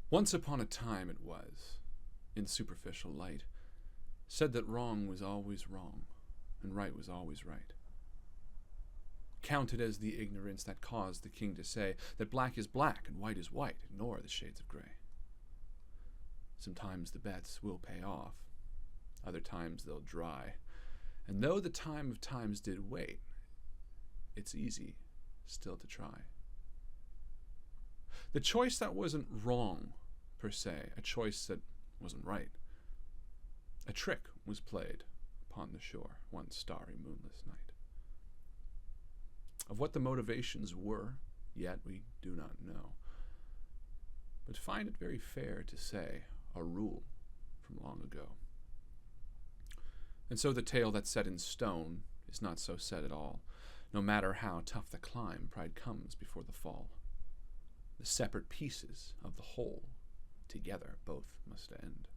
Once upon a time it was, in superficial light, said that wrong was always wrong, and right was always right. Counted as the ignorance that caused the king to say that black is black and white is white, ignore the shades of gray. Sometimes the bets will pay off, other times they'll dry, and though the time of times did wait, it's easy still to try. The choice that wasn't wrong, per se, a choice that wasn't right. A trick was played upon the shore one starry, moonless night. Of what the motivations were, yet we do not know, but find it very fair to say a rule from long ago. And so the tale that's set in stone is not so set at all. No matter how tough the climb, pride comes before the fall. The separate pieces of the whole, together both must end.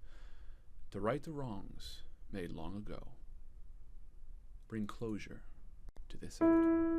To right the wrongs made long ago, bring closure to this end.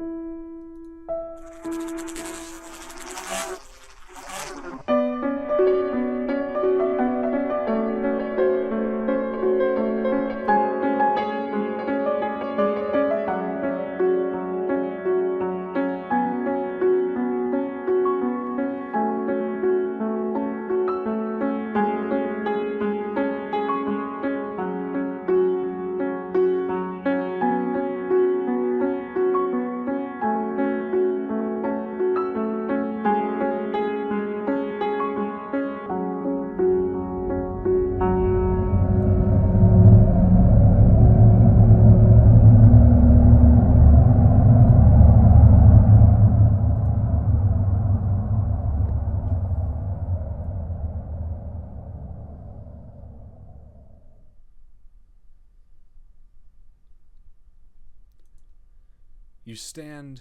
You stand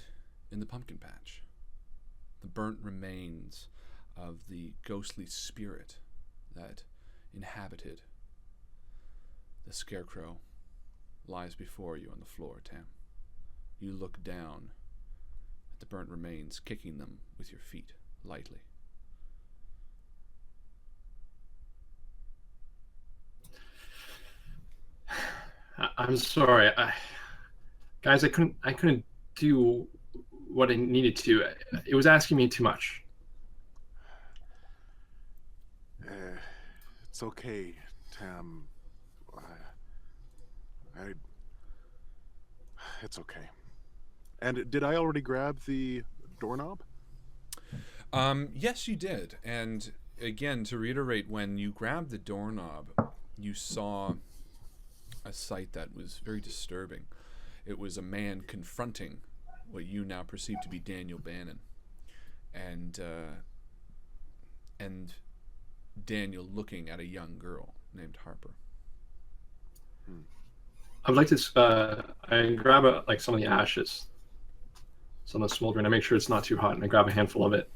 in the pumpkin patch. The burnt remains of the ghostly spirit that inhabited the scarecrow lies before you on the floor, Tam. You look down at the burnt remains, kicking them with your feet lightly. I'm sorry, guys. I couldn't do what I needed to. It was asking me too much. It's okay, Tam. It's okay. And did I already grab the doorknob? Yes, you did. And again, to reiterate, when you grabbed the doorknob, you saw a sight that was very disturbing. It was a man confronting what you now perceive to be Daniel Bannon, and Daniel looking at a young girl named Harper. I'd like to. I grab some of the ashes, some of the smoldering. I make sure it's not too hot, and I grab a handful of it.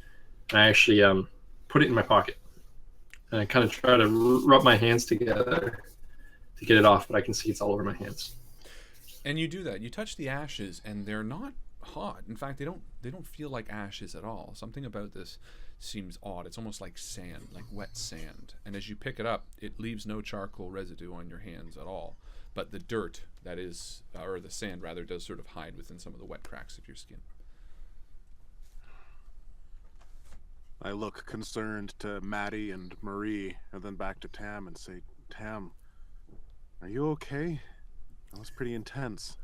And I actually put it in my pocket, and I kind of try to rub my hands together to get it off, but I can see it's all over my hands. And you do that. You touch the ashes, and they're not hot. In fact, they don't feel like ashes at all. Something about this seems odd. It's almost like sand, like wet sand. And as you pick it up, it leaves no charcoal residue on your hands at all. But the dirt that is, or the sand rather, does sort of hide within some of the wet cracks of your skin. I look concerned to Maddie and Marie, and then back to Tam and say, Tam, are you okay? That was pretty intense.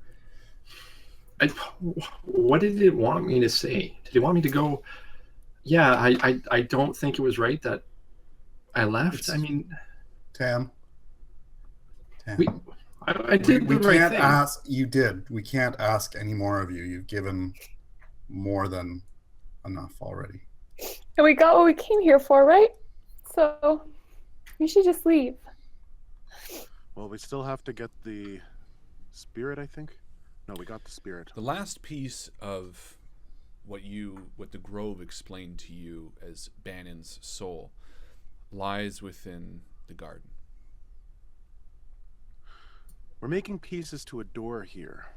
What did it want me to say? Did it want me to go, yeah, I don't think it was right that I left? I mean... Tam. I did we the right can't thing. ask. You did. We can't ask any more of you. You've given more than enough already. And we got what we came here for, right? So we should just leave. Well, we still have to get the spirit, I think. No, we got the spirit. The last piece of what the Grove explained to you as Bannon's soul lies within the garden. We're making pieces to a door here.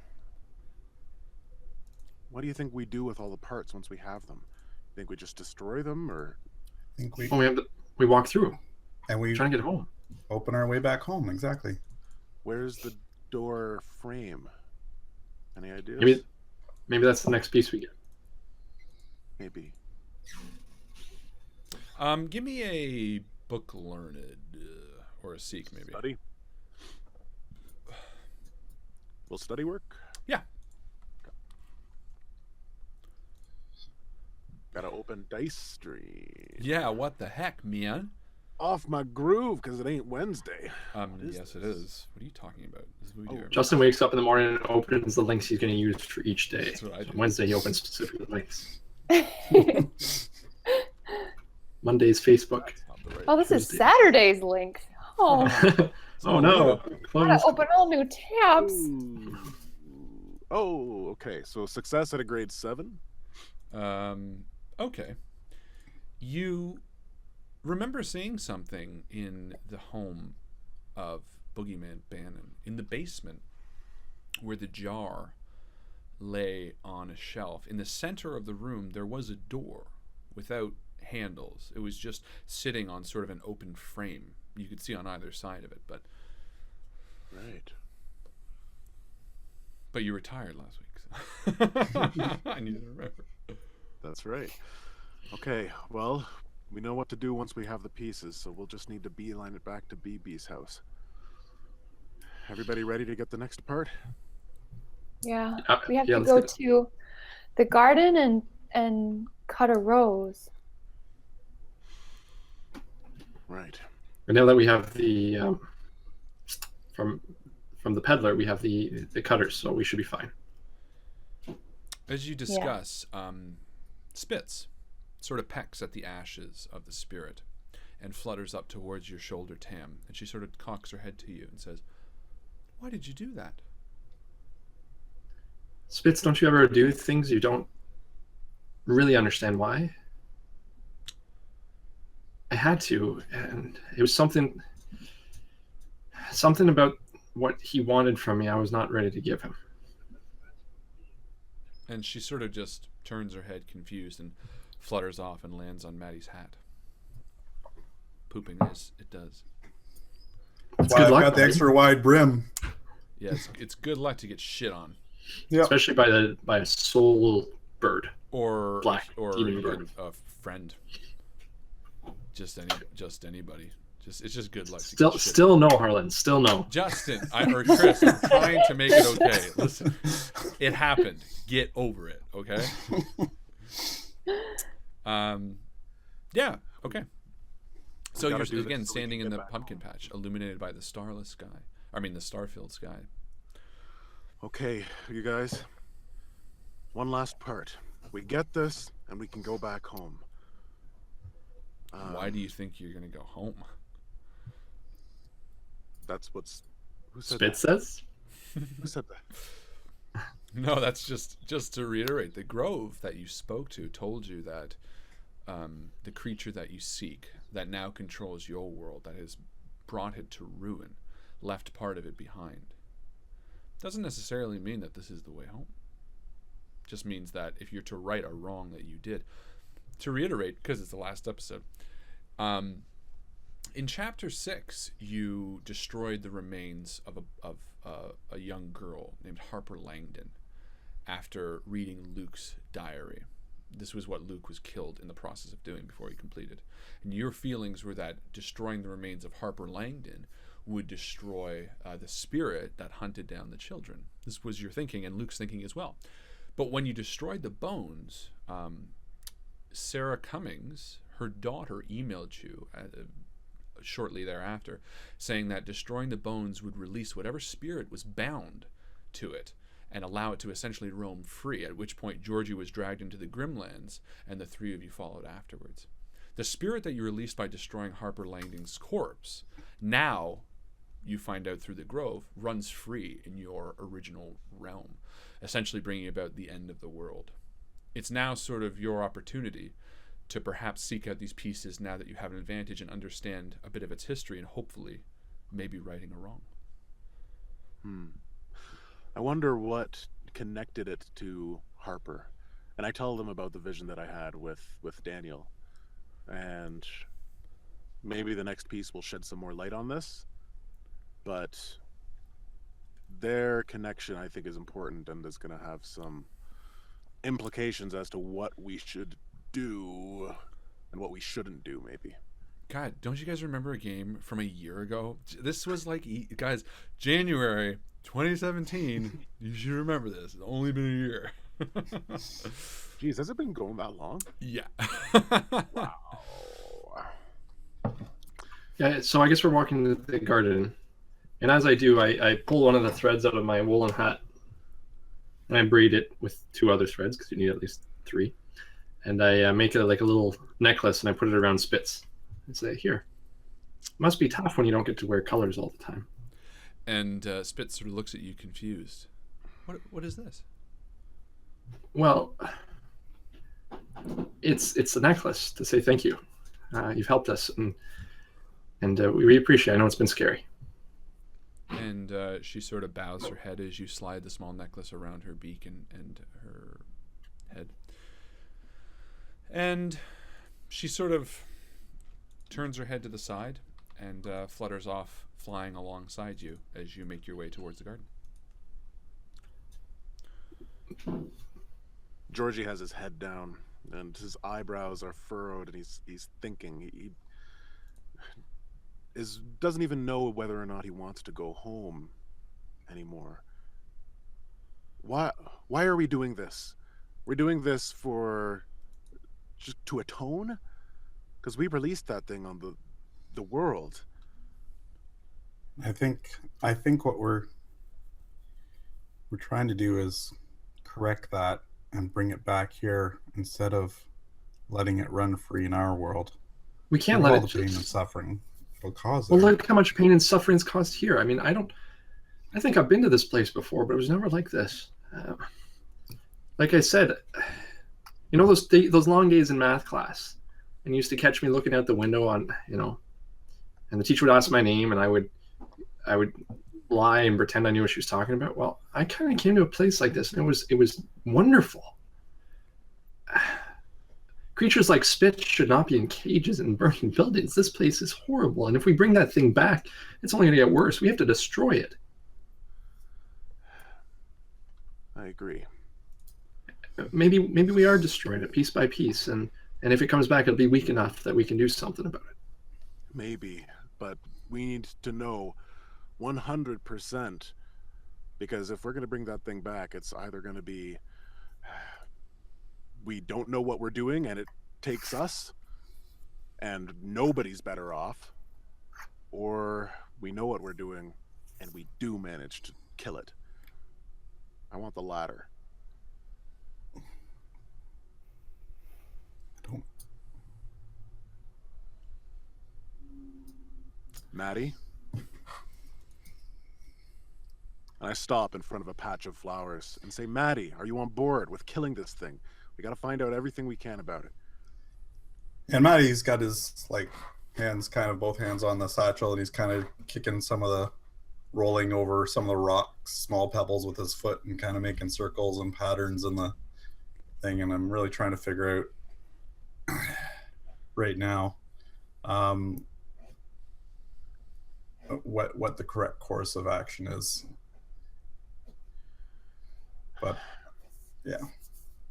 What do you think we do with all the parts once we have them? Think we just destroy them, or? I think we have We walk through. And we Trying to get home. open our way back home. Exactly. Where's the door frame? Any ideas? Maybe that's the next piece we get. Maybe. Give me a book learned or a seek, maybe. Study. Will study work? Yeah. Gotta open dice stream. Yeah, what the heck, man? Off my groove because it ain't Wednesday. Yes, it is. What are you talking about? This is what we do. Justin wakes up in the morning and opens the links he's going to use for each day. That's what I do. On Wednesday, he opens specific links. Monday's Facebook. That's not the right Oh, this is Tuesday. Saturday's link. Oh, Oh no! gotta Close. open all new tabs. Ooh. Oh, okay. So success at a grade 7. Okay. You remember seeing something in the home of Boogeyman Bannon, in the basement where the jar lay on a shelf. In the center of the room, there was a door without handles. It was just sitting on sort of an open frame. You could see on either side of it, but you were tired last week. So. I need to remember. That's right. Okay, well, we know what to do once we have the pieces, so we'll just need to beeline it back to BB's house. Everybody ready to get the next part? Yeah, we have to let's go get it. to the garden and cut a rose. Right. And now that we have the from the peddler, we have the cutters, so we should be fine. As you discuss, Spitz sort of pecks at the ashes of the spirit and flutters up towards your shoulder, Tam, and she sort of cocks her head to you and says, "Why did you do that?" Spitz, don't you ever do things you don't really understand why? I had to, and it was something about what he wanted from me I was not ready to give him. And she sort of just turns her head confused and flutters off and lands on Maddie's hat. Pooping as it does. That's good why I've luck, got the buddy. extra wide brim. Yeah, it's good luck to get shit on. Yeah. Especially by a soul bird. Or Black or demon a, bird. a friend. Just anybody. It's just good luck. To Still get shit still no, Harlan. Still no. Justin, or Chris, I'm trying to make it okay. Listen, it happened. Get over it, okay? Yeah, okay. So gotta you're do this again so we standing can in get the back pumpkin patch, illuminated by the starless sky. I mean, the star-filled sky. Okay, you guys. One last part. We get this, and we can go back home. Why do you think you're gonna go home? That's what's... Who said Spitz that? says? Who said that? No, that's just to reiterate. The grove that you spoke to told you that the creature that you seek, that now controls your world, that has brought it to ruin, left part of it behind. Doesn't necessarily mean that this is the way home. Just means that if you're to right a wrong that you did, to reiterate, because it's the last episode, in chapter 6, you destroyed the remains of a young girl named Harper Langdon after reading Luke's diary. This was what Luke was killed in the process of doing before he completed. And your feelings were that destroying the remains of Harper Langdon would destroy the spirit that hunted down the children. This was your thinking and Luke's thinking as well. But when you destroyed the bones, Sarah Cummings, her daughter, emailed you shortly thereafter, saying that destroying the bones would release whatever spirit was bound to it and allow it to essentially roam free, at which point Georgie was dragged into the Grimlands and the three of you followed afterwards. The spirit that you released by destroying Harper Langdon's corpse, now, you find out through the grove, runs free in your original realm, essentially bringing about the end of the world. It's now sort of your opportunity to perhaps seek out these pieces now that you have an advantage and understand a bit of its history and hopefully maybe righting a wrong. I wonder what connected it to Harper. And I tell them about the vision that I had with Daniel. And maybe the next piece will shed some more light on this, but their connection, I think, is important and is going to have some implications as to what we should do and what we shouldn't do, maybe. God, don't you guys remember a game from a year ago? This was like, guys, January 2017. You should remember this. It's only been a year. Jeez, has it been going that long? Yeah. Wow. Yeah, so I guess we're walking the garden. And as I do, I pull one of the threads out of my woolen hat. And I braid it with 2 other threads, because you need at least 3. And I make it like a little necklace, and I put it around Spitz. And say, here. Must be tough when you don't get to wear colors all the time. And Spitz sort of looks at you confused. What is this? Well, it's a necklace to say thank you. You've helped us, and we appreciate it. I know it's been scary. And she sort of bows her head as you slide the small necklace around her beak and her head. And she sort of turns her head to the side and flutters off, flying alongside you as you make your way towards the garden. Georgie has his head down and his eyebrows are furrowed, and he's thinking. He doesn't even know whether or not he wants to go home anymore. Why are we doing this? We're doing this for just to atone? Because we released that thing on the world. I think what we're trying to do is correct that and bring it back here instead of letting it run free in our world. We can't Think let of it all the pain just... and suffering it'll cause. Well, there. look how much pain and suffering's caused here. I mean, I think I've been to this place before, but it was never like this. Like I said, you know those long days in math class, and you used to catch me looking out the window on, and the teacher would ask my name, and I would lie and pretend I knew what she was talking about. Well, I kind of came to a place like this, and it was wonderful. Creatures like Spitz should not be in cages and burning buildings. This place is horrible, and if we bring that thing back, it's only going to get worse. We have to destroy it. I agree. Maybe we are destroying it piece by piece, and if it comes back, it'll be weak enough that we can do something about it. Maybe, but we need to know 100%, because if we're going to bring that thing back, it's either going to be we don't know what we're doing and it takes us and nobody's better off, or we know what we're doing and we do manage to kill it. I want the latter. Maddie? And I stop in front of a patch of flowers and say, Maddie, are you on board with killing this thing? We gotta find out everything we can about it. And Maddie's got his hands, both hands on the satchel, and he's kind of kicking rolling over some of the rocks, small pebbles with his foot, and kind of making circles and patterns in the thing. And I'm really trying to figure out right now what the correct course of action is. But yeah,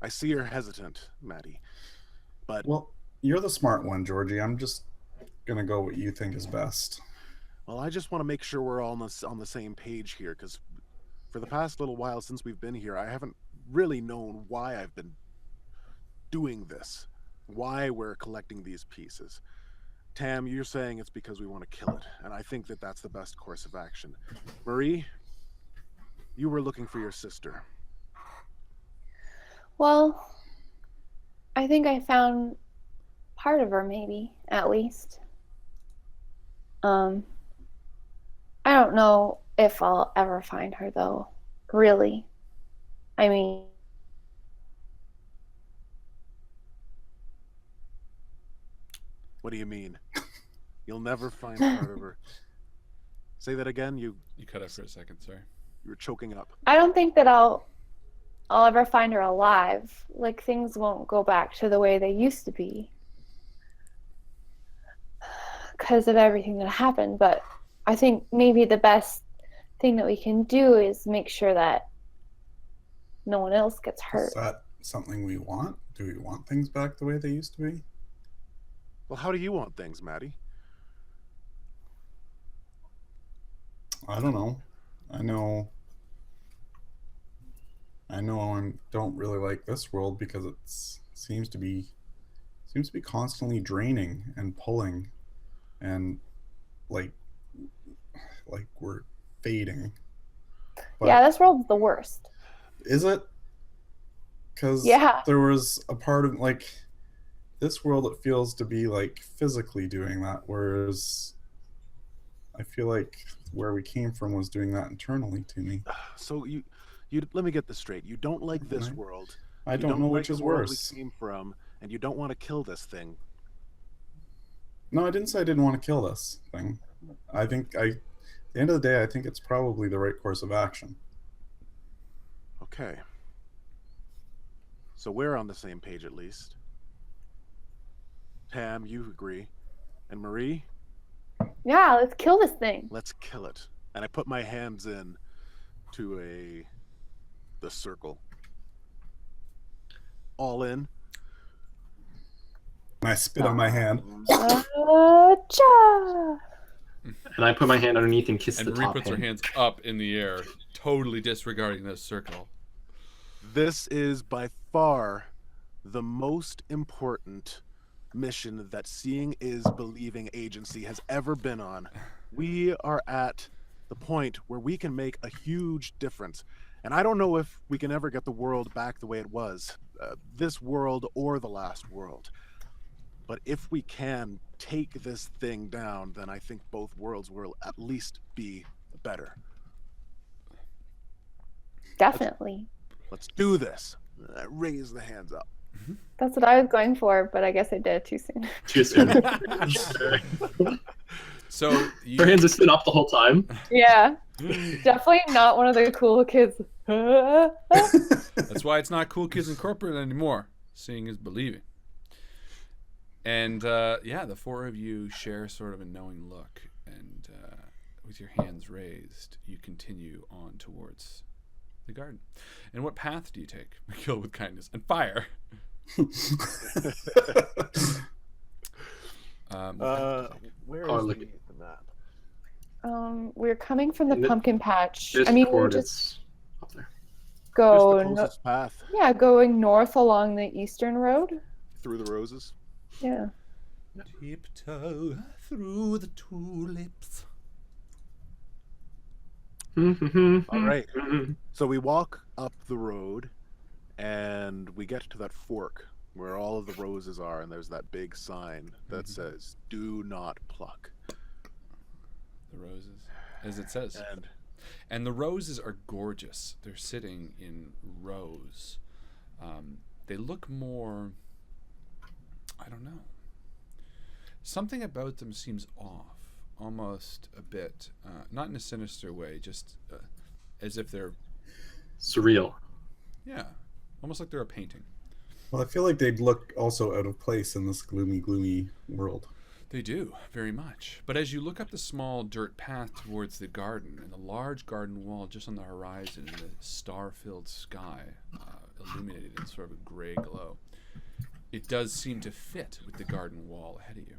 I see you're hesitant, Maddie. But well, you're the smart one, Georgie. I'm just gonna go what you think is best. Well, I just want to make sure we're all on the same page here, because for the past little while since we've been here, I haven't really known why I've been doing this, why we're collecting these pieces. Tam, you're saying it's because we want to kill it, and I think that that's the best course of action. Marie, you were looking for your sister. Well, I think I found part of her, maybe, at least. I don't know if I'll ever find her, though, really. I mean... What do you mean? You'll never find part of her. Say that again. You cut out for a second. Sorry. You were choking up. I don't think that I'll ever find her alive. Like, things won't go back to the way they used to be. because of everything that happened, but I think maybe the best thing that we can do is make sure that no one else gets hurt. Is that something we want? Do we want things back the way they used to be? Well, how do you want things, Maddie? I don't know. I know I don't really like this world because it seems to be constantly draining and pulling, and like we're fading. But Yeah, this world's the worst. is it? Because Yeah. there was a part of like this world, it feels to be like physically doing that, whereas I feel like where we came from was doing that internally to me. So you let me get this straight. You don't like this Right. world. I You don't know like which the is world worse. we came from, and you don't want to kill this thing. No, I didn't say I didn't want to kill this thing. I think at the end of the day, I think it's probably the right course of action. Okay. So we're on the same page at least. Tam, you agree. And Marie, Yeah, let's kill this thing. let's kill it. And I put my hands in to the circle. All in. And I spit on my hand. Cha! And I put my hand underneath and kiss And the Marie top puts her hand. hands up in the air, totally disregarding this circle. This is by far the most important mission that Seeing is Believing Agency has ever been on. We are at the point where we can make a huge difference. And I don't know if we can ever get the world back the way it was, this world or the last world. But if we can take this thing down, then I think both worlds will at least be better. Definitely. Let's do this. Raise the hands up. That's what I was going for, but I guess I did it too soon. Too soon. So Her you, hands have been up the whole time. Yeah. Definitely not one of the cool kids. that's why it's not Cool Kids Incorporated anymore. Seeing is believing. And yeah, the four of you share sort of a knowing look, and with your hands raised, you continue on towards the garden. And what path do you take? Kill with kindness and fire. Where Oh, is look the map? We're coming from the And pumpkin patch. This I mean, we cord just is up there. go, Here's the closest path yeah, going north along the eastern road. through the roses. Yeah. Tiptoe through the tulips. All right. So we walk up the road and we get to that fork where all of the roses are, and there's that big sign that says, "Do not pluck." The roses, as it says. And And the roses are gorgeous. They're sitting in rows. They look more, I don't know. Something about them seems off, almost a bit, not in a sinister way, just as if they're, Surreal. yeah, almost like they're a painting. Well, I feel like they'd look also out of place in this gloomy world. They do, very much. But as you look up the small dirt path towards the garden, and the large garden wall just on the horizon, and the star-filled sky illuminated in sort of a gray glow, it does seem to fit with the garden wall ahead of you.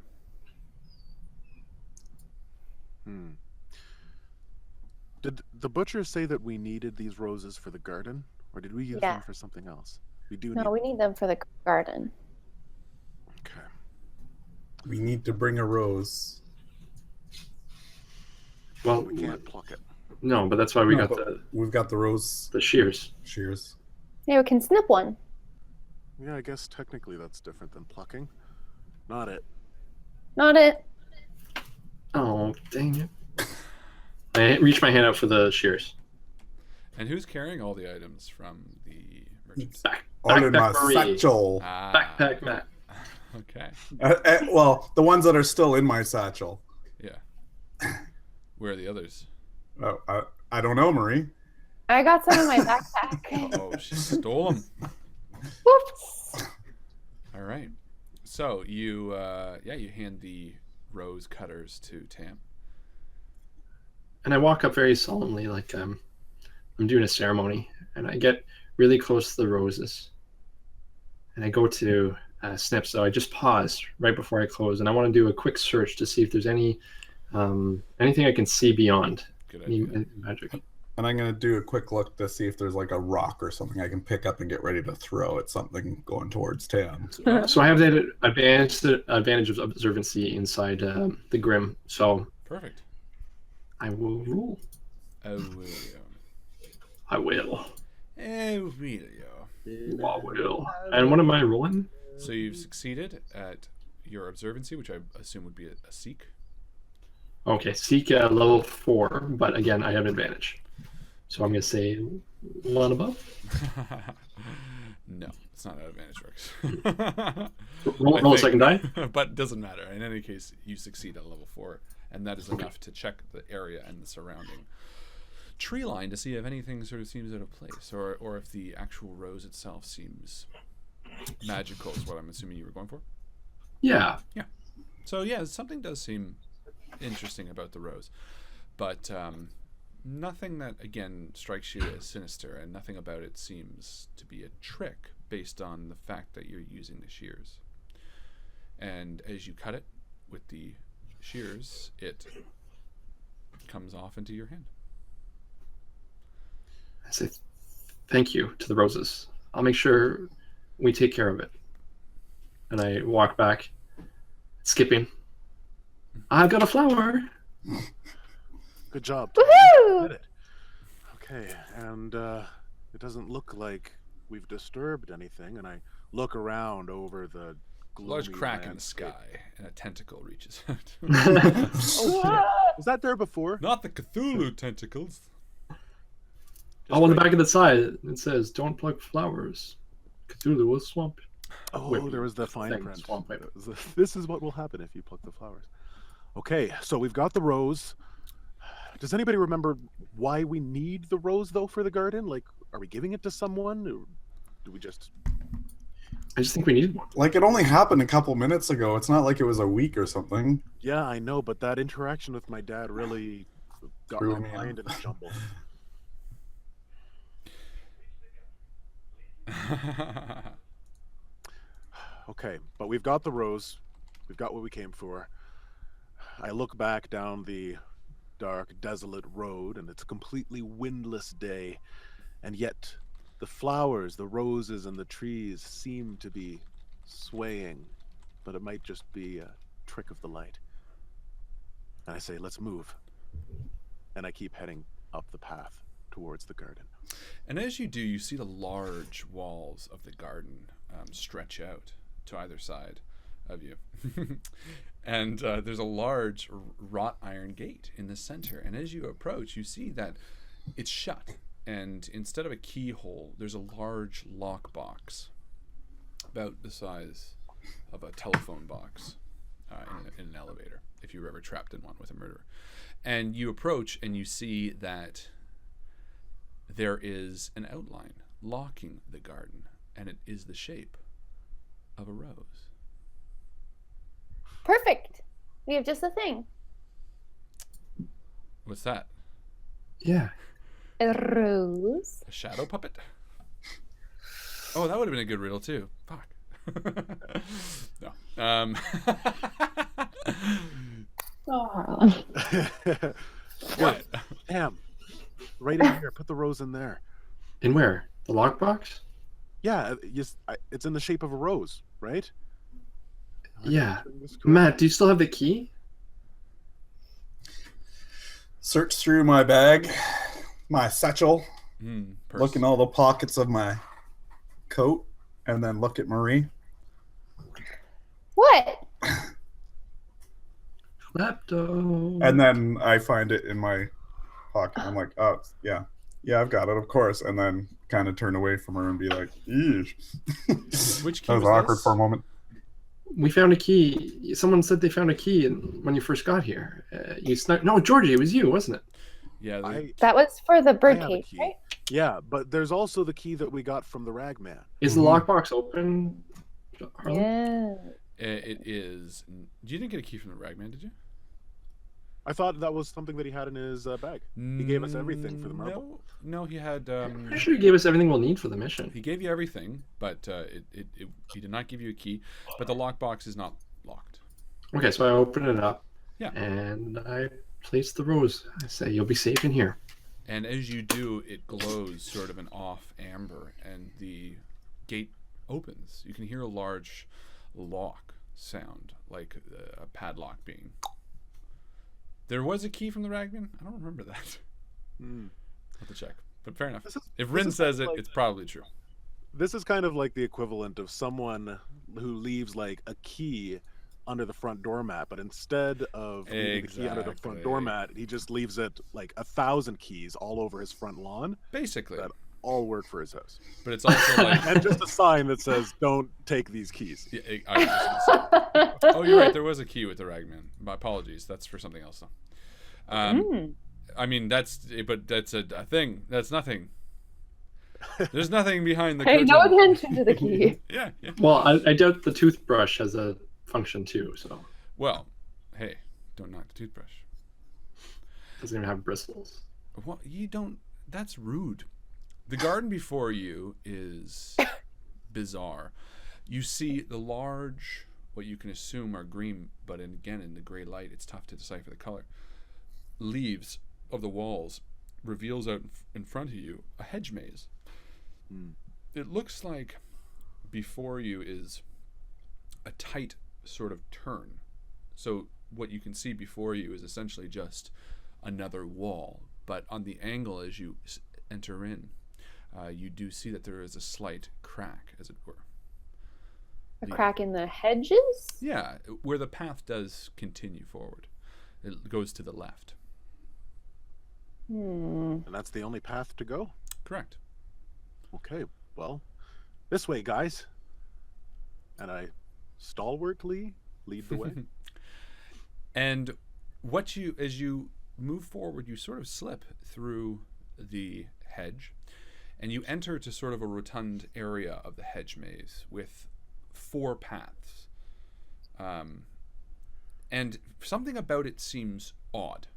did the butcher say that we needed these roses for the garden, or did we use Yeah. them for something else? We do No, need. we need them for the garden. Okay. We need to bring a rose. Well, We can't pluck it. no, but that's why we No, got but we've got the rose the shears. shears. Yeah, we can snip one. Yeah, I guess technically that's different than plucking. Not it. Not it. Oh, dang it. I reached my hand out for the shears. And who's carrying all the items from the merchants? All in my Backpack Marie. satchel. Backpack Matt. Okay. Well, the ones that are still in my satchel. Yeah. Where are the others? I don't know, Marie. I got some in my backpack. Oh, she stole them. Whoops. All right. So you, you hand the rose cutters to Tam. And I walk up very solemnly, like I'm doing a ceremony, and I get really close to the roses. And I go to snip, so I just pause right before I close, and I want to do a quick search to see if there's anything I can see beyond Good any idea. magic. And I'm going to do a quick look to see if there's like a rock or something I can pick up and get ready to throw at something going towards Tam. So I have the advantage of observancy inside the GRIMM, so Perfect. I will roll. Oh, will I will. you? Oh, will you? I will. And what am I rolling? So you've succeeded at your observancy, which I assume would be a seek. Okay, seek level 4, but again, I have advantage. So I'm going to say 1 above. No, it's not how advantage works. Roll a second die. But it doesn't matter. In any case, you succeed at level 4, and that is enough to check the area and the surrounding tree line to see if anything sort of seems out of place, or if the actual rose itself seems magical, is what I'm assuming you were going for. Yeah. So yeah, something does seem interesting about the rose, but nothing that again strikes you as sinister, and nothing about it seems to be a trick based on the fact that you're using the shears. And as you cut it with the shears, it comes off into your hand. I say thank you to the roses. I'll make sure we take care of it. And I walk back, skipping. I've got a flower. Good job. Woohoo! Did it. Okay, and it doesn't look like we've disturbed anything. And I look around over the Large gloomy crack in the landscape. sky, and a tentacle reaches out. Oh shit! Was that there before? Not the Cthulhu tentacles. Oh, on the back of the side, it says, "Don't pluck flowers. Cthulhu will swamp." Oh, Wait, there was the fine thing, print. swamp pipe. This is what will happen if you pluck the flowers. Okay, so we've got the rose. Does anybody remember why we need the rose, though, for the garden? Like, are we giving it to someone, or do we just... I just think we need one. Like, it only happened a couple minutes ago. It's not like it was a week or something. Yeah, I know, but that interaction with my dad really got Threw my me mind in in. a jumble. Okay, but we've got the rose. We've got what we came for. I look back down the dark, desolate road, and it's a completely windless day. And yet, the flowers, the roses, and the trees seem to be swaying. But it might just be a trick of the light. And I say, let's move. And I keep heading up the path towards the garden. And as you do, you see the large walls of the garden stretch out to either side of you. And there's a large wrought iron gate in the center. And as you approach, you see that it's shut. And instead of a keyhole, there's a large lock box about the size of a telephone box in an elevator, if you were ever trapped in one with a murderer. And you approach and you see that there is an outline locking the garden, and it is the shape of a rose. Perfect. We have just the thing. What's that? Yeah. A rose. A shadow puppet? Oh, that would have been a good riddle too. Fuck. No. Oh. What? Damn. Right in here. Put the rose in there. In where? The lockbox? Yeah, it's in the shape of a rose, right? Am I Yeah. picturing this correct? Matt, do you still have the key? Search through my bag, my satchel, Purse. look in all the pockets of my coat, and then look at Marie. What? Klepto. And then I find it in my pocket. I'm like, oh, yeah, I've got it, of course. And then kind of turn away from her and be like, eesh. Which key That was was awkward this? for a moment. We found a key. Someone said they found a key when you first got here. You snuck. No, Georgie, it was you, wasn't it? Yeah. That was for the I have a birdcage, key. right? Yeah, but there's also the key that we got from the rag man. Is the lockbox open, Harlan? Yeah. It is. You didn't get a key from the ragman, did you? I thought that was something that he had in his bag. He gave us everything for the marble. No, he had. I'm sure he gave us everything we'll need for the mission. He gave you everything, but he did not give you a key. But the lockbox is not locked. Okay, so I open it up. Yeah. And I place the rose. I say, you'll be safe in here. And as you do, it glows sort of an off amber, and the gate opens. You can hear a large lock sound, like a padlock being. There was a key from the ragman? I don't remember that. I'll have to check. But fair enough. If Rin says it, it's probably true. This is kind of like the equivalent of someone who leaves like a key under the front doormat, but instead of leaving the key under the front doormat, he just leaves it like 1,000 keys all over his front lawn. Basically. That all work for his house. But it's also like... and just a sign that says, don't take these keys. Yeah, oh, you're right. There was a key with the ragman. My apologies. That's for something else, though. I mean, that's a thing. That's nothing. There's nothing behind the curtain. Pay no attention to the key. Yeah. Well, I doubt the toothbrush has a function too, so. Well, hey, don't knock the toothbrush. Doesn't even have bristles. Well, you don't. That's rude. The garden before you is bizarre. You see the large, what you can assume are green, but again in the gray light, it's tough to decipher the color. Leaves of the walls reveals out in front of you a hedge maze. It looks like before you is a tight sort of turn. So what you can see before you is essentially just another wall, but on the angle as you enter in, you do see that there is a slight crack, as it were. A crack in the hedges? Yeah, where the path does continue forward. It goes to the left. And that's the only path to go? Correct. Okay, well, this way, guys. And I stalwartly lead the way. And as you move forward, you sort of slip through the hedge, and you enter to sort of a rotund area of the hedge maze with 4 paths. And something about it seems odd.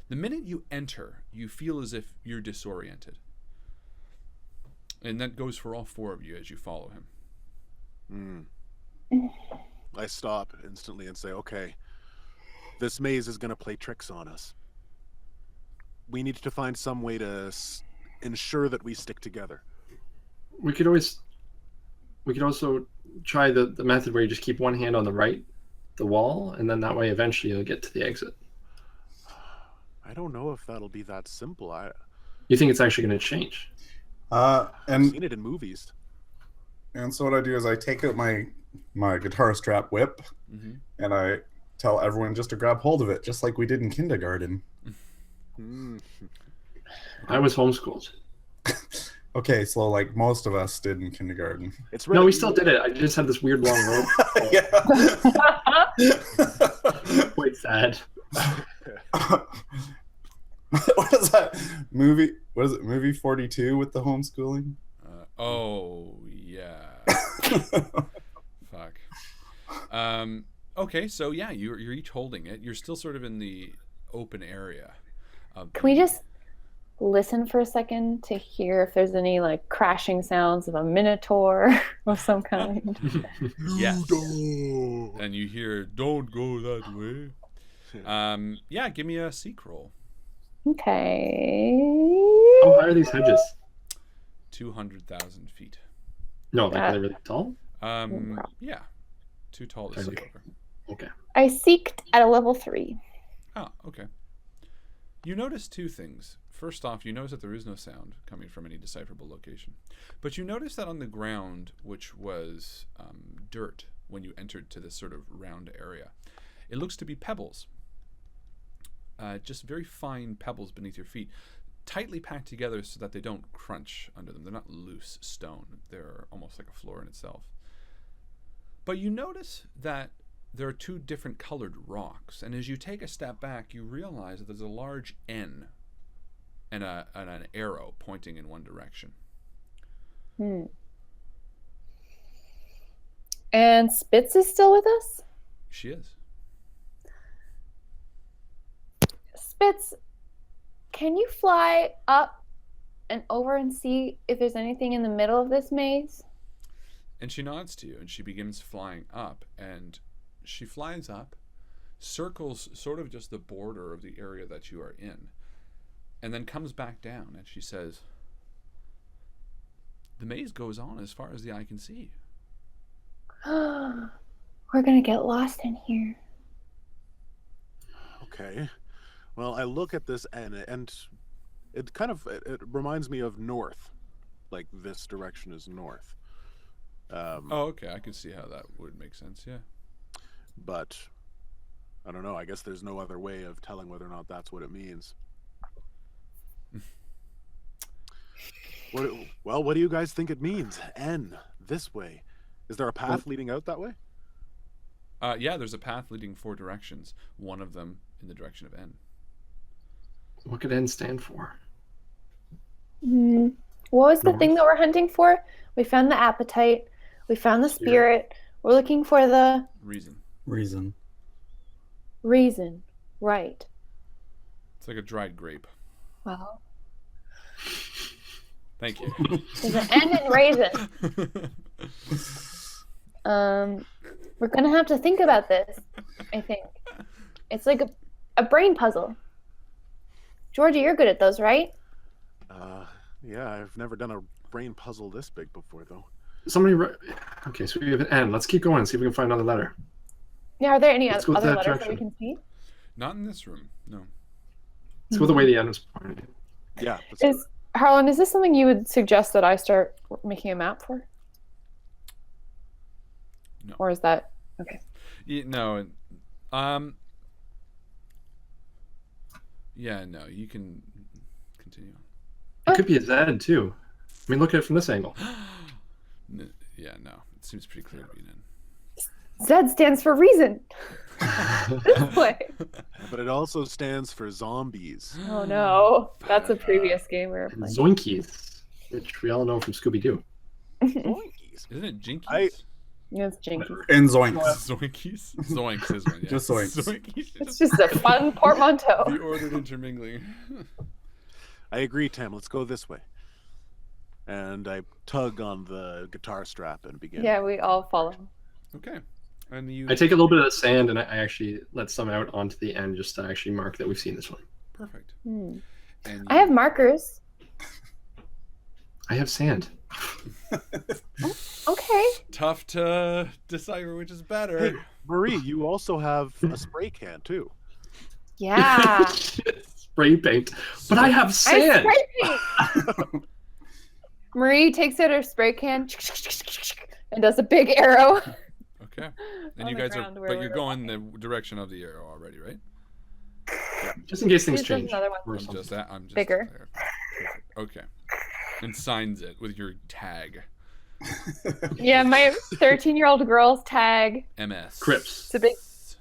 The minute you enter, you feel as if you're disoriented. And that goes for all 4 of you as you follow him. I stop instantly and say, okay, this maze is going to play tricks on us. We need to find some way to ensure that we stick together. We could also try the method where you just keep one hand on the wall, and then that way eventually you'll get to the exit. I don't know if that'll be that simple. You think it's actually going to change? I've seen it in movies. And so what I do is I take out my guitar strap whip, and I tell everyone just to grab hold of it, just like we did in kindergarten. I was homeschooled. Okay, so like most of us did in kindergarten. No, we still did it. I just had this weird long rope. Quite sad. What is that movie? What is it? Movie 42 with the homeschooling? Oh yeah. Fuck. Okay, so yeah, you're each holding it. You're still sort of in the open area. Can we just listen for a second to hear if there's any like crashing sounds of a minotaur of some kind? Yes. And you hear, "Don't go that way." Yeah, give me a seek roll. Okay. How high are these hedges? 200,000 feet. No, like are they really tall? Yeah, too tall to see over. Okay. I seeked at a level 3. Oh, okay. You notice 2 things. First off, you notice that there is no sound coming from any decipherable location. But you notice that on the ground, which was dirt when you entered to this sort of round area, it looks to be pebbles. Just very fine pebbles beneath your feet, tightly packed together so that they don't crunch under them. They're not loose stone. They're almost like a floor in itself. But you notice that there are 2 different colored rocks, and as you take a step back, you realize that there's a large N and an arrow pointing in one direction. And Spitz is still with us? She is. Spitz, can you fly up and over and see if there's anything in the middle of this maze? And she nods to you, and she begins flying up, and she flies up, circles sort of just the border of the area that you are in, and then comes back down, and she says, the maze goes on as far as the eye can see. We're gonna get lost in here. Okay. Well, I look at this and it kind of it reminds me of north, like this direction is north. Oh, okay. I can see how that would make sense. Yeah. But I don't know. I guess there's no other way of telling whether or not that's what it means. What do you guys think it means? N, this way. Is there a path leading out that way? Yeah, there's a path leading 4 directions. One of them in the direction of N. What could N stand for? What was the North. thing that we're hunting for? We found the appetite. We found the spirit. We're looking for the Reason. Reason. reason. Right. It's like a dried grape. Well, Thank you. there's an N in raisin. We're gonna have to think about this, I think. It's like a brain puzzle. Georgie, you're good at those, right? Yeah, I've never done a brain puzzle this big before, though. Okay, so we have an N. Let's keep going and see if we can find another letter. Yeah, are there any Let's go other that letters that we direction. can see? Not in this room. No. Let's go the way the N was pointed. Yeah. let's do Is Harlan, is this something you would suggest that I start making a map for? No. Or is that okay? No. Yeah, no. You can continue. It could be a Z too. I mean, look at it from this angle. Yeah, no. It seems pretty clear to be an N. Z stands for reason. This way. But it also stands for zombies. Oh no, that's a previous game we were And playing. Zoinkies, which we all know from Scooby-Doo. Zoinkies. Isn't it Jinkies? It's jinky. And zoinks. Zoinkies? Zoinks is one, yeah. Just zoinks. Zoinkies. It's just a fun portmanteau. The ordered intermingling. I agree, Tam. Let's go this way. And I tug on the guitar strap and begin. Yeah, we all follow. Okay. And you... I take a little bit of the sand and I actually let some out onto the end just to actually mark that we've seen this one. Perfect. Hmm. And I have markers. I have sand. Okay. Tough to decipher which is better. Hey, Marie, you also have a spray can, too. Yeah. Spray paint. But I have I sand. spray paint. Marie takes out her spray can and does a big arrow. Okay. And On you the guys ground are, where but we you're were going the direction of the arrow already, right? Just in case things Here's just change. another one. Or I'm something. just Bigger. there. Perfect. Okay. And signs it with your tag. Yeah, my 13-year-old girl's tag. MS. Crips.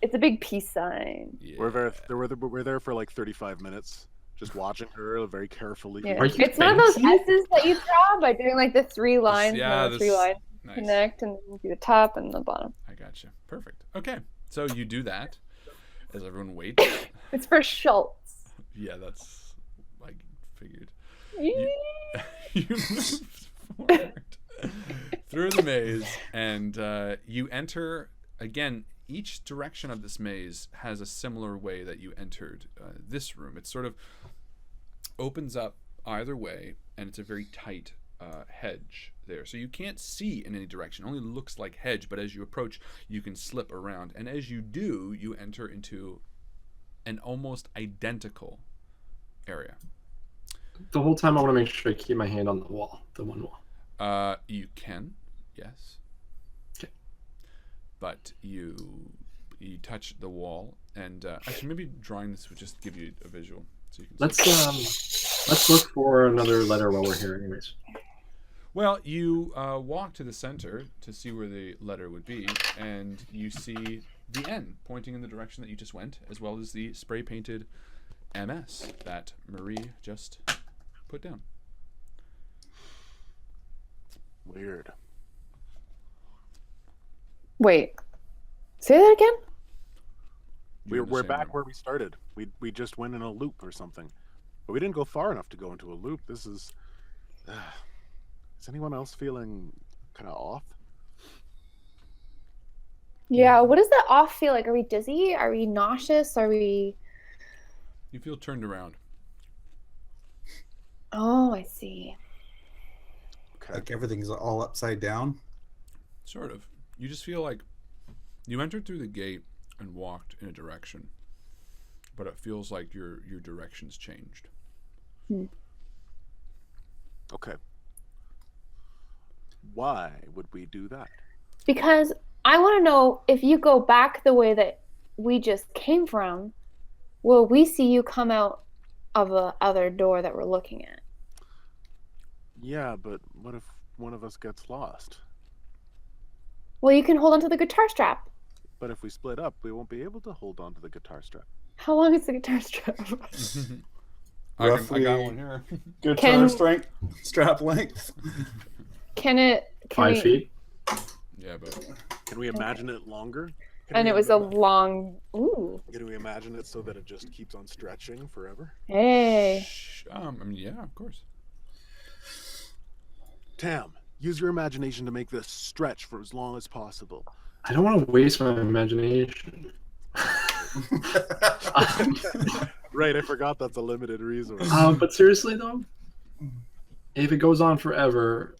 It's a big peace sign. Yeah. We're there for like 35 minutes, just watching her very carefully. Yeah. Are you It's one of those fancy? S's that you draw by doing like the 3 lines. yeah, the 3 this- lines Nice. connect and then do the top and the bottom. I gotcha. Perfect. Okay. So you do that as everyone waits. It's for Schultz. Yeah, that's I figured. You You moved forward through the maze, and you enter again. Each direction of this maze has a similar way that you entered this room. It sort of opens up either way, and it's a very tight hedge there. So you can't see in any direction. It only looks like hedge, but as you approach, you can slip around. And as you do, you enter into an almost identical area. The whole time I want to make sure I keep my hand on the wall, the one wall. You can, yes. Okay. But you touch the wall, and actually maybe drawing this would just give you a visual, so you can. Let's look for another letter while we're here, anyways. Well, you walk to the center to see where the letter would be, and you see the N pointing in the direction that you just went, as well as the spray painted MS that Marie just put down. Weird. Wait. Say that again? You're in the We're same back room. where we started. We just went in a loop or something, but we didn't go far enough to go into a loop. This is. Is anyone else feeling kind of off? Yeah, what does that off feel like? Are we dizzy? Are we nauseous? Are we... You feel turned around. Oh, I see. Okay. Like everything's all upside down. Sort of. You just feel like you entered through the gate and walked in a direction, but it feels like your direction's changed. Okay. Why would we do that? Because I want to know, if you go back the way that we just came from, will we see you come out of the other door that we're looking at? Yeah, but what if one of us gets lost? Well, you can hold onto the guitar strap. But if we split up, we won't be able to hold on to the guitar strap. How long is the guitar strap? I got Roughly one here. guitar Can- strength, strap length. Can 5 feet. Yeah, but Can we imagine it longer? Can And we it was a ima- long... Ooh. Can we imagine it so that it just keeps on stretching forever? Hey. I mean, yeah, of course. Tam, use your imagination to make this stretch for as long as possible. I don't want to waste my imagination. Right, I forgot that's a limited resource. But seriously though, if it goes on forever,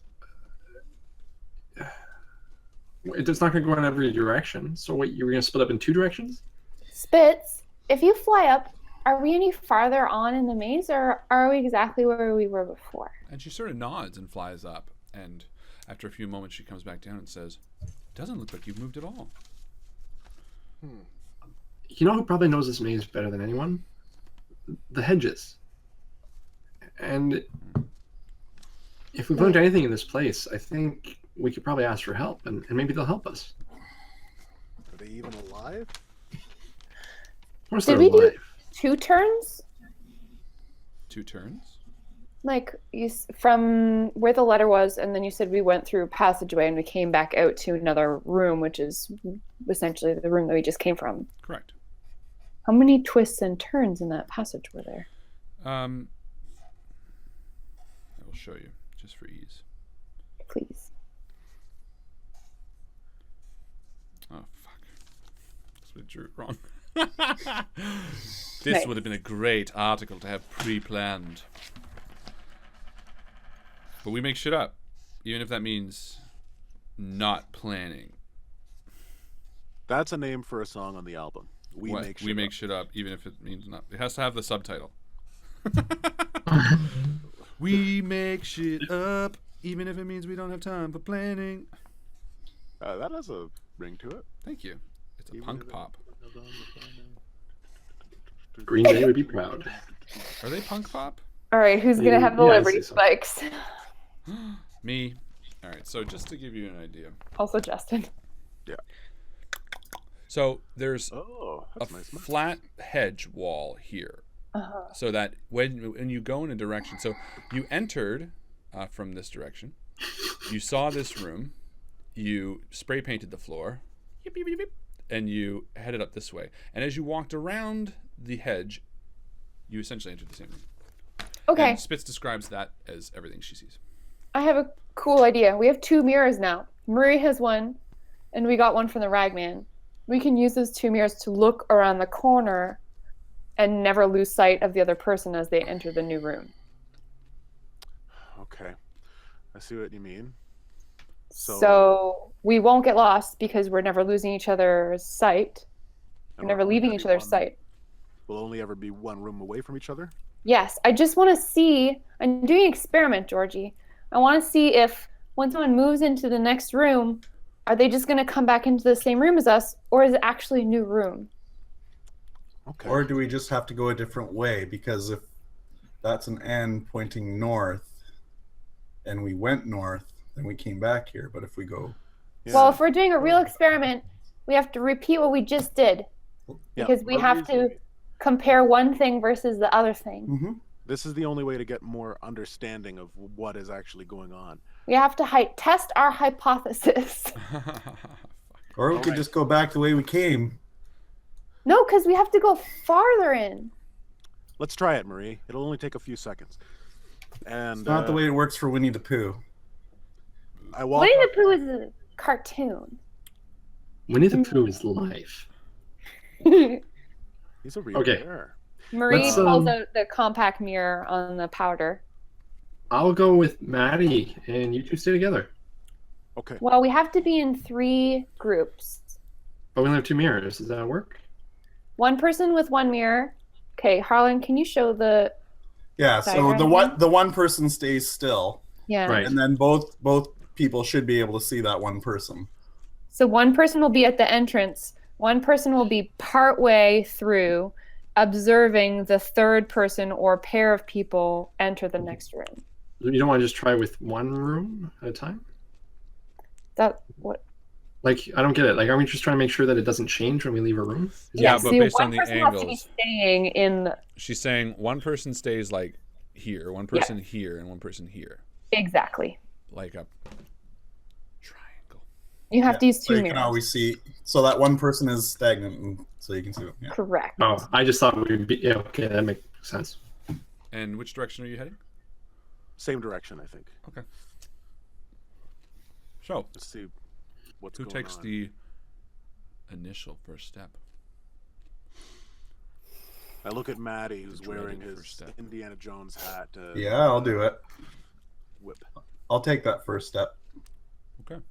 it's not going to go in every direction. So what, you were going to split up in 2 directions? Spitz, if you fly up, are we any farther on in the maze, or are we exactly where we were before? And she sort of nods and flies up, and after a few moments she comes back down and says, "Doesn't look like you've moved at all." You know who probably knows this maze better than anyone? The hedges. And if we've learned anything in this place, I think we could probably ask for help, and maybe they'll help us. Are they even alive? Of course Did they're we do alive. 2 turns? 2 turns? Like, from where the letter was, and then you said we went through a passageway and we came back out to another room, which is essentially the room that we just came from. Correct. How many twists and turns in that passage were there? I will show you, just for ease. Please. Oh, fuck. This would have drew it wrong. This Nice. would have been a great article to have pre-planned. But we make shit up, even if that means not planning. That's a name for a song on the album. We What? make shit We make up. shit up, even if it means not. It has to have the subtitle. We make shit up, even if it means we don't have time for planning. That has a ring to it. Thank you. It's a Even punk if it- pop. Green Day would be proud. Are they punk pop? All right, who's going to have the Yeah, I'd Liberty say so. Spikes? Me. All right. So just to give you an idea, Also Justin. so there's Oh, a that's nice. flat hedge wall here, Uh-huh. so that when you go in a direction, so you entered from this direction, you saw this room, you spray painted the floor, yip, yip, yip, yip, and you headed up this way. And as you walked around the hedge, you essentially entered the same room. Okay, And Spitz describes that as everything she sees. I have a cool idea. We have 2 mirrors now. Marie has one, and we got one from the Ragman. We can use those 2 mirrors to look around the corner and never lose sight of the other person as they enter the new room. Okay. I see what you mean. So we won't get lost because we're never losing each other's sight. We're And never only leaving gonna each be other's one- sight. We'll only ever be one room away from each other? Yes, I just want to see. I'm doing an experiment, Georgie. I want to see if when someone moves into the next room, are they just going to come back into the same room as us, or is it actually a new room? Okay. Or do we just have to go a different way? Because if that's an N pointing north and we went north, then we came back here. But if we go... Yeah. Well, if we're doing a real experiment, we have to repeat what we just did Yeah, because we our have to reasoning- compare one thing versus the other thing. Mm-hmm. This is the only way to get more understanding of what is actually going on. We have to test our hypothesis. Or we All could right. just go back the way we came. No, because we have to go farther in. Let's try it, Marie. It'll only take a few seconds. And It's not the way it works for Winnie the Pooh. I walk Winnie up- the Pooh is a cartoon. Winnie the Pooh is life. He's a real Okay. bear. Marie Let's, pulls out the compact mirror on the powder. I'll go with Maddie, and you two stay together. Okay. Well, we have to be in 3 groups. But we only have 2 mirrors. Does that work? One person with 1 mirror. Okay, Harlan, can you show the... Yeah, so Diagram the one person stays still, Yeah. Right. and then both people should be able to see that one person. So one person will be at the entrance. One person will be partway through, observing the third person or pair of people enter the next room. You don't want to just try with 1 room at a time? That what? Like, I don't get it. Like, are we just trying to make sure that it doesn't change when we leave a room? Yeah, but see, based one on the person has to be angles. staying in She's saying one person stays like here, one person here, and one person here. exactly. Like a triangle. You have to use So 2 you mirrors. can always see. So that one person is stagnant, and so you can see them. Yeah. Correct. Oh, I just thought we'd be... Yeah, okay, that makes sense. And which direction are you heading? Same direction, I think. Okay. So, Let's see what's who going takes on. the initial first step? I look at Maddie, who's The wearing dreaded his first step. Indiana Jones hat. Yeah, I'll do it. Whip. I'll take that first step. Okay.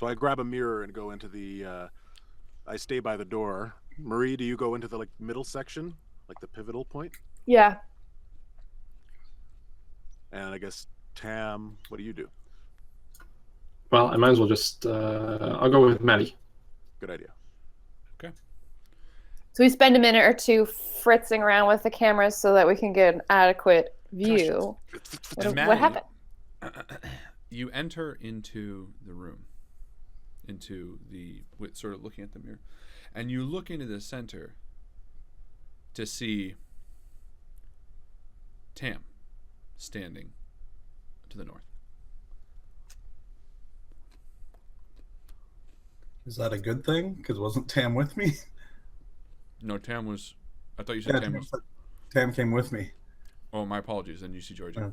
So I grab a mirror and go into the. I stay by the door. Marie, do you go into the middle section, like the pivotal point? Yeah. And I guess Tam, what do you do? Well, I might as well just... I'll go with Maddie. Good idea. So we spend a minute or 2 fritzing around with the cameras so that we can get an adequate view. And What Maddie, happened? You enter into the room, sort of looking at the mirror, and you look into the center to see Tam standing to the north. Is that a good thing? Because wasn't Tam with me? No, Tam was. I thought you said Tam was. Tam came with me. Oh, my apologies. Then you see Georgie. Yeah.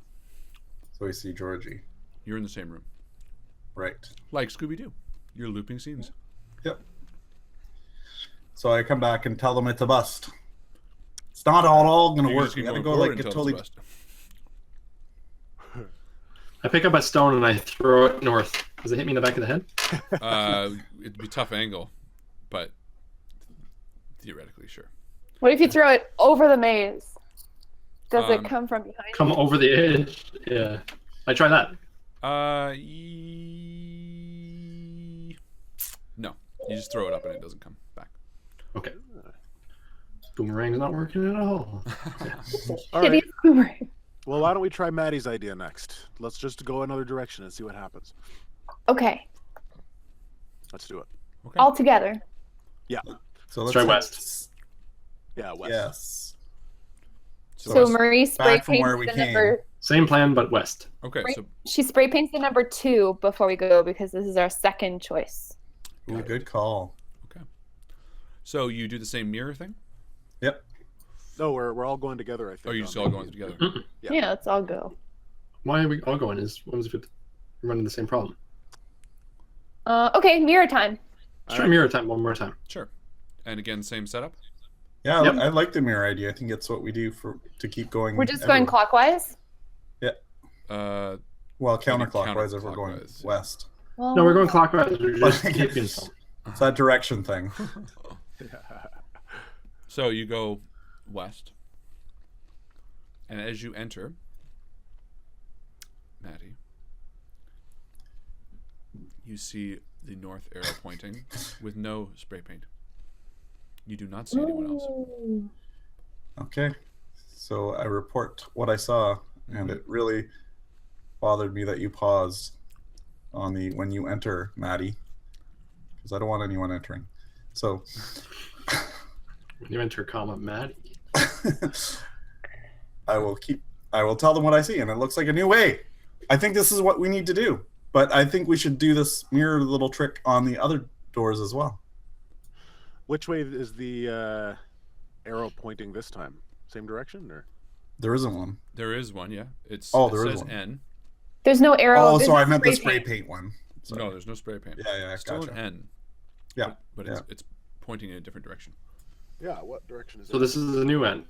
So we see Georgie. You're in the same room, Right. like Scooby Doo. You're looping scenes. Yep. So I come back and tell them it's a bust. It's not all going to You work. just We keep got to going go forward like a until it's totally. a bust. I pick up a stone and I throw it north. Does it hit me in the back of the head? It'd be a tough angle, but theoretically, sure. What if you throw it over the maze? Does it Um, come from behind Come you? over the edge. Yeah. I try that. No, you just throw it up and it doesn't come back. Okay. Boomerang's not working at all. All right. Hideous boomerang. Well, why don't we try Maddie's idea next? Let's just go another direction and see what happens. Okay, Let's do it. Okay. all together. So Let's try west. Yeah, west. Yes. So it's Marie spray back from where paints we the came. number. Same plan, but west. Okay, Right. so She spray paints the number 2 before we go because this is our second choice. Ooh, good call. so you do the same mirror thing? Yep. No, we're all going together, I think. Or are you on just all the- going together? Yeah. Yeah, let's all go. Why are we all going? What was if we're running the same problem? Okay, mirror time. Let's try mirror time one more time. Sure. And again, same setup? Yeah, Yep. I like the mirror idea. I think it's what we do to keep going. We're just going everywhere. clockwise. Uh, Well, Maybe counterclockwise if we're going counterclockwise, yeah. west. Well, No, we're going clockwise. We're just Like, keeping it's, some. it's that direction thing. so you go west. And as you enter, Maddie, you see the north arrow pointing with no spray paint. You do not see anyone else. Ooh. Okay. So I report what I saw, and it really bothered me that you paused on the when you enter, Maddie, because I don't want anyone entering. So When you enter, comma, Maddie. I will tell them what I see, and it looks like a new way. I think this is what we need to do. But I think we should do this mirror little trick on the other doors as well. Which way is the arrow pointing this time? Same direction, or? There isn't one. There is one, yeah. It there is says one. N. There's no arrow. Oh, there's sorry, no I meant the spray paint one. Sorry. No, there's no spray paint. Yeah, It's still gotcha. an N. Yeah, But it's pointing in a different direction. Yeah, what direction is it? So this is the new N,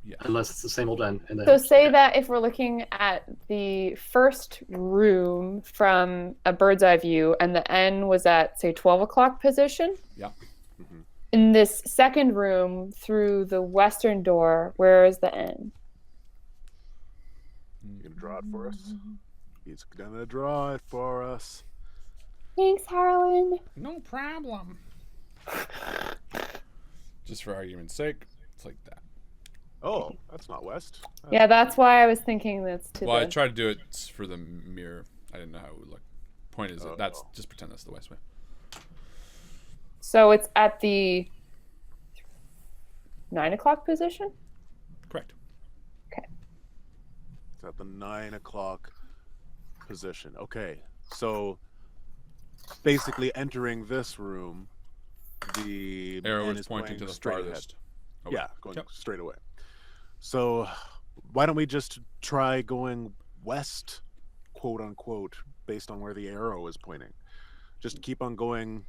Yeah. unless it's the same old N. And then, So say that if we're looking at the first room from a bird's eye view and the N was at, say, 12 o'clock position. Yeah. In this second room through the western door, where is the N? You gonna draw it for us? He's gonna draw it for us. Thanks, Harlan. No problem. Just for argument's sake, it's like that. Oh, that's not west. Yeah, that's why I was thinking that's to Well, I the... tried to do it for the mirror. I didn't know how it would look. Point is, that's just pretend that's the west way. So it's at the 9 o'clock position? Correct. Okay. It's at the 9 o'clock position. Okay, so basically entering this room, the Arrow N is pointing to the straight ahead. farthest. away. Yeah, going Yep. straight away. So why don't we just try going west, quote unquote, based on where the arrow is pointing? Just keep on going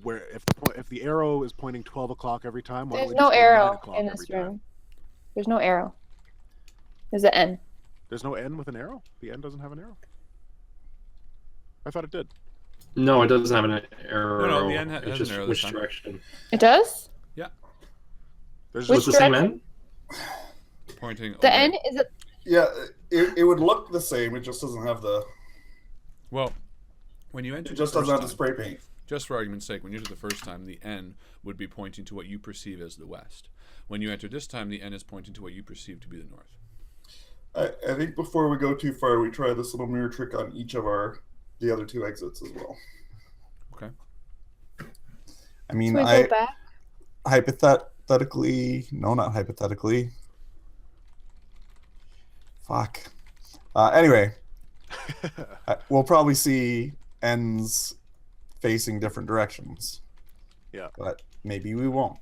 where if the arrow is pointing 12 o'clock every time, why don't There's we no just go 9 arrow o'clock in every this time? room. There's no arrow. There's an N. There's no N with an arrow? The N doesn't have an arrow? I thought it did. no, it doesn't have an arrow. No, the N It's has just an arrow which this time. direction. It does? There's Which Was the same direction? N? Pointing The away. N is it? Yeah, it would look the same. It just doesn't have the. Well, when you enter It just the doesn't first have the time, spray paint. just for argument's sake, when you enter the first time, the N would be pointing to what you perceive as the west. When you enter this time, the N is pointing to what you perceive to be the north. I think before we go too far, we try this little mirror trick on each of the other two exits as well. Okay. I mean, So we go back? hypothetically, no, not hypothetically. Fuck. Anyway, we'll probably see ends facing different directions. Yeah. But maybe we won't.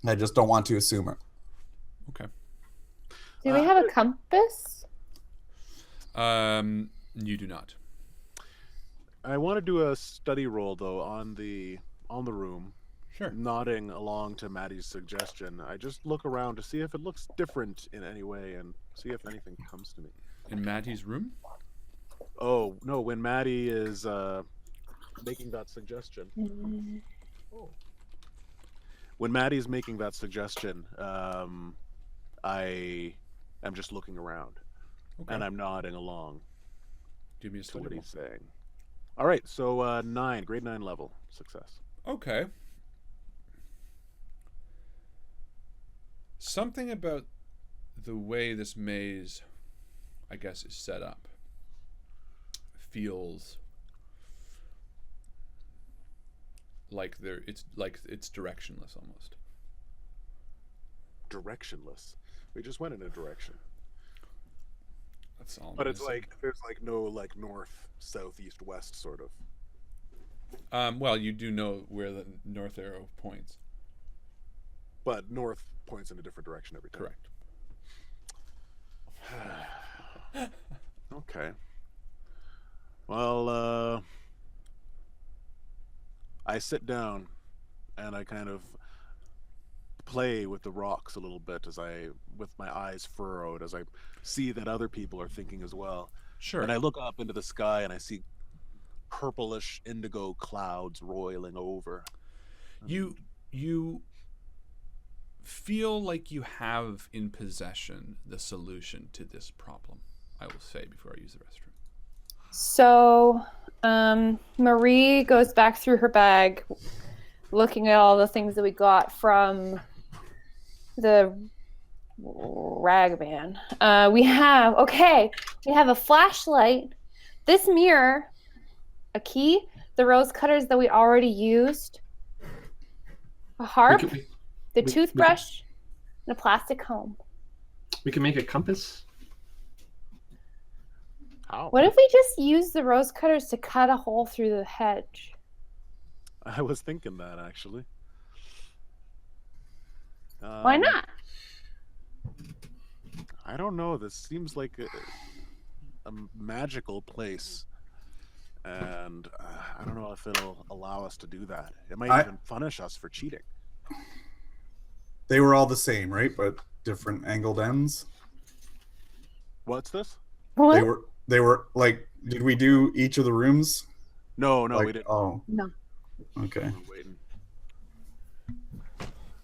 I just don't want to assume it. Okay. Do we have a compass? You do not. I want to do a study roll though on the room, Sure. nodding along to Maddie's suggestion. I just look around to see if it looks different in any way and see if anything comes to me. In Maddie's room? Oh no, when Maddie is making that suggestion. When Maddie's making that suggestion, I am just looking around Okay. and I'm nodding along Give me a to study what roll. he's saying. All right, so 9, grade 9 level success. Okay. Something about the way this maze, I guess, is set up feels like it's directionless almost. Directionless. We just went in a direction. That's all. I'm But it's gonna say. like there's like no like north, south, east, west sort of. Well, you do know where the north arrow points. But north points in a different direction every time. Correct. Okay. Well, I sit down and I kind of play with the rocks a little bit with my eyes furrowed as I see that other people are thinking as well. Sure. And I look up into the sky and I see purplish indigo clouds roiling over. You feel like you have in possession the solution to this problem, I will say, before I use the restroom. So, Marie goes back through her bag, looking at all the things that we got from the ragman. We have a flashlight, this mirror, a key, the rose cutters that we already used, a harp, the toothbrush, and a plastic comb. We can make a compass. How? What if we just use the rose cutters to cut a hole through the hedge? I was thinking that actually. Why not? I don't know. This seems like a magical place, and I don't know if it'll allow us to do that. It might even punish us for cheating. They were all the same, right? But different angled ends. What's this? What? They were like. Did we do each of the rooms? No, Like, we didn't. Oh, No. okay. We're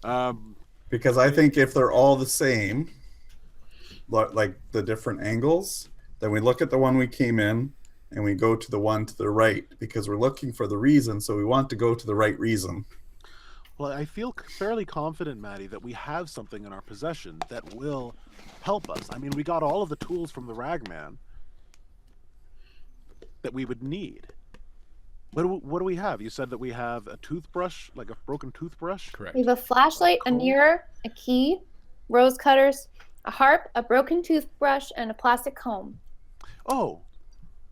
waiting. Because I think if they're all the same, like the different angles, then we look at the one we came in and we go to the one to the right because we're looking for the reason. So we want to go to the right reason. Well, I feel fairly confident, Maddie, that we have something in our possession that will help us. I mean, we got all of the tools from the ragman that we would need. What do we have? You said that we have a toothbrush, like a broken toothbrush? Correct. We have a flashlight, a mirror, a key, rose cutters, a harp, a broken toothbrush, and a plastic comb. Oh,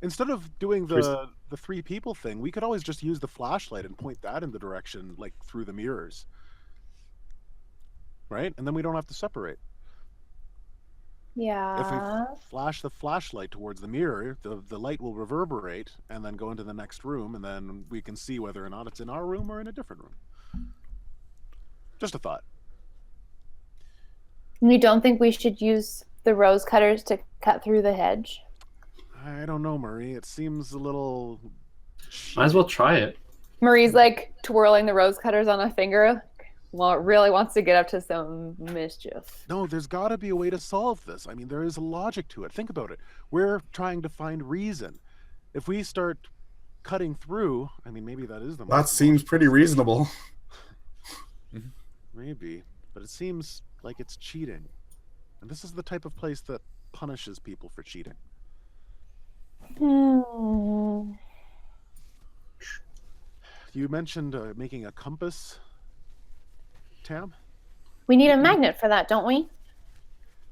instead of doing the three people thing, we could always just use the flashlight and point that in the direction, like through the mirrors. Right? And then we don't have to separate. Yeah. If we flash the flashlight towards the mirror, the light will reverberate and then go into the next room, and then we can see whether or not it's in our room or in a different room. Just a thought. You don't think we should use the rose cutters to cut through the hedge? I don't know, Marie. It seems a little... Might as well try it. Marie's like twirling the rose cutters on a finger. Well, it really wants to get up to some mischief. No, there's got to be a way to solve this. I mean, there is a logic to it. Think about it. We're trying to find reason. If we start cutting through, I mean, maybe that is the... That seems pretty reasonable. Maybe, but it seems like it's cheating. And this is the type of place that punishes people for cheating. You mentioned making a compass, Tam? We need a magnet for that, don't we?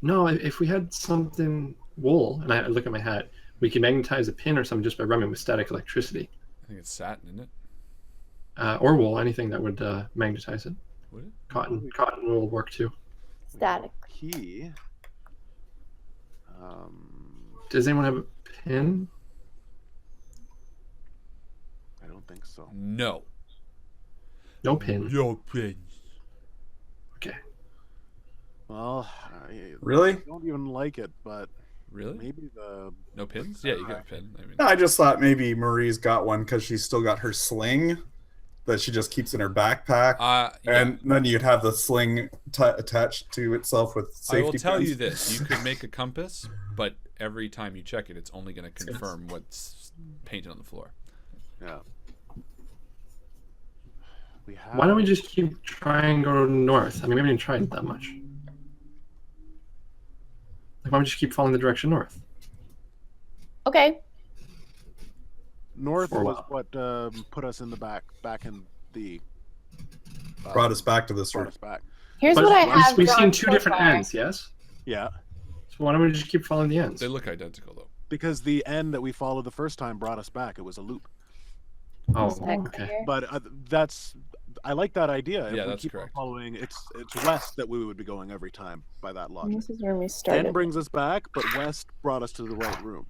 No, if we had something wool, and I look at my hat, we can magnetize a pin or something just by rubbing with static electricity. I think it's satin, isn't it? Or wool, anything that would magnetize it. Would it? Cotton will work too. Static. Key. Does anyone have a pin? I don't think so. No. No pin. No pins. Okay. Well, I Really? don't even like it, but Really? maybe the... No pins? Yeah, you got a pin. I mean, I just thought maybe Marie's got one because she's still got her sling that she just keeps in her backpack. yeah. And then you'd have the sling attached to itself with safety I will tell pins. you this: you could make a compass, but every time you check it, it's only going to confirm what's painted on the floor. Yeah. We have... Why don't we just keep trying and go north? I mean, we haven't even tried it that much. Like, why don't we just keep following the direction north? Okay. North For a was while. what put us in the back in the... Brought us back to this brought room. us back. Here's But what I have. we've drawn seen two so different far. ends, yes? Yeah. So why don't we just keep following the ends? They look identical, though. Because the end that we followed the first time brought us back. It was a loop. Oh, Is that okay. clear? But that's... I like that idea. If Yeah, we that's keep on correct. following, it's west that we would be going every time by that logic. This is where we started. End brings us back, but west brought us to the right room.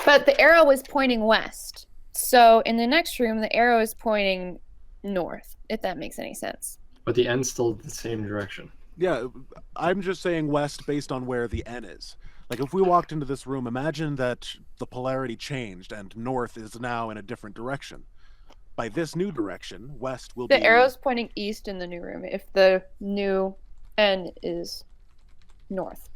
But the arrow was pointing west. So in the next room, the arrow is pointing north, if that makes any sense. But the end's still the same direction. Yeah, I'm just saying west based on where the N is. Like if we walked into this room, imagine that the polarity changed and north is now in a different direction. By this new direction, west will be... The arrow's pointing east in the new room if the new N is north.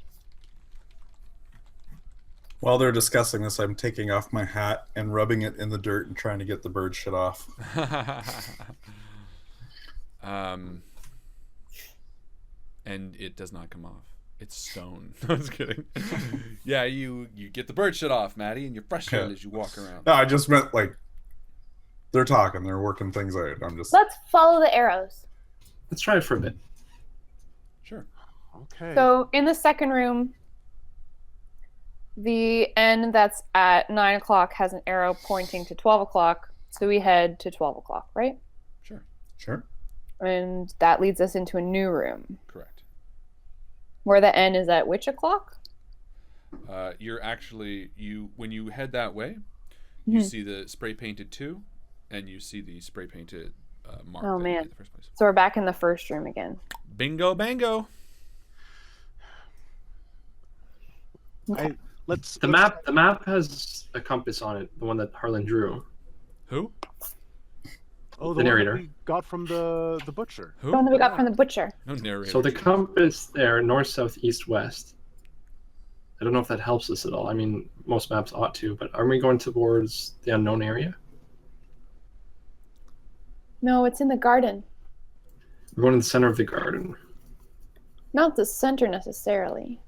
While they're discussing this, I'm taking off my hat and rubbing it in the dirt and trying to get the bird shit off. And it does not come off. It's stone. I was kidding. Yeah, you get the bird shit off, Maddie, and you're frustrated Okay. as you walk around. No, I just meant like they're talking, they're working things out. I'm just Let's follow the arrows. Let's try it for a bit. Sure. Okay. So in the second room, The N that's at 9 o'clock has an arrow pointing to 12 o'clock, so we head to 12 o'clock, right? Sure. Sure. And that leads us into a new room. Correct. Where the N is at which o'clock? You're actually when you head that way, you see the spray painted 2, and you see the spray painted mark. Oh that you man! get in the first place. So we're back in the first room again. Bingo, bango. Okay. The map has a compass on it, the one that Harlan drew. Who? Oh, the narrator. one that we got from the butcher. Who? The one that we got from the butcher. No narrator. So the compass there, north, south, east, west. I don't know if that helps us at all. I mean, most maps ought to, but are we going towards the unknown area? No, it's in the garden. We're going to the center of the garden. Not the center necessarily.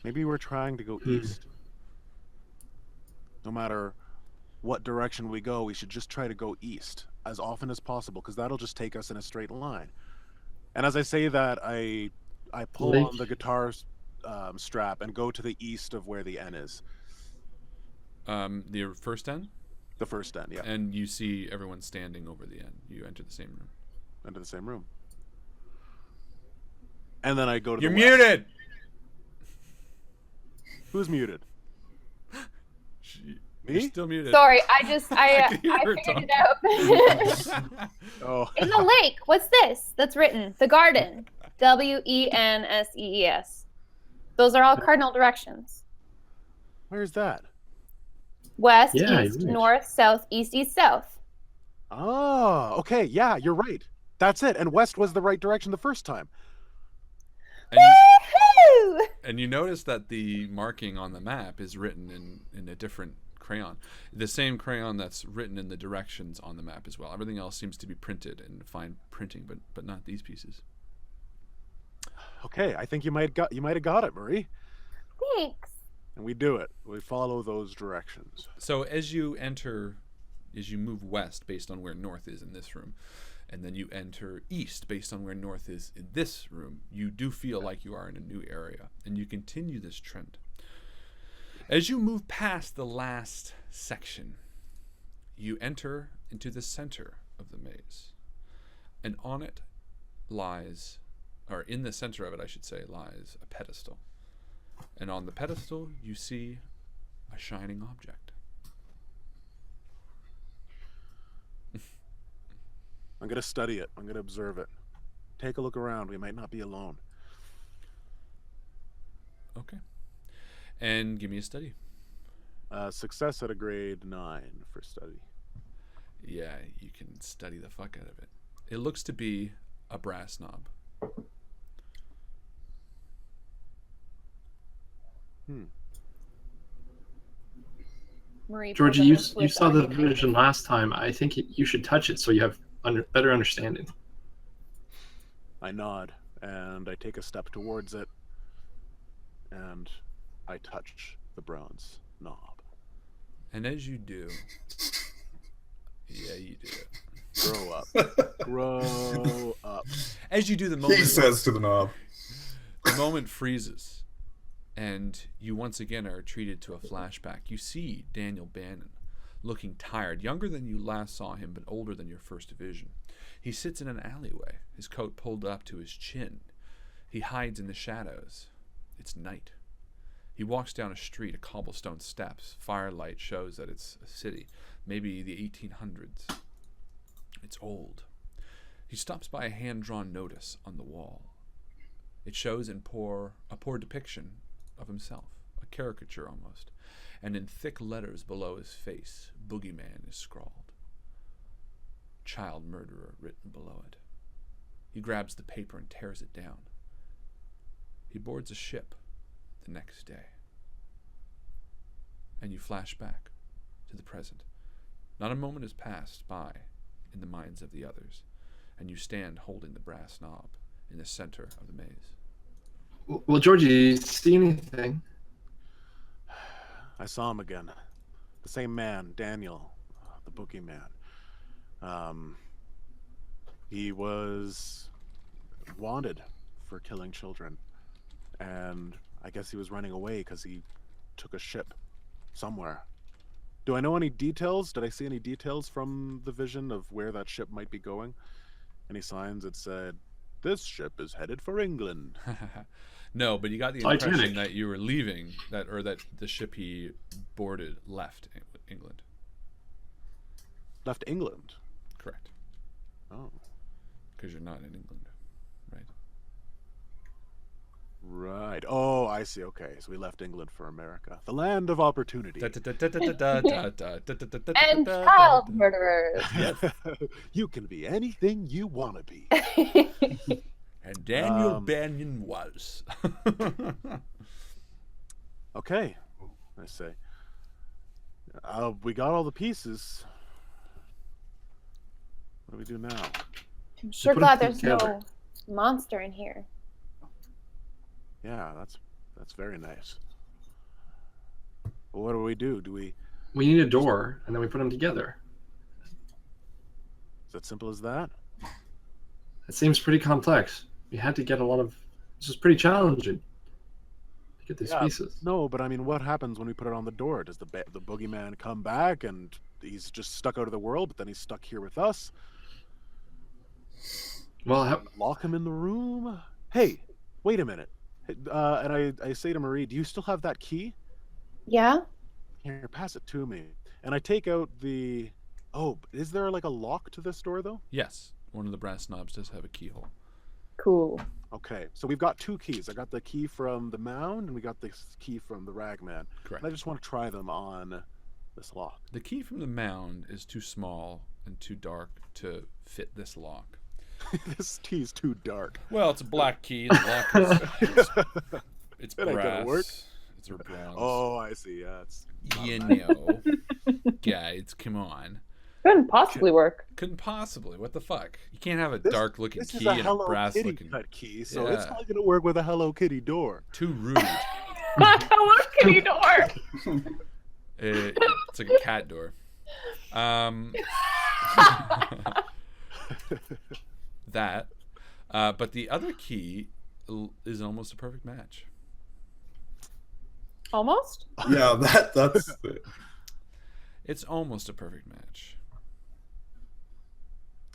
Maybe we're trying to go east. No matter what direction we go, we should just try to go east as often as possible, because that'll just take us in a straight line. And as I say that, I pull on the guitar strap and go to the east of where the N is. The first N? The first N, yeah. And you see everyone standing over the N. You enter the same room. Into the same room. And then I go to You're the west. muted! Who's muted? You're Me? still muted. Sorry, I figured it out. Oh. In the lake. What's this? That's written. The garden. WENSEES. Those are all cardinal directions. Where's that? West, Yeah, east, you're right. north, south, east, east, south. Oh, okay. Yeah, you're right. That's it. And west was the right direction the first time. Woohoo! And you notice that the marking on the map is written in a different crayon. The same crayon that's written in the directions on the map as well. Everything else seems to be printed in fine printing, but not these pieces. Okay, I think you might have got it, Marie. Thanks. And we do it. We follow those directions. So as you move west based on where north is in this room, and then you enter east based on where north is in this room, you do feel like you are in a new area, and you continue this trend. As you move past the last section, you enter into the center of the maze, and on it lies, or in the center of it, I should say, lies a pedestal. And on the pedestal, you see a shining object. I'm going to study it. I'm going to observe it. Take a look around. We might not be alone. Okay. And give me a study. Success at a grade 9 for study. Yeah, you can study the fuck out of it. It looks to be a brass knob. Marie, Georgie, pulled you up a you Swiss saw the Army knife. vision last time. I think you should touch it so you have better understanding. I nod, and I take a step towards it, and I touch the bronze knob. And as you do, yeah, you do it. Grow up. Grow up. As you do, the He moment says to the knob. the moment freezes, and you once again are treated to a flashback. You see Daniel Bannon, looking tired, younger than you last saw him, but older than your first vision. He sits in an alleyway, his coat pulled up to his chin. He hides in the shadows. It's night. He walks down a street, a cobblestone steps. Firelight shows that it's a city, maybe the 1800s. It's old. He stops by a hand-drawn notice on the wall. It shows a poor depiction of himself, a caricature almost, and in thick letters below his face, Boogeyman is scrawled. Child murderer written below it. He grabs the paper and tears it down. He boards a ship the next day. And you flash back to the present. Not a moment has passed by in the minds of the others, and you stand holding the brass knob in the center of the maze. Well, Georgie, do you see anything? I saw him again. The same man, Daniel, the boogeyman. He was wanted for killing children, and I guess he was running away because he took a ship somewhere. Do I know any details? Did I see any details from the vision of where that ship might be going? Any signs that said, this ship is headed for England? No, but you got the Titanic. impression that you were leaving, that the ship he boarded left England. Left England? Correct. Oh. Because you're not in England, right? Right. Oh, I see. Okay. So we left England for America. The land of opportunity. And child murderers. You can be anything you want to be. And Daniel Bannon was. Okay. I say. We got all the pieces. What do we do now? I'm sure put glad them there's together. no monster in here. Yeah, that's very nice. Well, what do? We need a door, and then we put them together. Is it simple as that? It seems pretty complex. We had to get a lot of. This is pretty challenging to get these Yeah, pieces. No, but I mean, what happens when we put it on the door? Does the boogeyman come back and he's just stuck out of the world, but then he's stuck here with us? Well, Lock him in the room? Hey, wait a minute. And I say to Marie, do you still have that key? Yeah? Here, pass it to me. And I take out the... Oh, is there like a lock to this door, though? Yes, one of the brass knobs does have a keyhole. Cool. Okay, so we've got two keys. I got the key from the mound, and we got the key from the ragman. Correct. And I just want to try them on this lock. The key from the mound is too small and too dark to fit this lock. This key is too dark. Well, it's a black key. The lock is it's It ain't gonna brass. work. It's a bronze. Oh, I see. Yeah, it's You know, guys, come on. Couldn't possibly work. Couldn't possibly. What the fuck? You can't have a This- dark-looking this is key a and a Hello Kitty brass-looking. cut key, so it's Yeah. not going to work with a Hello Kitty door. Too rude. Hello Kitty door. It's like a cat door. That, but the other key is almost a perfect match. Almost? Yeah, that's It's almost a perfect match.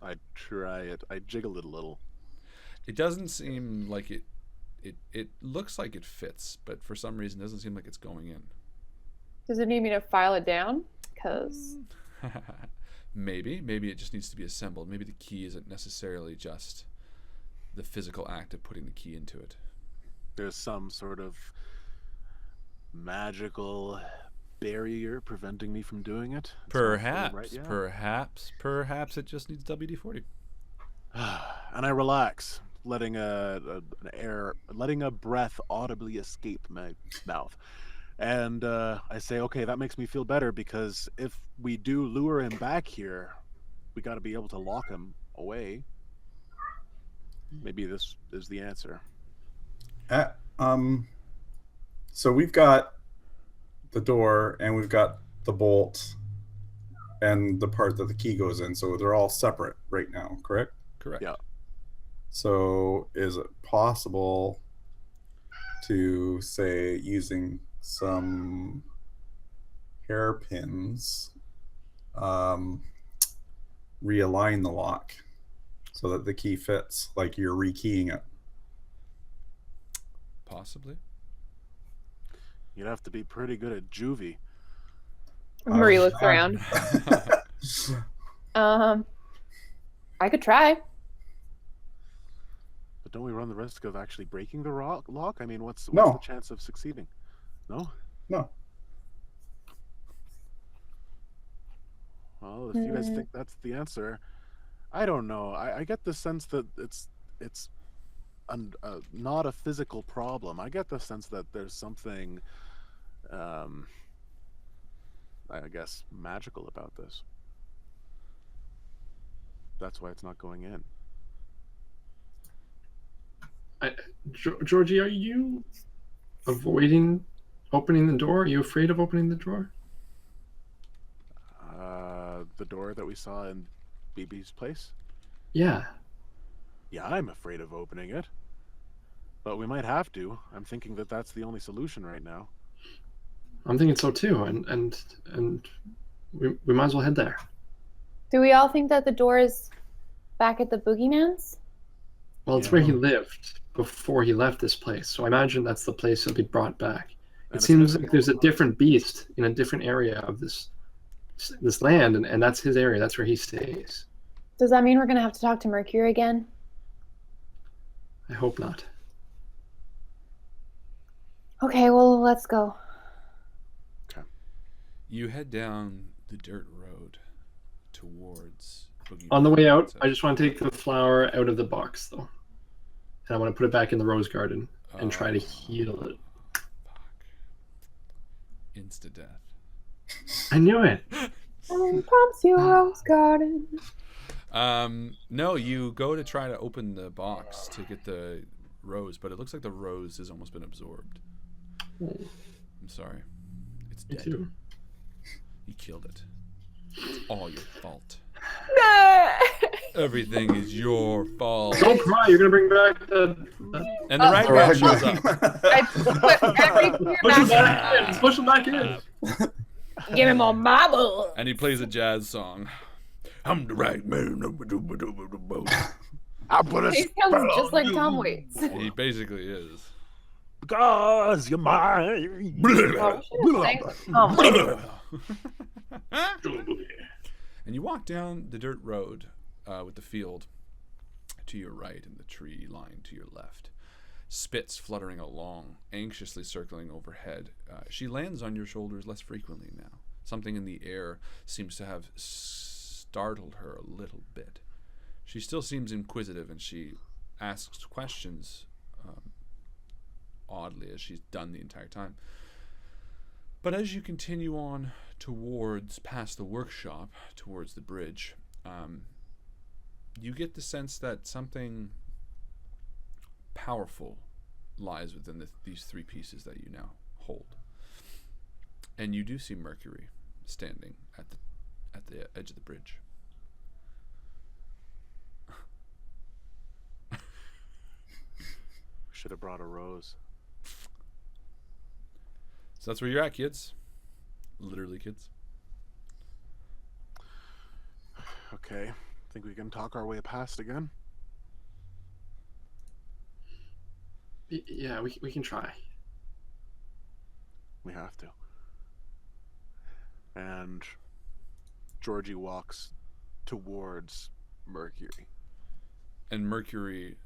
I try it. I jiggle it a little. It doesn't seem like it looks like it fits, but for some reason it doesn't seem like it's going in. Does it need me to file it down? Because Maybe it just needs to be assembled. Maybe the key isn't necessarily just the physical act of putting the key into it. There's some sort of magical barrier preventing me from doing it. It's not fully Perhaps, right yet. perhaps it just needs WD-40. And I relax, letting a breath audibly escape my mouth. And I say, okay, that makes me feel better, because if we do lure him back here, we got to be able to lock him away. Maybe this is the answer. So we've got the door and we've got the bolt and the part that the key goes in. So they're all separate right now, correct? Correct. Yeah. So is it possible to, say, using some hairpins, realign the lock so that the key fits, like you're rekeying it? Possibly. You'd have to be pretty good at juvie. Marie looks around. I could try. But don't we run the risk of actually breaking the lock? I mean, what's No. the chance of succeeding? No? No. Well, if you guys think that's the answer, I don't know. I get the sense that it's not a physical problem. I get the sense that there's something, I guess, magical about this. That's why it's not going in. Georgie, are you avoiding opening the door? Are you afraid of opening the door? The door that we saw in BB's place? Yeah. Yeah, I'm afraid of opening it. But we might have to. I'm thinking that that's the only solution right now. I'm thinking so too, and we might as well head there. Do we all think that the door is back at the boogeyman's? Well, it's where he lived before he left this place, so I imagine that's the place he'll be brought back. And It it's seems missing like there's a all- different beast in a different area of this land, and that's his area. That's where he stays. Does that mean we're going to have to talk to Mercury again? I hope not. Okay, well, let's go. You head down the dirt road towards Boogie. On the way out, Mountain. I just want to take the flower out of the box, though. And I want to put it back in the rose garden and try to heal it. Fuck. Insta death. I knew it. Promise you, Rose Garden. No, you go to try to open the box to get the rose, but it looks like the rose has almost been absorbed. I'm sorry. It's Me dead. too. You killed it. It's all your fault. No! Everything is your fault. Don't cry. You're gonna bring back the. And the right man shows up. I put every tear Push him back. back in. Push him back in. Give him more marble. And he plays a jazz song. I'm the right man. I put a He spell sounds just on like you. Tom Waits. He basically is. Because you're mine. Oh, we should've sang Tom Waits. And you walk down the dirt road with the field to your right and the tree line to your left. Spits fluttering along, anxiously circling overhead. She lands on your shoulders less frequently now. Something in the air seems to have startled her a little bit. She still seems inquisitive, and she asks questions oddly, as she's done the entire time. But as you continue on towards, past the workshop, towards the bridge, you get the sense that something powerful lies within these three pieces that you now hold. And you do see Mercury standing at the edge of the bridge. Should have brought a rose. So that's where you're at, kids. Literally, kids. Okay. Think we can talk our way past again? Yeah, we can try. We have to. And Georgie walks towards Mercury. And Mercury,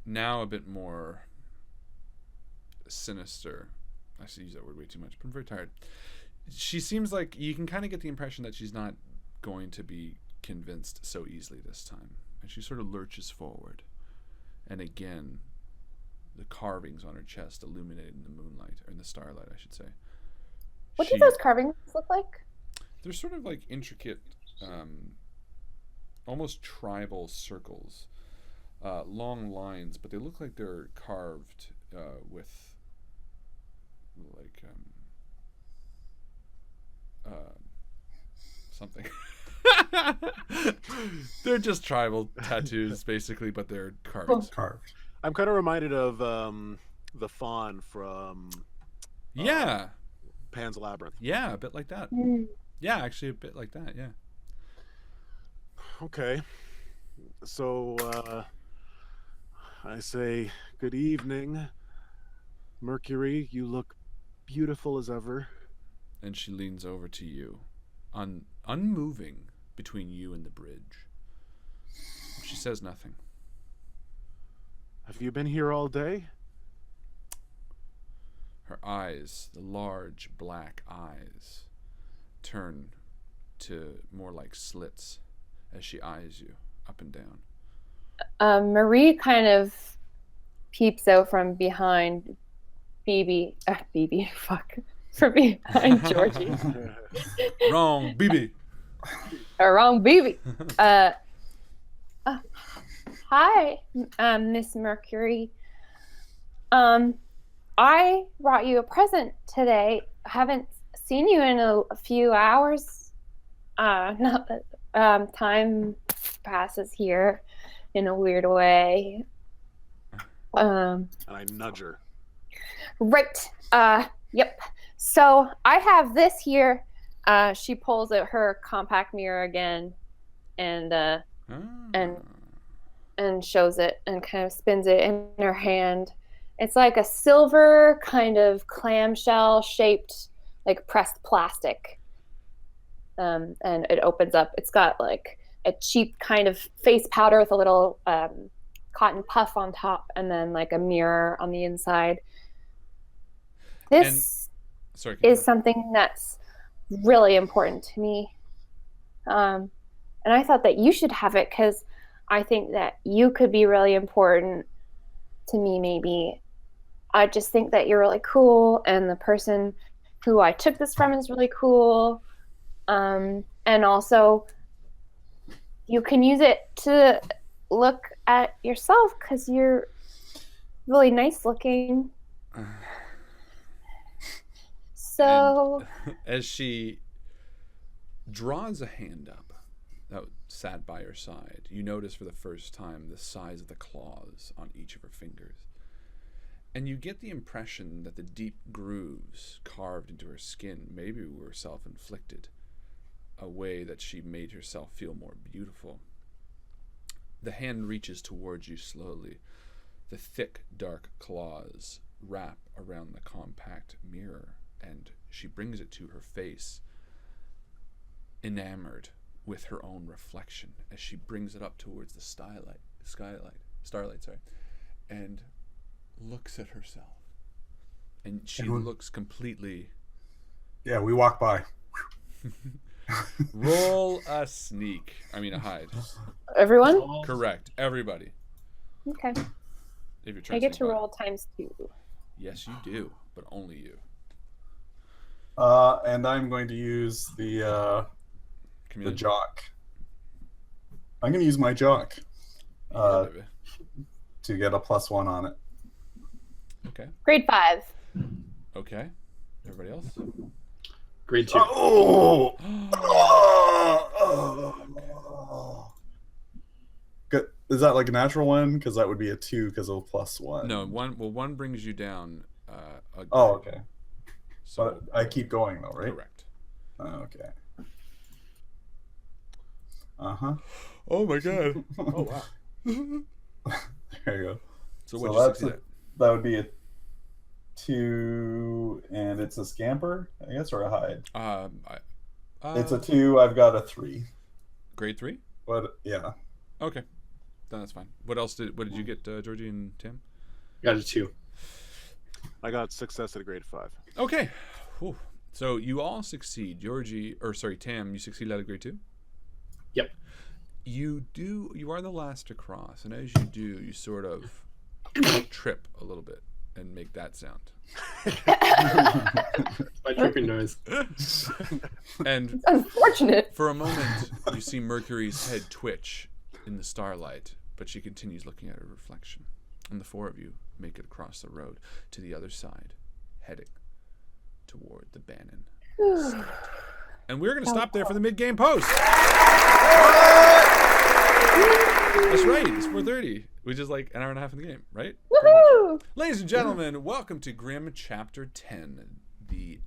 now a bit more sinister. I actually use that word way too much, but I'm very tired. She seems like you can kind of get the impression that she's not going to be convinced so easily this time. And she sort of lurches forward. And again, the carvings on her chest illuminated in the moonlight, or in the starlight, I should say. What do those carvings look like? They're sort of like intricate, almost tribal circles, long lines, but they look like they're carved with like something. They're just tribal tattoos, basically, but they're carved. Carved. I'm kind of reminded of the fawn from Yeah, Pan's Labyrinth. yeah, a bit like that. Mm. Yeah, actually, a bit like that. Yeah. Okay. So I say good evening, Mercury. You look beautiful as ever. And she leans over to you, unmoving between you and the bridge. She says nothing. Have you been here all day? Her eyes, the large black eyes, turn to more like slits as she eyes you up and down. Marie kind of peeps out from behind BB, fuck, from behind Georgie. Wrong, BB. Wrong BB. Hi, Miss Mercury. I brought you a present today. I haven't seen you in a few hours. Time passes here in a weird way. Um, And I nudge her. right. Yep. So I have this here. She pulls out her compact mirror again, and shows it and kind of spins it in her hand. It's like a silver kind of clamshell shaped, like pressed plastic. And it opens up. It's got like a cheap kind of face powder with a little cotton puff on top, and then like a mirror on the inside. This is something that's really important to me. And I thought that you should have it because I think that you could be really important to me, maybe. I just think that you're really cool, and the person who I took this from is really cool. And also, you can use it to look at yourself because you're really nice looking. So, and as she draws a hand up that sat by her side, you notice for the first time the size of the claws on each of her fingers. And you get the impression that the deep grooves carved into her skin maybe were self-inflicted, a way that she made herself feel more beautiful. The hand reaches towards you slowly. The thick, dark claws wrap around the compact mirror, and she brings it to her face, enamored with her own reflection as she brings it up towards the starlight, and looks at herself. And she looks completely... Yeah, we walk by. Roll a sneak. I mean a hide. Everyone? Correct. Everybody. Okay. If you're trying I get to by. roll ×2. Yes, you do, but only you. And I'm going to use the jock. I'm going to use my jock to get a +1 on it. Okay. Grade 5. Okay. Everybody else? Grade 2. Oh! Good. Is that like a natural one? Because that would be a 2 because of +1. No, one brings you down. Okay. So but I keep going though, right? Correct. Okay. Uh-huh. Oh my god. Oh wow. There you go. So what you succeed at? That would be a 2, and it's a scamper, I guess, or a hide. It's a 2. I've got a 3. Grade 3. But yeah. Okay, then that's fine. What did you get, Georgie and Tim? Got a 2. I got success at a grade 5. Okay. Whew. So you all succeed. Tam, you succeed at a grade 2? Yep. You are the last to cross, and as you do, you sort of trip a little bit and make that sound. My tripping noise. And it's unfortunate. For a moment, you see Mercury's head twitch in the starlight, but she continues looking at her reflection. And the four of you make it across the road to the other side, heading toward the Bannon site. And we're going to stop there for the mid-game post. That's right. It's 4:30. We just like an hour and a half in the game, right? Woohoo! Ladies and gentlemen, welcome to GRIMM Chapter 10, the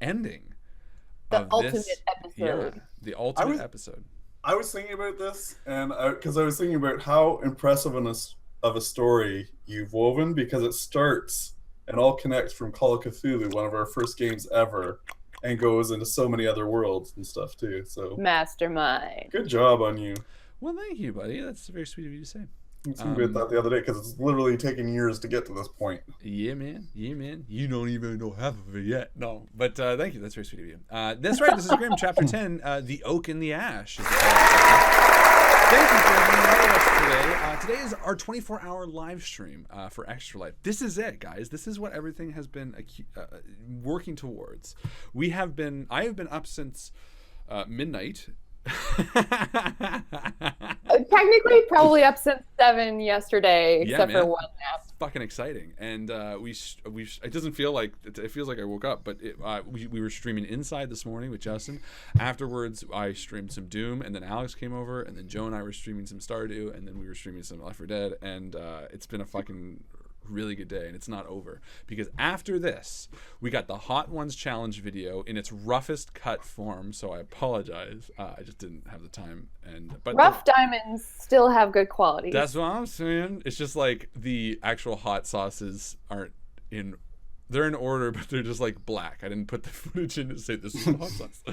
ending of ultimate episode. Yeah, the ultimate episode. I was thinking about this, and because I was thinking about how impressive of a story you've woven, because it starts and all connects from Call of Cthulhu, one of our first games ever, and goes into so many other worlds and stuff too. So mastermind. Good job on you. Well, thank you, buddy. That's very sweet of you to say. I was thinking about that the other day because it's literally taken years to get to this point. Yeah, man. Yeah, man. You don't even know half of it yet. No, but thank you. That's very sweet of you. That's right. This is GRIMM Chapter 10, The Oak and the Ash. Thank you for being with us today. Today is our 24-hour live stream for Extra Life. This is it, guys. This is what everything has been working towards. I have been up since midnight. Technically, probably up since 7 yesterday, except for one nap. fucking exciting. And it doesn't feel like it feels like I woke up, but we were streaming Inside this morning with Justin. Afterwards, I streamed some Doom, and then Alex came over, and then Joe and I were streaming some Stardew, and then we were streaming some Left 4 Dead, and it's been a fucking really good day, and it's not over, because after this we got the Hot Ones challenge video in its roughest cut form, so I apologize. I just didn't have the time, but Rough diamonds still have good quality. that's what I'm saying. It's just like the actual hot sauces aren't in, they're in order, but they're just like black. I didn't put the footage in to say this is the hot sauce.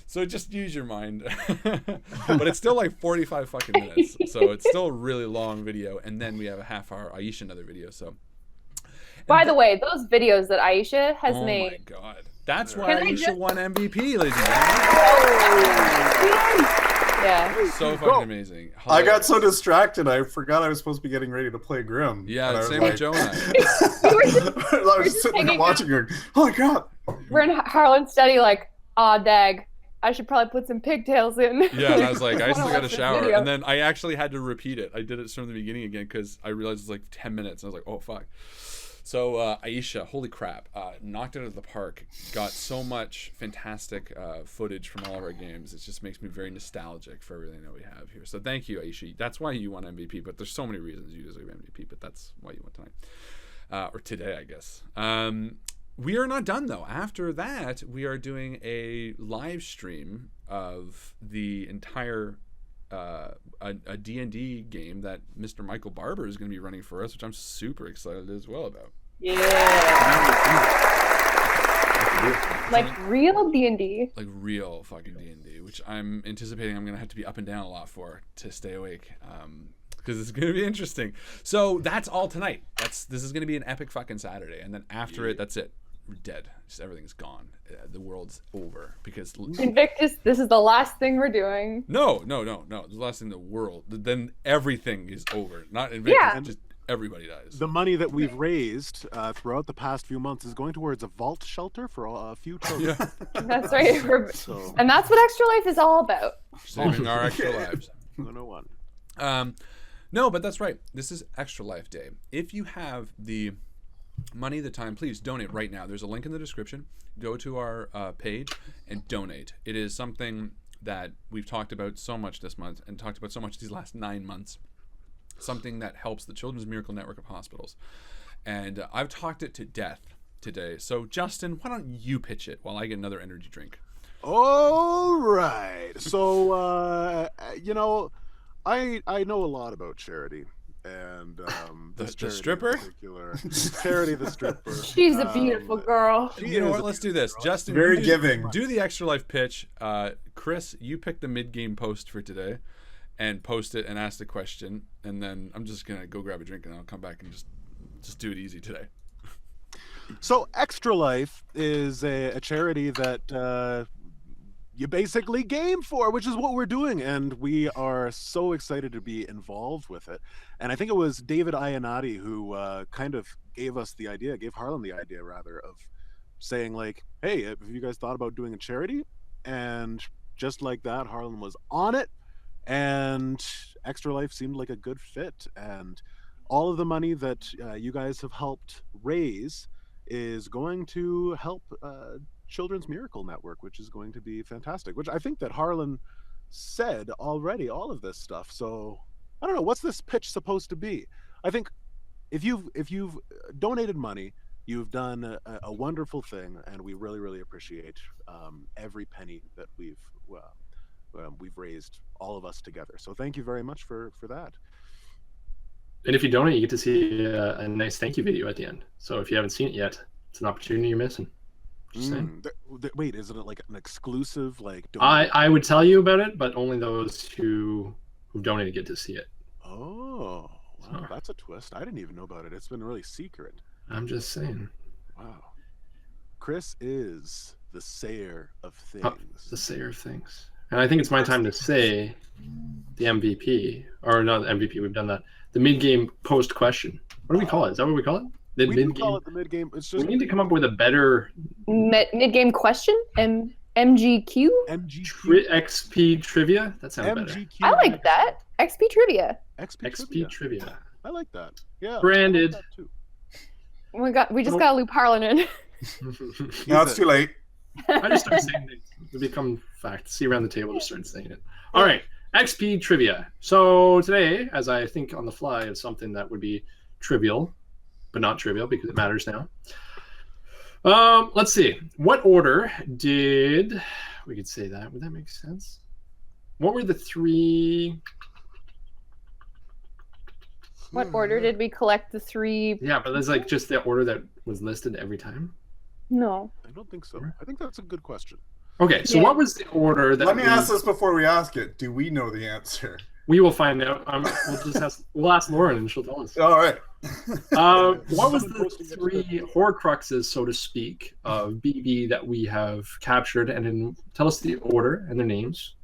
So just use your mind. But it's still like 45 fucking minutes. So it's still a really long video. And then we have a half hour Aisha another video. So By the way, those videos that Aisha has made. Oh my god. That's why Can I Aisha just- won MVP, ladies and gentlemen. Yeah. So fucking amazing. I got so Hilarious. distracted, I forgot I was supposed to be getting ready to play Grimm. Yeah, And I was same like- with Joe and I. I was just sitting there hanging watching her. Holy crap! We're in Harlan's study, like, aw, dag. I should probably put some pigtails in. Yeah, and I was like, I still got to watch this shower. video. And then I actually had to repeat it. I did it from the beginning again because I realized it's like 10 minutes. And I was like, oh, fuck. So Aisha, holy crap, knocked it out of the park. Got so much fantastic footage from all of our games. It just makes me very nostalgic for everything that we have here. So thank you, Aisha. That's why you won MVP. But there's so many reasons you deserve MVP. But that's why you won tonight. Or today, I guess. We are not done, though. After that, we are doing a live stream of the entire a D&D game that Mr. Michael Barber is going to be running for us, which I'm super excited as well about. Yeah. Like real D&D. Like real fucking D&D, which I'm anticipating I'm going to have to be up and down a lot for to stay awake. Because it's going to be interesting. So that's all tonight. This is going to be an epic fucking Saturday. And then after it, that's it. We're dead. Just everything's gone. The world's over. Because Invictus, this is the last thing we're doing. No. The last thing in the world. Then everything is over. Not Invictus, Yeah. just everybody dies. The money that we've raised throughout the past few months is going towards a vault shelter for a few children. Yeah. That's right. So, And that's what Extra Life is all about. Saving our extra lives. 101. No, but that's right. This is Extra Life Day. If you have the money, the time, please donate right now. There's a link in the description. Go to our page and donate. It is something that we've talked about so much this month and talked about so much these last 9 months. Something that helps the Children's Miracle Network of Hospitals. And I've talked it to death today. So, Justin, why don't you pitch it while I get another energy drink? All right. So, I know a lot about charity. And this The charity in stripper? particular. Charity the stripper. She's a beautiful girl. She You know is what? a Let's do this. Justin, Very you giving. Do the Extra Life pitch. Chris, you pick the mid-game post for today and post it and ask the question. And then I'm just going to go grab a drink and I'll come back and just do it easy today. So Extra Life is a charity that you basically game for, which is what we're doing, and we are so excited to be involved with it. And I think it was David Iannotti who kind of gave Harlan the idea rather, of saying like, hey, have you guys thought about doing a charity? And just like that, Harlan was on it, and Extra Life seemed like a good fit. And all of the money that you guys have helped raise is going to help Children's Miracle Network, which is going to be fantastic, which I think that Harlan said already, all of this stuff. So I don't know, what's this pitch supposed to be? I think if you've donated money, you've done a wonderful thing, and we really, really appreciate every penny that we've raised, all of us together. So thank you very much for that. And if you donate, you get to see a nice thank you video at the end. So if you haven't seen it yet, it's an opportunity you're missing. Just saying. Wait, isn't it like an exclusive I would tell you about it, but only those who donated get to see it. Oh, wow, So- that's a twist. I didn't even know about it. It's been really secret. I'm just saying. Wow. Chris is the sayer of things. The sayer of things. And I think it's my time to say the MVP, or not the MVP, we've done that. The mid-game post question. What do we call it? Is that what we call it? The We do mid-game. call it the mid-game. It's just We need to come up with a better Mid-game question? MGQ? MGQ. XP trivia. That sounds better. MGQ. I like that. XP trivia. XP XP trivia. I like that. Yeah. Branded. I like that too. We just got Luke Harlan in. Now it's too late. I just start saying things to become fact. See around the table, just start saying it. All right, XP trivia. So today, as I think on the fly of something that would be trivial, but not trivial because it matters now. Let's see. What order did we could say that? Would that make sense? What were the three? What order did we collect the 3? Yeah, but that's like just the order that was listed every time. No. I don't think so. I think that's a good question. Okay, so what was the order that? Let me ask this before we ask it. Do we know the answer? We will find out. We'll ask Lauren and she'll tell us. All right. What was the 3 Horcruxes, so to speak, of BB that we have captured? And then tell us the order and their names.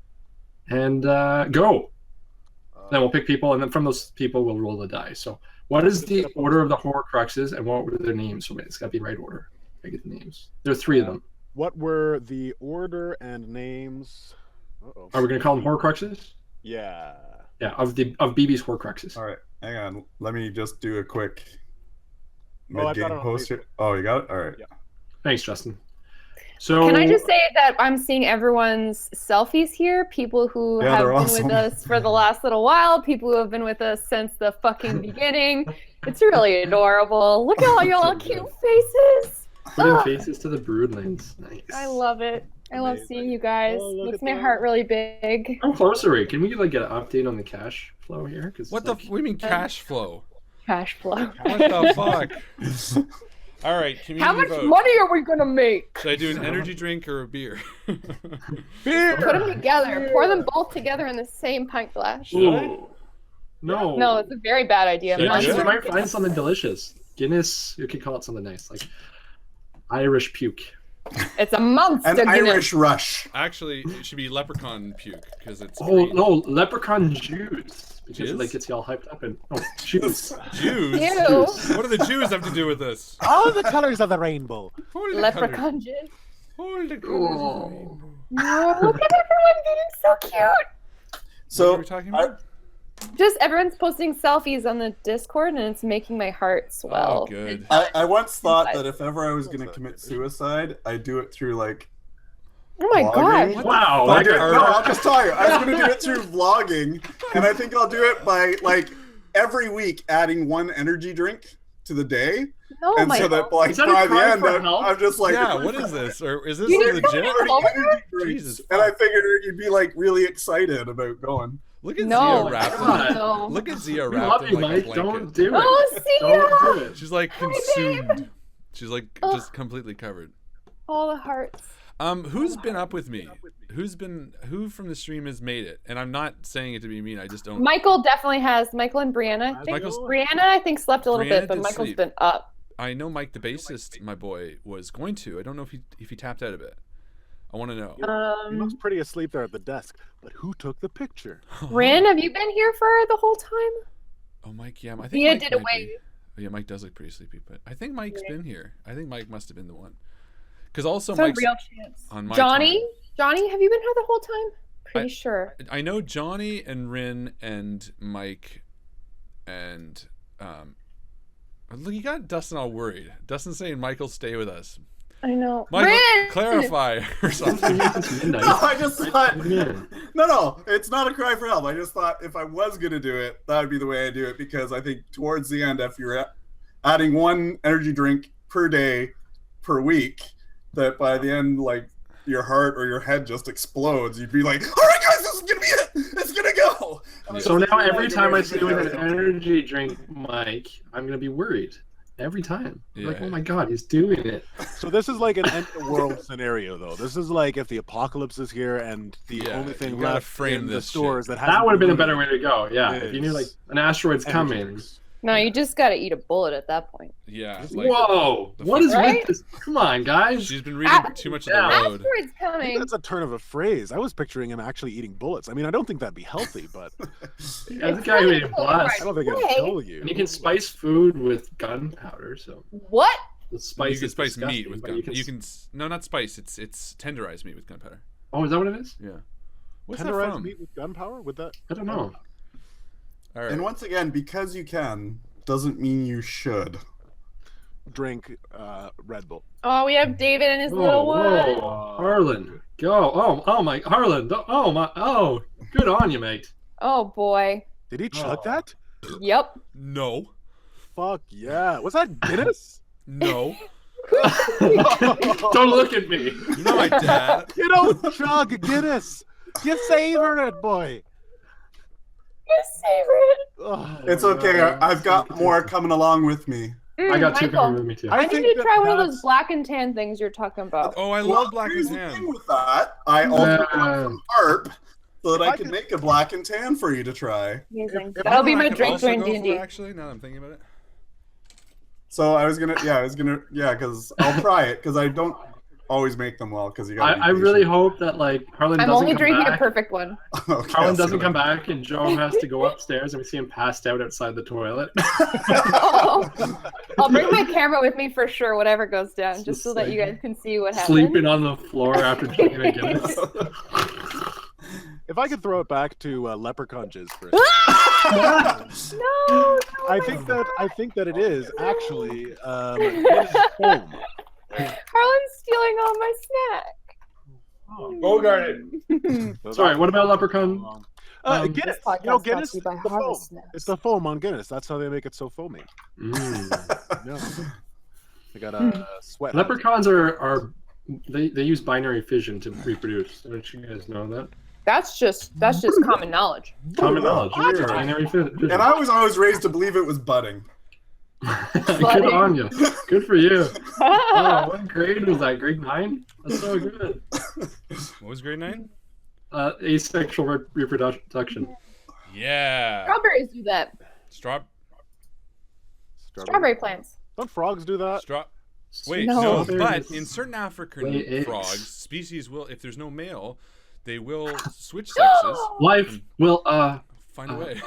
And go. Then we'll pick people, and then from those people, we'll roll the die. So what is the order of the Horcruxes, and what were their names? So it's got to be the right order. I get the names. There are 3 of them. What were the order and names? Uh-oh. Are we going to call them Horcruxes? Yeah. Yeah, of BB's Horcruxes. All right. Hang on. Let me just do a quick Oh, I've got it mid-game on post paper. here. Oh, you got it? All right. Yeah. Thanks, Justin. So Can I just say that I'm seeing everyone's selfies here? People who Yeah, have they're been awesome. with us for the last little while, people who have been with us since the fucking beginning. It's really adorable. Look at all y'all cute faces. putting faces to the broodlings. Nice. I love it. I love Amazing. seeing you guys. Oh, look Makes at my that. heart really big. How close are we? Can we get an update on the cash flow here? What the? We mean cash flow. Cash flow. What the fuck? All right, community How much vote. money are we gonna make? Should I do an energy drink or a beer? Beer! Put them together. Pour them both together in the same pint glass. Ooh. No. No, it's a very bad idea. Yeah, Yeah. we might find something delicious. Guinness, you could call it something nice, like Irish puke. It's a monster. An Guinness. Irish rush. Actually, it should be leprechaun puke because it's Oh green. no, leprechaun juice. Because Jizz? it like gets you all hyped up and juice. Jews. Ew. What do the Jews have to do with this? All the colors of the rainbow. What are the Leprechaun jizz. What are the colors of the Oh. rainbow? No, look at everyone being so cute. What So are we talking about? Just everyone's posting selfies on the Discord, and it's making my heart swell. Oh, good. I once thought that if ever I was going to commit suicide, I'd do it through like Oh my vlogging. god. Wow. I'll that do it. got- No, I'll just tell you. I was going to do it through vlogging, and I think I'll do it by like every week adding one energy drink to the day, Oh and my so god. that like Is that a by the cry end, for help? I'm just like, Yeah, what is this? Or is this You need legit? to go 30 Oh my energy drinks. Jesus And I fuck. figured you'd be like really excited about going. Look at No. Zia wrapped God. No. Look at Zia We wrapped love in you, like Mike. a Don't blanket. do it. Oh, see Don't ya. do it. She's like Hi, babe. consumed. She's like Ugh. just completely covered. All the hearts. Who's been up with me? Who from the stream has made it? And I'm not saying it to be mean. I just don't. Michael definitely has. Michael and Brianna. I think Michael's- Brianna, I think, slept a little Brianna bit, but did Michael's sleep. been up. I know Mike the bassist, my boy, was going to. I don't know if he tapped out a bit. I want to know. He looks pretty asleep there at the desk, but who took the picture? Rin, have you been here for the whole time? Oh, Mike, yeah. I think Zia Mike did a might be. wave. Oh, yeah, Mike does look pretty sleepy, but I think Mike's Yeah. been here. I think Mike must have been the one. Because also It's a Mike's real chance. on my Johnny? time. Johnny, have you been here the whole time? Pretty sure. I know Johnny and Rin and Mike and look, you got Dustin all worried. Dustin's saying Michael stay with us. I know. Michael, Rin! clarify or something. No, I just thought. Yeah. No, it's not a cry for help. I just thought if I was gonna do it, that would be the way I do it because I think towards the end, if you're adding one energy drink per day per week, that by the end, like your heart or your head just explodes. You'd be like, "All right, guys, this is gonna be it. It's gonna go." And So just now like, every time I see you with an yeah. energy drink, Mike, I'm gonna be worried. Every time. Like, Yeah. oh my god, he's doing it. So this is like an end of the world scenario, though. This is like if the apocalypse is here and the Yeah, only thing you gotta left frame in the this stores shit. that That would have been a looted better way to go. Yeah. It If you knew like is. an asteroid's energy coming. drinks. No, you just gotta eat a bullet at that point. Yeah, like Whoa! the What is Right? with this? Come on, guys. she's been reading too much of the Yeah. road. Asteroid's I think coming. that's a turn of a phrase. I was picturing him actually eating bullets. I mean, I don't think that'd be healthy, but Yeah, the guy who ate I blast. don't think it'd Hey. kill you. And you can spice food with gunpowder, so What? the spice You can is spice meat disgusting, with but gun. You can no, not spice. It's tenderized meat with gunpowder. Oh, is that what it is? Yeah. What's that Tenderized from? meat with gunpowder? Would that? I don't know. All right. And once again, because you can, doesn't mean you should. Drink Red Bull. Oh, we have David and his little one. Whoa, Harlan, go! Oh my, Harlan! Oh, good on you, mate. Oh boy. Did he chug that? Yep. No. Fuck yeah. Was that Guinness? No. Don't look at me. You're not my dad. You don't chug Guinness. You savor it, boy. His favorite. Oh, It's okay. I've got more coming along with me. I got two Michael, coming with me too. I need think to that try one of that's- those black and tan things you're talking about. Oh, I Well, love black here's and the thing tan. with that. I also got some Harp so that If I I could could- make a black and tan for you to try. Amazing. if That'll be You know my what I could drink also during go for, D&D. Actually, now that I'm thinking about it. So I was gonna, because I'll try it because I don't always make them well because you got. I really hope that like Harlan I'm doesn't only come drinking back. a perfect one. Okay, Harlan doesn't come back, and Joe has to go upstairs, and we see him passed out outside the toilet. Oh, I'll bring my camera with me for sure, whatever goes down, just so that you like guys can see what happens. Sleeping on the floor after drinking a Guinness. If I could throw it back to Leprechaun Jizz for a second. No, I think that it is actually Guinness foam. Harlan's stealing all my snack. Bogarted. Sorry, what about Leprechaun? Guinness. This podcast You know, brought Guinness. to you by The foam. Harvest Snacks. It's the foam on Guinness. That's how they make it so foamy. Yeah. They got a sweat. Leprechauns are they use binary fission to reproduce. Don't you guys know that? That's just common knowledge. Common knowledge. Weird. Binary fission. And I was always raised to believe it was budding. Good on you. Good for you. Oh, what grade was that? Grade 9? That's so good. What was grade 9? Asexual reproduction. Yeah. Strawberries do that. Strawberry plants. Don't frogs do that? Wait, No. no, but in certain African Lay eggs. frogs, species will, if there's no male, they will switch sexes, Life will find a way.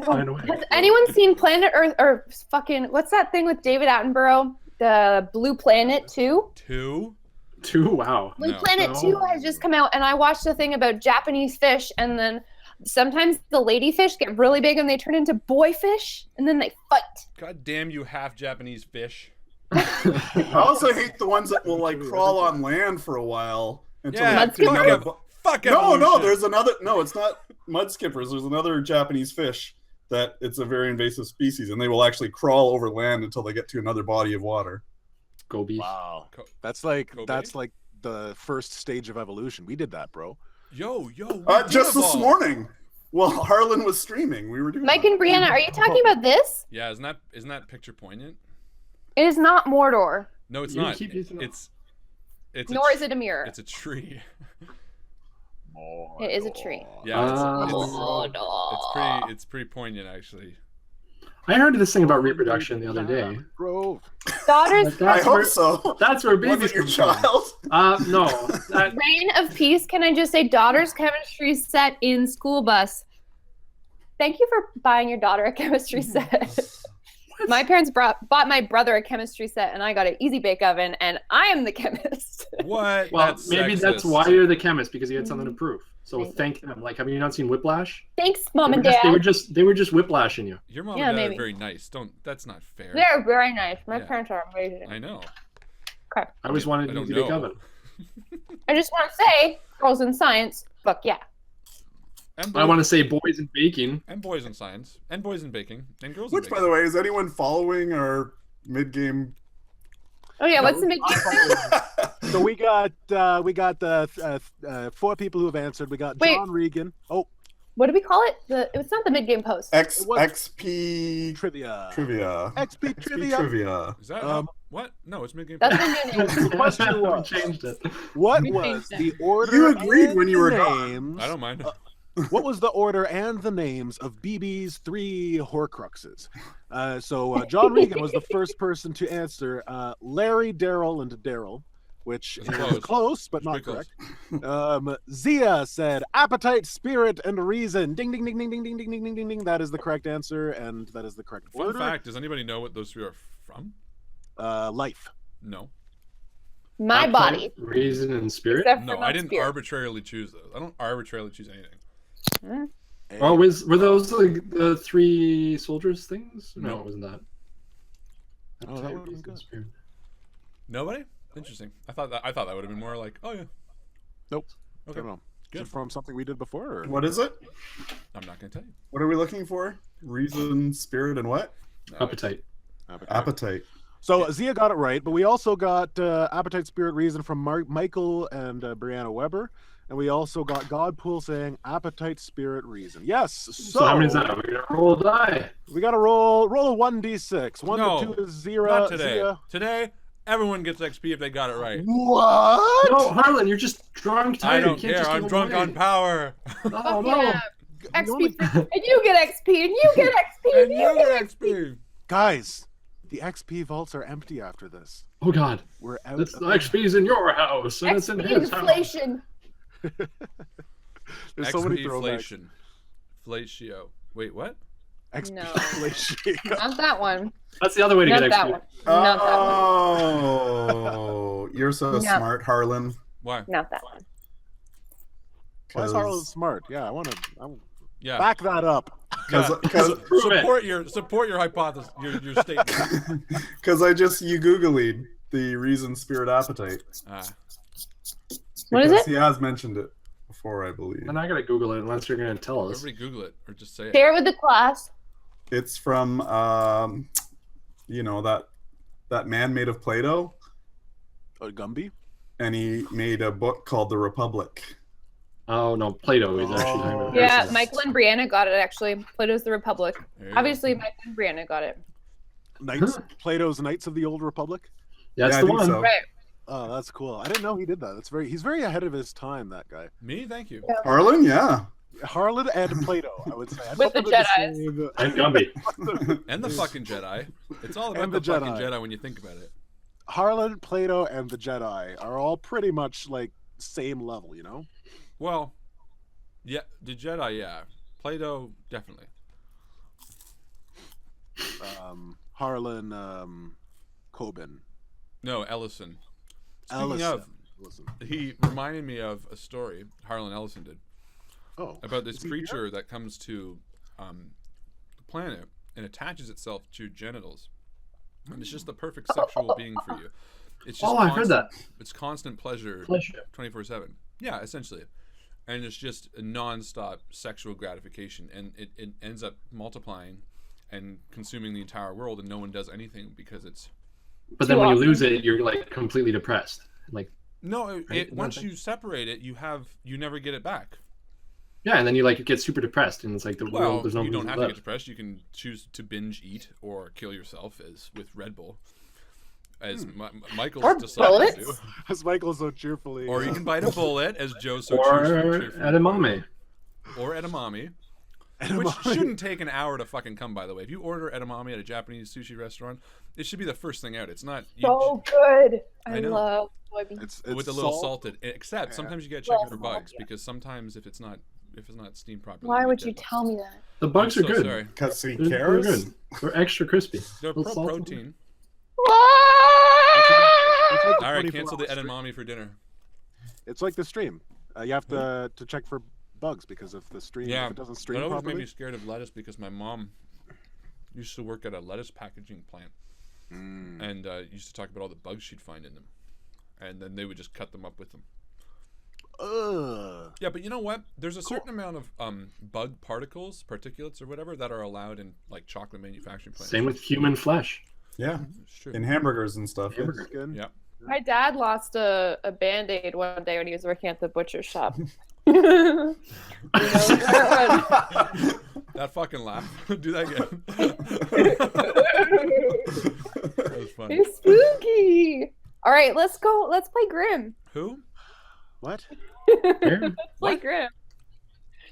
find a way. Has anyone seen Planet Earth or fucking what's that thing with David Attenborough? The Blue Planet 2? 2? 2, wow. Blue No. Planet 2 has just come out, and I watched a thing about Japanese fish, and then sometimes the ladyfish get really big and they turn into boy fish, and then they fight. God damn you, half Japanese fish. I also hate the ones that will like crawl on land for a while until Yeah, they get to another. fuck No, evolution. there's another. No, it's not mud skippers. There's another Japanese fish that it's a very invasive species, and they will actually crawl over land until they get to another body of water. Gobies. Wow. Co- That's like Kobe? the first stage of evolution. We did that, bro. Yo, we Just did this evolve. morning, well, Harlan was streaming. We were doing. Mike that. and Brianna, are you talking about this? Yeah, isn't that picture poignant? It is not Mordor, No, it's You not. keep using it. It's nor is it a mirror. It's a tree. It is a tree. Yeah, Mordor. it's pretty poignant actually. I heard this thing about reproduction the other day. Grove. Daughters, Like, I that's hope where, so. that's where Was babies it your come from. child? No. That, Reign of Peace, can I just say daughter's chemistry set in school bus? Thank you for buying your daughter a chemistry set. My parents bought my brother a chemistry set, and I got an easy bake oven, and I am the chemist. What? well, That's maybe that's sexist. why you're the chemist, because you had something to prove. So Maybe. thank them. Like, have you not seen Whiplash? Thanks, Mom and They Dad. were just whiplashing you. Your mom Yeah, and dad maybe. are very nice. That's not fair. They're very nice. My Yeah. parents are amazing. I know. Okay. I always wanted I an don't easy bake know. oven. I just want to say, girls in science, fuck yeah. And I want to say boys in baking. and boys in science, and boys in baking, and girls Which, in by baking. the way, is anyone following our mid-game? Oh yeah, what's the big deal? So we got the 4 people who have answered. We got Wait. John Regan. Oh, What do we call it? It's not the mid-game post. was- XP trivia. trivia. XP XP trivia. trivia. Is that what? No, it's mid-game. That's the new name. The question We was- changed it. What We was changed the order? You agreed and when you were the gone. names? I don't mind. What was the order and the names of BB's 3 Horcruxes? So John Regan was the first person to answer. Larry, Daryl, and Daryl, which That's is close. close but not Pretty correct. Zia said appetite, spirit, and reason. Ding, ding, ding, ding, ding, ding, ding, ding, ding, ding, ding. That is the correct answer, and that is the correct Fun order. fact: does anybody know what those 3 are from? Life. No. My body. Reason and spirit. Except for No, not I didn't spirit. arbitrarily choose those. I don't arbitrarily choose anything. Oh, were those like the 3 soldiers things? No, No. it wasn't that. Oh, that would've been good. Spirit. Nobody? Interesting. I thought that would have been more like, oh yeah. Nope. I Okay. don't know. Good. Is it from something we did before? Or? What is it? I'm not gonna tell you. What are we looking for? Reason, spirit, and what? No, Appetite. Appetite. So Zia got it right, but we also got Appetite, Spirit, Reason from Michael and Brianna Weber. And we also got Godpool saying Appetite, Spirit, Reason. Yes. So how many is that? We're gonna roll a die. We got to roll a 1d6. 1 No, to 2 is Zira. Not today. Zia. Today, everyone gets XP if they got it right. What? No, Harlan, you're just drunk. I Tired. don't You can't care. just I'm give drunk away. on power. Oh no. Yeah. We only- XP, and you get XP, and you get XP, And you get XP. Guys, the XP vaults are empty after this. Oh god. We're out. That's of the XP's in your house, and it's in XP his house. inflation. There's so many XP throwbacks. inflation. Flatio. Wait, what? XP No. inflation. Not that one. That's the other way to Not get that XP. one. Not that one. Oh, you're so Yeah. smart, Harlan. Why? Not that one. Why is 'Cause- Harlan smart? Yeah, I want to Yeah. back that up. Yeah. Prove it. Support your hypothesis, your statement. you Googling the reason, spirit, appetite. What is Because it? He has mentioned it before, I believe. I'm not gonna Google it unless you're gonna tell us. Everybody Google it or just say it. Share it with the class. It's from, that man made of Play-Doh, Gumby? and he made a book called The Republic. Oh no, Play-Doh is actually talking about. Yeah, versus. Michael and Brianna got it actually. Plato's the Republic. There you go. Obviously, Michael and Brianna got it. Knights, Plato's Knights of the Old Republic. That's Yeah, I the think one. so. Right. Oh, that's cool. I didn't know he did that. He's very ahead of his time. That guy, Me, thank you. Yeah. Harlan, yeah. Harlan and Plato. I would say. I'd With put the them at Jedis. same- And Gumby. And the fucking Jedi. It's all about And the the fucking Jedi. Jedi when you think about it. Harlan, Plato, and the Jedi are all pretty much like same level, you know. Well, yeah, the Jedi, yeah. Plato, definitely. Harlan, Coben, No, Ellison. Speaking Ellison. of, Listen. he reminded me of a story Harlan Ellison did Oh, about this is he creature that comes to the planet and attaches itself to genitals. And it's just the perfect sexual being for you. It's just Oh, I've heard that. It's constant pleasure Pleasure. 24/7. Yeah, essentially. And it's just a non-stop sexual gratification, and it ends up multiplying and consuming the entire world, and no one does anything because it's But then Too when you often. lose it, you're like completely depressed. Like no. Right, Once nothing. you separate it, you never get it back. yeah, and then you like get super depressed, and it's like the Well, world. There's no you don't reason have to get left. depressed. You can choose to binge eat or kill yourself, as with Red Bull, as Michael's Or decided to do. bullets. as Michael so cheerfully. Or you can bite a bullet, as Joe so Or cheerfully. edamame. Or edamame. Which shouldn't take an hour to fucking come, by the way. If you order edamame at a Japanese sushi restaurant, it should be the first thing out. It's not So good. I I know. love soybean. It's with a little salt. salted. Except Yeah. sometimes you gotta check it for Well, bugs yeah. because sometimes if it's not steamed properly. Why you would get you dead tell me that? The bugs. bugs I'm are so good. sorry. Because he They're cares. good. They're extra crispy. They're Little salt. protein. It's like the All right, 24 cancel the hour stream. edamame for dinner. It's like the stream. You have to check for bugs because if the stream Yeah, if it doesn't That stream always made properly. me scared of lettuce because my mom used to work at a lettuce packaging plant and used to talk about all the bugs she'd find in them, and then they would just cut them up with them. Ugh. Yeah, but you know what? There's a certain amount of bug particles, particulates, or whatever that are allowed in like chocolate manufacturing plants. Same with human flesh. Yeah, It's true. in hamburgers and stuff. Hamburger. Skin. Yeah. My dad lost a Band-Aid one day when he was working at the butcher shop. You know that one? That fucking laugh. Do that again. That was funny. It's spooky. All right, let's go. Let's play Grimm. Who? What? Here? Play What? Grimm.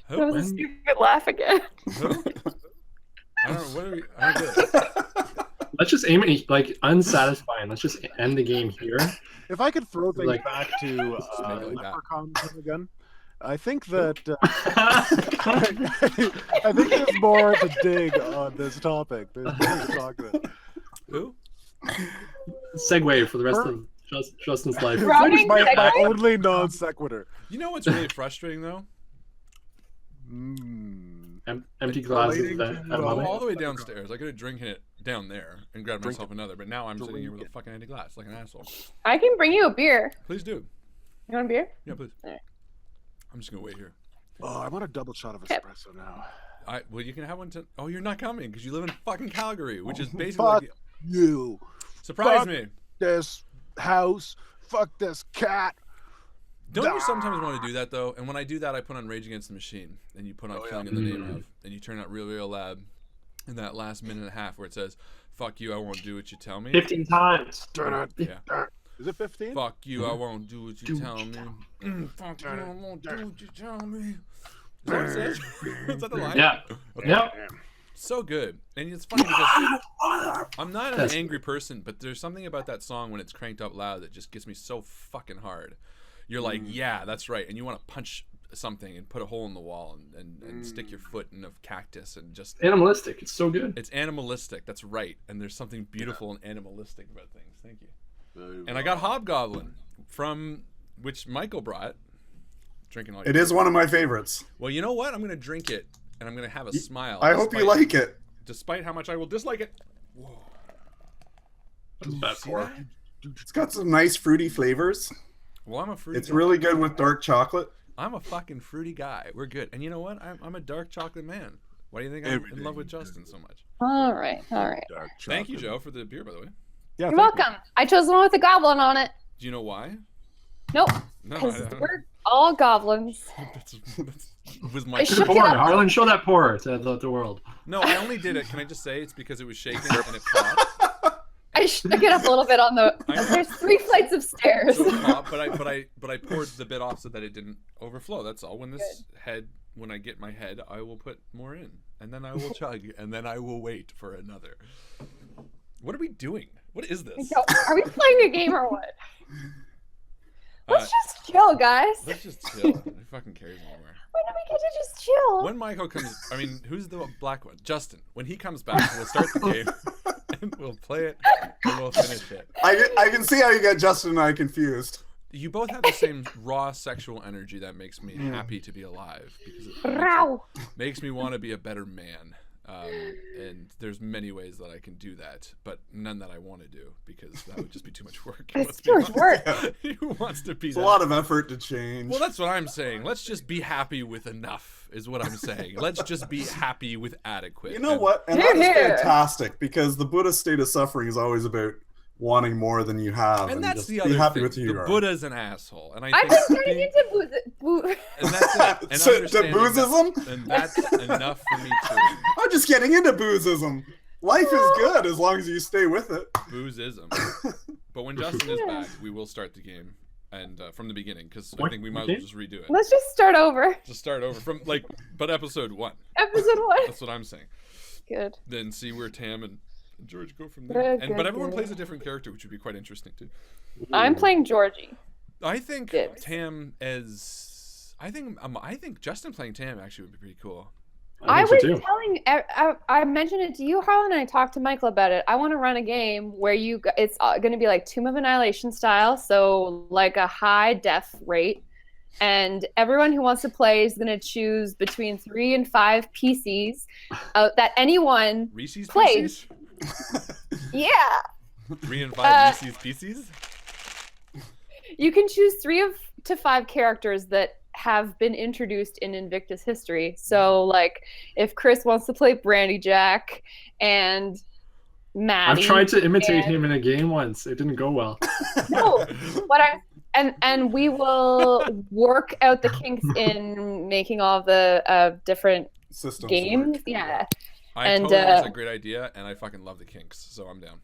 Who? That was a When? stupid laugh again. Who? I don't know. What are we? I don't get it. Let's just aim it like unsatisfying. Let's just end the game here. If I could throw things Like- back to make it like that. Leprechaun thing again, I think that I think there's more to dig on this topic. There's more to talk about. Who? Segue for the rest of Justin's life. Rounding my segue? only non sequitur. You know what's really frustrating though? Empty glasses Relating at to, the Go moment. all the way downstairs. I could have drinking it down there and grabbed Drink myself it. another, but now I'm sitting here with a Drink it. fucking empty glass like an asshole. I can bring you a beer. Please do. You want a beer? Yeah, please. Alright. I'm just gonna wait here. Oh, I want a double shot of Okay. espresso now. Well, you can have one. Oh, you're not coming because you live in fucking Calgary, which is Oh, basically fuck like you. surprise fuck. me. This house. Fuck this cat. Don't you sometimes want to do that though? And when I do that, I put on Rage Against the Machine, and you put on Oh, yeah. Killing in the Name of, and you turn out real loud in that last minute and a half where it says, "Fuck you, I won't do what you tell me." 15 times. Yeah. Is it 15? Fuck you, I won't do what you Do tell what you me. tell Fuck you, I won't do what you tell me. Is that what it says? Is that the line? Yeah. Okay. Yep. So good. And it's funny because I'm not an That's- angry person, but there's something about that song when it's cranked up loud that just gets me so fucking hard. You're like, yeah, that's right. And you want to punch something and put a hole in the wall and stick your foot in a cactus and just... Animalistic. It's so good. It's animalistic. That's right. And there's something beautiful and animalistic about things. Thank you. And I got Hobgoblin from which Michael brought. Drinking all your It is one of my favorites. Well, you know what? I'm going to drink it and I'm going to have a smile. I hope you like it. Despite how much I will dislike it. Whoa. That's a bad See pour. that? It's got some nice fruity flavors. Well, I'm a fruity It's guy. really good with dark chocolate. I'm a fucking fruity guy. We're good. And you know what? I'm a dark chocolate man. Why do you think I'm in love with Justin so much? All right. Dark Thank you, chocolate. Joe, for the beer, by the way. Yeah, You're thank you. welcome. I chose the one with the goblin on it. Do you know why? Nope. No, Because I don't. we're all goblins. That's was my. I Show shook the it pour. up. Harlan, show that pour to the world. No, I only did it. Can I just say it's because it was shaken and it popped. I shook it up a little bit on the. I know. There's 3 flights of stairs. So it popped, but I poured the bit off so that it didn't overflow. That's all. When I get my head, I will put more in, and then I will chug, and then I will wait for another. What are we doing? What is this? So, are we playing a game or what? Let's just chill, guys. Let's just chill. Who fucking cares anymore? When do we get to just chill? When Michael comes, I mean, who's the black one? Justin. When he comes back, we'll start the game, and we'll play it, and we'll finish it. I can see how you got Justin and I confused. You both have the same raw sexual energy that makes me happy to be alive because it Row. makes me want to be a better man. And there's many ways that I can do that, but none that I want to do because that would just be too much work. It's too much work. Who wants to be It's a that? lot of effort to change. Well, that's what I'm saying. Let's just be happy with enough, is what I'm saying. Let's just be happy with adequate. You know And what? And Hear, that's hear. fantastic because the Buddhist state of suffering is always about wanting more than you have. And that's just the be other happy thing. with who you The are. Buddha's an asshole, and I I've think been turning being- into boo. and that's it. And So, the understanding boozism? that- and that's enough for me too. I'm just getting into boozism. Life is good as long as you stay with it. Boozism. But when Justin is back, we will start the game and from the beginning because I What? think we might as well just redo it. Let's just start over. Just start over from but episode 1. Episode 1. That's what I'm saying. Good. Then see where Tam and George go from there. Good, But everyone good. plays a different character, which would be quite interesting too. I'm playing Georgie. I think Good. Tam as I think Justin playing Tam actually would be pretty cool. I think so was too. telling, I mentioned it to you, Harlan, and I talked to Michael about it. I want to run a game where it's going to be like Tomb of Annihilation style, so like a high death rate. And everyone who wants to play is going to choose between 3 and 5 PCs that anyone, Reese's Played. Pieces? yeah, 3 and 5 Reese's Pieces? you can choose 3 to 5 characters that have been introduced in Invictus history. So, like, if Chris wants to play Brandy Jack and Maddie, I've tried to imitate and- him in a game once. It didn't go well. No, what I and we will work out the kinks in making all the different Systems games. work. Yeah, I And, totally think it's a great idea, and I fucking love the kinks, so I'm down.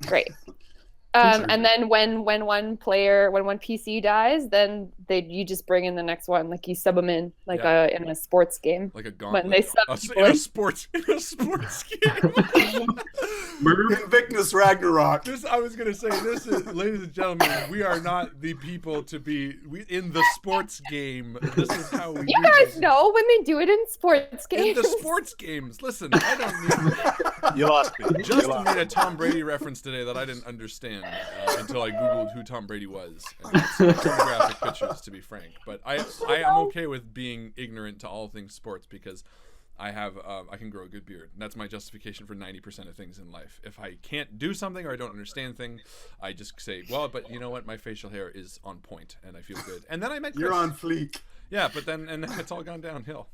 great. Kinks are And then when one PC dies, then you just bring in the next one, like you sub them in, like Yeah. in a sports game. Like a gauntlet. When they sub in people a in. sports game. Invictus Ragnarok. I was gonna say this is, ladies and gentlemen, we are not the people to be in the sports game. This is how we. You do guys this. know when they do it in sports In games. the sports games. Listen, I don't need. You lost me. Justin made a Tom Brady reference today that I didn't understand until I googled who Tom Brady was. And it's pornographic pictures, to be frank. But I am okay with being ignorant to all things sports because I can grow a good beard. And that's my justification for 90% of things in life. If I can't do something or I don't understand thing, I just say, well, but you know what? My facial hair is on point and I feel good. And then I met Chris. You're on fleek. Yeah, but then it's all gone downhill.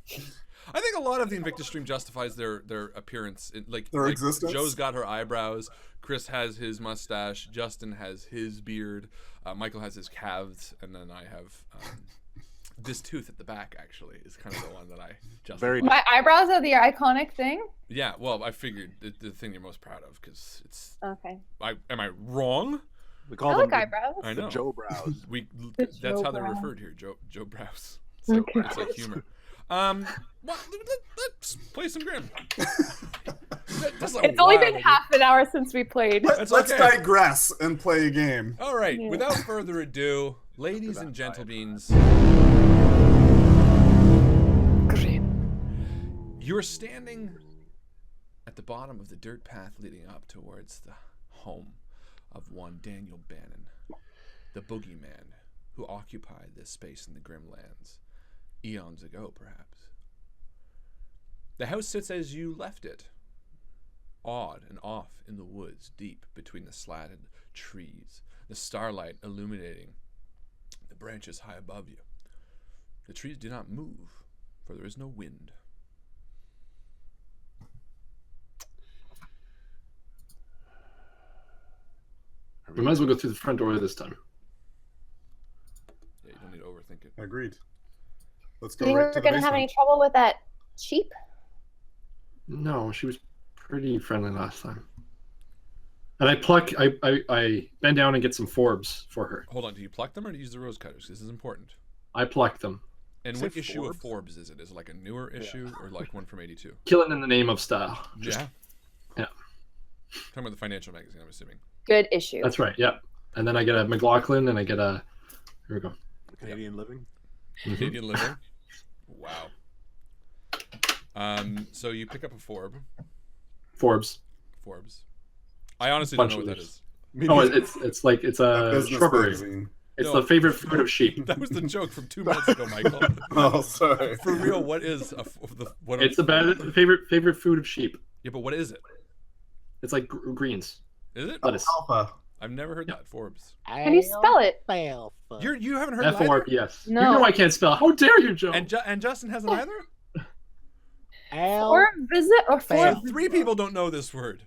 I think a lot of the Invictus stream justifies their appearance. Their existence. Joe's got her eyebrows. Chris has his mustache. Justin has his beard. Michael has his calves, and then I have this tooth at the back. Actually, is kind of the one that I justify. Very My eyebrows are the iconic thing. Yeah, well, I figured the thing you're most proud of because it's. Okay. Am I wrong? We I call like them I eyebrows. the know. Joe brows. That's Joe how they're brows. referred here, Joe Brows. So Okay. it's like humor. Let's play some Grimm. It's only been half an hour since we played. That's Let's okay. digress and play a game. All right, Yeah. without further ado, ladies and gentlebeans, you're standing at the bottom of the dirt path leading up towards the home of one Daniel Bannon, the boogeyman who occupied this space in the Grimm lands eons ago, perhaps. The house sits as you left it, odd and off in the woods, deep between the slatted trees, the starlight illuminating the branches high above you. The trees do not move, for there is no wind. We might as well go through the front door this time. Yeah, you don't need to overthink it. Agreed. Let's Do go you think right we're to the gonna have any basement. trouble with that sheep? No, she was pretty friendly last time. And I bend down and get some forbs for her. Hold on, do you pluck them or do you use the rose cutters? This is important. I pluck them. And Say what issue of Forbes? Forbes is it? Is it like a newer issue or like one from 82? Killing in the name of style. Yeah. Yeah. Talking about the financial magazine, I'm assuming. Good issue. That's right, yeah. And then I get a McLaughlin and I get a... Here we go. Canadian living. Canadian Living. Wow. So you pick up a Forb. Forbes. Forbes. I honestly don't Bunch know what of that leaves. is. Oh, it's like it's A a business shrubbery. magazine. It's No. the favorite food of sheep. That was the joke from 2 minutes ago, Michael. Oh, sorry. For real, what is what? It's the favorite food of sheep. Yeah, but what is it? It's like greens. Is it? Lettuce. Alpha. I've never heard that Forbes. How do you spell it? You haven't heard it F-O-R, either? yes. No. You know I can't spell. How dare you, Joe? And Justin hasn't either? Or visit or So for 3 people don't know this word.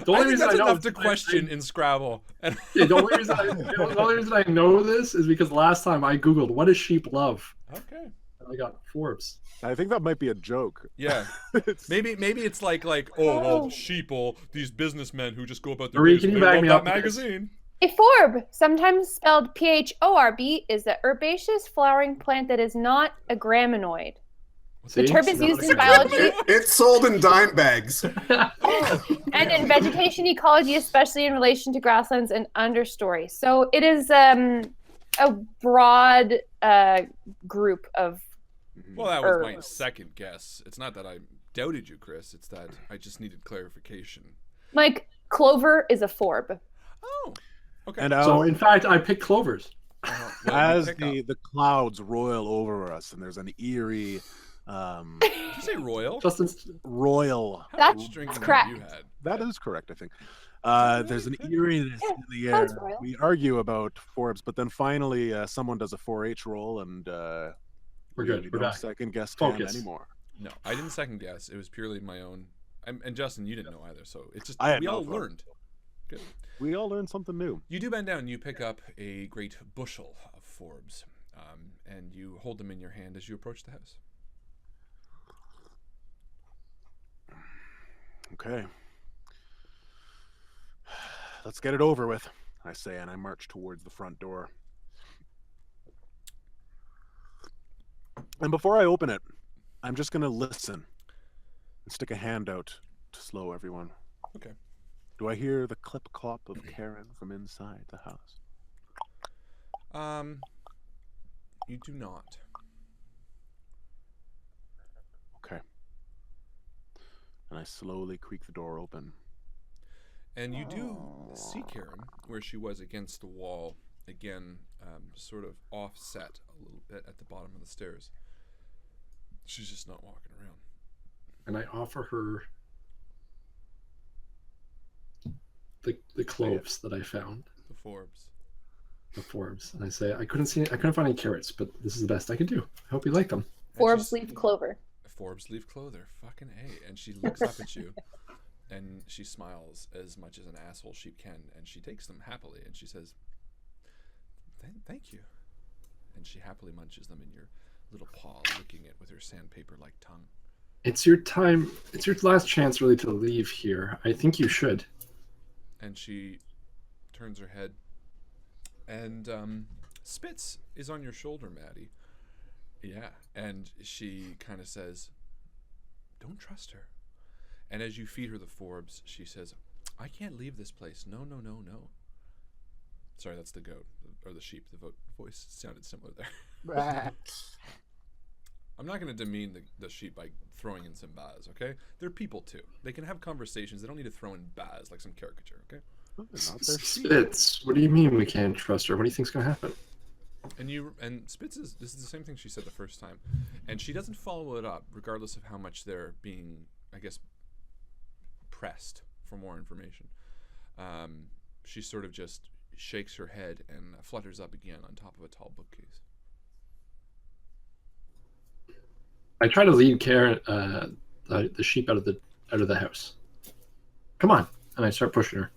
The I only think reason that's I know enough to question in Scrabble. And Yeah, the only reason I know this is because last time I googled what does sheep love, okay. and I got Forbes. I think that might be a joke. Yeah. It's- Maybe it's like oh well, sheeple, these businessmen who just go about their Marie, days, can you they Oh, back love me that up with this? magazine. A forb, sometimes spelled PHORB, is an herbaceous flowering plant that is not a graminoid. See? The term is Not used a in great- biology It's sold in dime bags. and in vegetation ecology, especially in relation to grasslands and understory. So it is a broad group of Well, that was my Herbs. second guess. It's not that I doubted you, Chris. It's that I just needed clarification. like clover is a forb. Oh, okay. And So in fact, I picked clovers. Well, as pick up. the clouds roil over us, and there's an eerie, Did you say royal? Justin's royal. How That's much drinking correct. have you had? That is correct, I think. There's an Okay. eeriness Yeah, in the sounds air. royal. We argue about Forbes, but then finally someone does a 4-H roll, and We're we good. We're don't back. second guess Tan Focus. anymore. No, I didn't second guess. It was purely my own. And Justin, you didn't know either. So it's just I had we no all clue. learned. Good. We all learned something new. You do bend down and you pick up a great bushel of Forbes, and you hold them in your hand as you approach the house. Okay. Let's get it over with, I say, and I march towards the front door. And before I open it, I'm just going to listen and stick a hand out to slow everyone. Okay. Do I hear the clip-clop of Karen from inside the house? You do not. Okay. And I slowly creak the door open. And you do see Karen where she was against the wall, again, sort of offset a little bit at the bottom of the stairs. She's just not walking around. and I offer her the cloves that I found, The Forbes. the Forbes, and I say, I couldn't find any carrots, but this is the best I could do. I hope you like them. Forbes leaf clover. Forbes leaf clover. Fucking A. And she looks up at you and she smiles as much as an asshole sheep can, and she takes them happily and she says, Thank you. And she happily munches them in your little paw, licking it with her sandpaper-like tongue. It's your time. It's your last chance, really, to leave here. I think you should. And she turns her head, and Spitz is on your shoulder, Maddie. Yeah, and she kind of says, don't trust her. And as you feed her the Forbes, she says, I can't leave this place. No, no, no, no. Sorry, that's the goat, or the sheep. The voice sounded similar there. I'm not going to demean the sheep by throwing in some baz, okay? They're people too. They can have conversations. They don't need to throw in baz like some caricature, okay? Not their sheep. Spitz, what do you mean we can't trust her? What do you think's going to happen? And Spitz this is the same thing she said the first time. And she doesn't follow it up, regardless of how much they're being, I guess, pressed for more information. She sort of just shakes her head and flutters up again on top of a tall bookcase. I try to lead Karen, the sheep out of the house. Come on, and I start pushing her.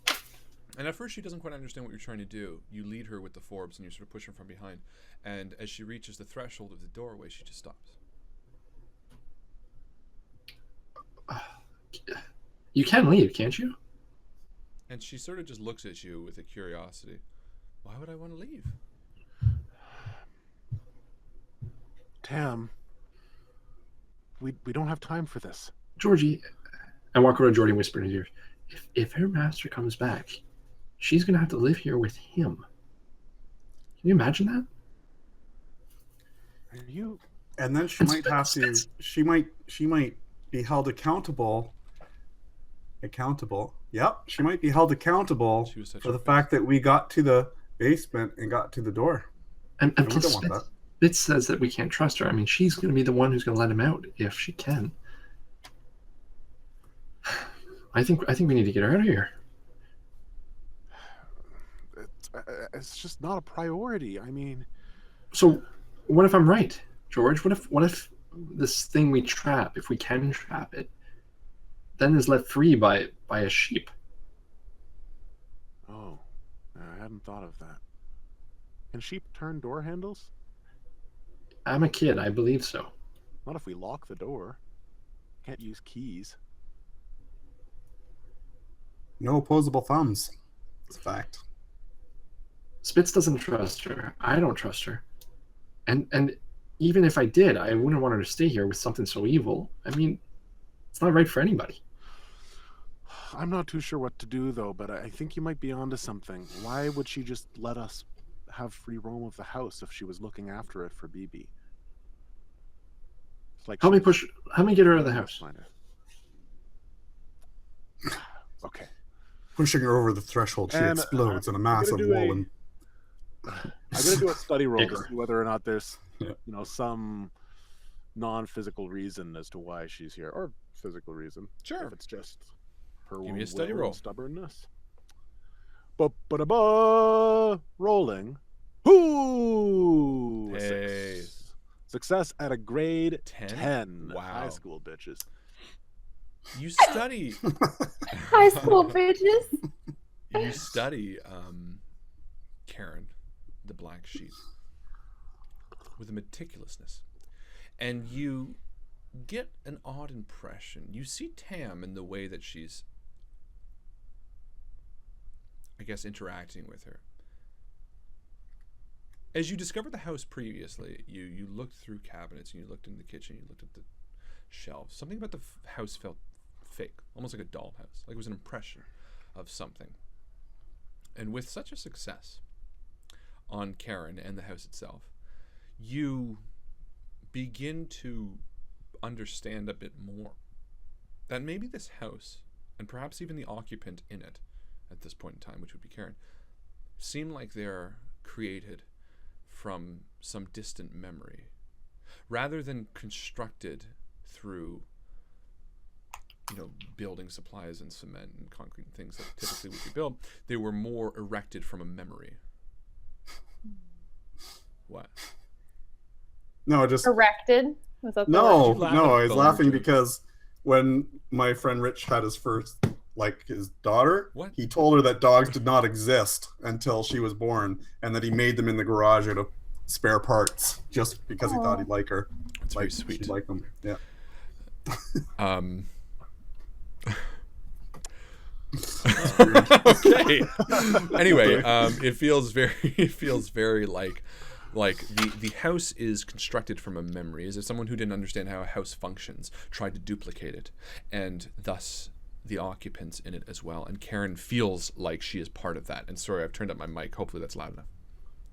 And at first she doesn't quite understand what you're trying to do. You lead her with the Forbes and you sort of push her from behind. And as she reaches the threshold of the doorway, she just stops. You can leave, can't you? And she sort of just looks at you with a curiosity. Why would I want to leave? Tam, we don't have time for this. Georgie, I walk over to Georgie and whisper in his ear, if her master comes back, she's going to have to live here with him. Can you imagine that? Are you... And then she might have to. She might be held accountable. Yep, she might be held accountable for the fact that we got to the basement and got to the door. And we don't want that. Spitz says that we can't trust her. I mean, she's going to be the one who's going to let him out if she can. I think we need to get her out of here. It's just not a priority. I mean... So, what if I'm right, George? What if this thing we trap, if we can trap it, then is let free by a sheep? Oh, I hadn't thought of that. Can sheep turn door handles? I'm a kid. I believe so. Not if we lock the door. Can't use keys. No opposable thumbs. It's a fact. Spitz doesn't trust her. I don't trust her. And even if I did, I wouldn't want her to stay here with something so evil. I mean, it's not right for anybody. I'm not too sure what to do, though, but I think you might be onto something. Why would she just let us have free roam of the house if she was looking after it for BB? It's like Help me get her out of the house. Okay. Pushing her over the threshold, she explodes in a massive wall. I'm gonna do a study roll to see whether or not there's, some non-physical reason as to why she's here, or physical reason. Sure. If it's just her Give me a study roll. Stubbornness. Rolling. Ooh! Hey. Success at a grade 10? 10. Wow. High school bitches. You study. High school bitches. You study Karen, the black sheep, with a meticulousness, and you get an odd impression. You see Tam in the way that she's, I guess, interacting with her. As you discovered the house previously, you looked through cabinets, and you looked in the kitchen, you looked at the shelves. Something about the house felt fake, almost like a dollhouse, like it was an impression of something. And with such a success on Karen and the house itself, you begin to understand a bit more that maybe this house, and perhaps even the occupant in it at this point in time, which would be Karen, seem like they're created from some distant memory rather than constructed through building supplies and cement and concrete and things that typically would be built. They were more erected from a memory. What? No, just Erected? Was that the no, word? no. I was Bone laughing jokes. because when my friend Rich had his first, his daughter, What? he told her that dogs did not exist until she was born, and that he made them in the garage out of spare parts just because he thought he'd like her. That's very sweet. She'd like them. Yeah. Okay. Anyway, it feels very like the house is constructed from a memory. Is it someone who didn't understand how a house functions, tried to duplicate it, and thus the occupants in it as well. And Karen feels like she is part of that. And sorry, I've turned up my mic. Hopefully that's loud enough.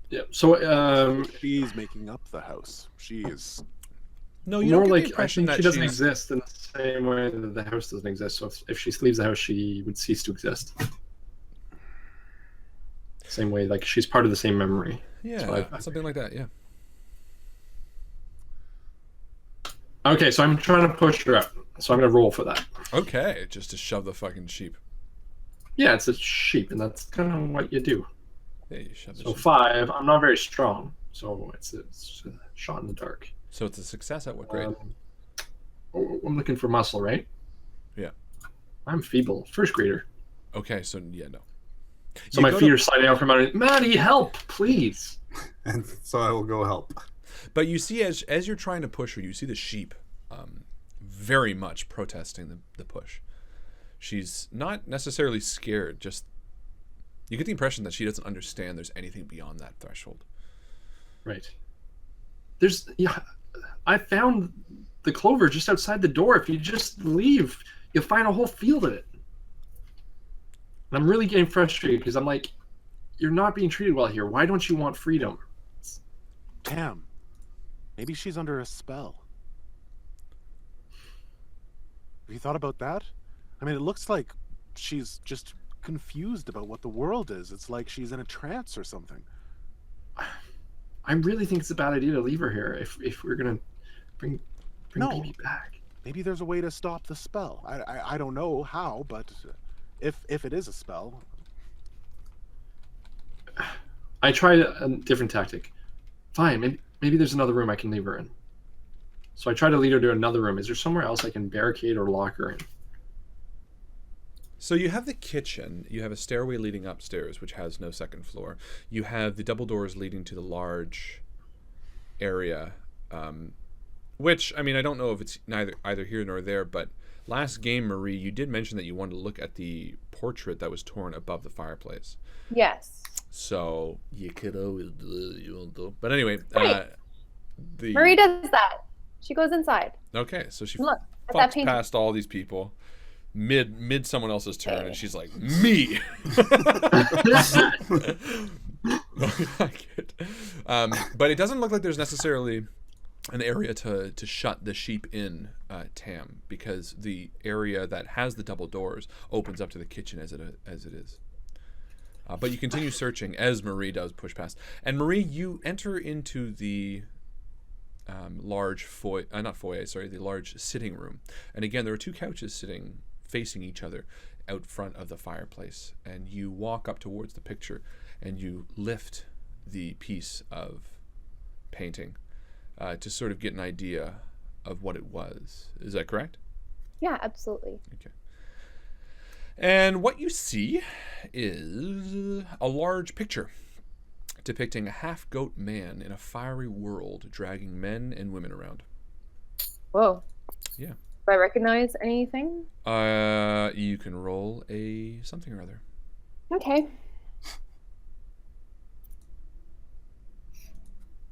Yeah. So She's making up the house. She is. No, you more don't get the like I impression think that she doesn't she's- exist in the same way that the house doesn't exist. So if she leaves the house, she would cease to exist. Same way, like she's part of the same memory. Yeah, something like that. Yeah. Okay, so I'm trying to push her up. So I'm gonna roll for that. Okay, just to shove the fucking sheep. Yeah, it's a sheep, and that's kind of what you do. Yeah, you shove the So sheep. 5. I'm not very strong, so it's a shot in the dark. So it's a success at what grade? I'm looking for muscle, right? Yeah. I'm feeble, first grader. Okay, so yeah, no. So You my go feet to- are sliding out from underneath. Maddie, help, please. And so I will go help. But you see, as you're trying to push her, you see the sheep very much protesting the push. She's not necessarily scared, just you get the impression that she doesn't understand there's anything beyond that threshold. Right. I found the clover just outside the door. If you just leave, you'll find a whole field of it. And I'm really getting frustrated because I'm like, you're not being treated well here. Why don't you want freedom? Damn. Maybe she's under a spell. Have you thought about that? I mean, it looks like she's just confused about what the world is. It's like she's in a trance or something. I really think it's a bad idea to leave her here if we're gonna bring No. baby back. Maybe there's a way to stop the spell. I don't know how, but if it is a spell, I tried a different tactic. Fine, maybe there's another room I can leave her in. So I try to lead her to another room. Is there somewhere else I can barricade or lock her in? So you have the kitchen, you have a stairway leading upstairs, which has no second floor. You have the double doors leading to the large area, which, I mean, I don't know if it's either here nor there, but last game, Marie, you did mention that you wanted to look at the portrait that was torn above the fireplace. Yes. So you could always do what you want to. But anyway, Right. Marie does that. She goes inside. Okay, so she Look at that fucks painting. past all these people mid someone else's turn, and she's like, me. But it doesn't look like there's necessarily an area to shut the sheep in, Tam, because the area that has the double doors opens up to the kitchen as it is. But you continue searching as Marie does push past. And Marie, you enter into the large the large sitting room. And again, there are two couches sitting facing each other out front of the fireplace. And you walk up towards the picture and you lift the piece of painting to sort of get an idea of what it was. Is that correct? Yeah, absolutely. Okay. And what you see is a large picture depicting a half-goat man in a fiery world dragging men and women around. Whoa. Yeah. Do I recognize anything? You can roll a something or other. Okay.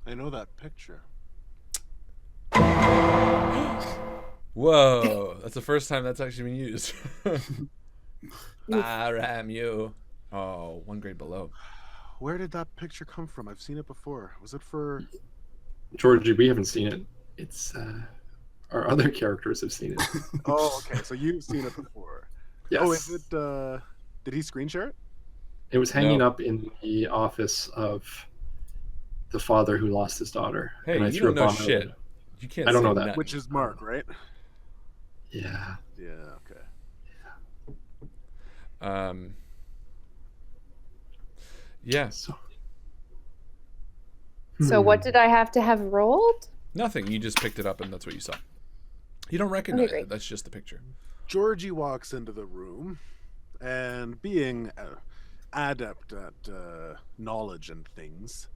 I know that picture. Whoa, that's the first time that's actually been used. I am you. Oh, 1 grade below. Where did that picture come from? I've seen it before. Was it for... Georgie, we haven't seen it. It's our other characters have seen it. Oh, okay. So you've seen it before. Yes. Oh, is it... Did he screen share it? It was hanging No. up in the office of the father who lost his daughter. Hey, and I you threw don't a know bomb out of shit. it. You can't I don't say know that. nothing. Which is Mark, right? Yeah. Yeah, okay. Yeah, So what did I have to have rolled? nothing. You just picked it up, and that's what you saw. You don't recognize great. it. That's just the picture. Georgie walks into the room, and being adept at knowledge and things,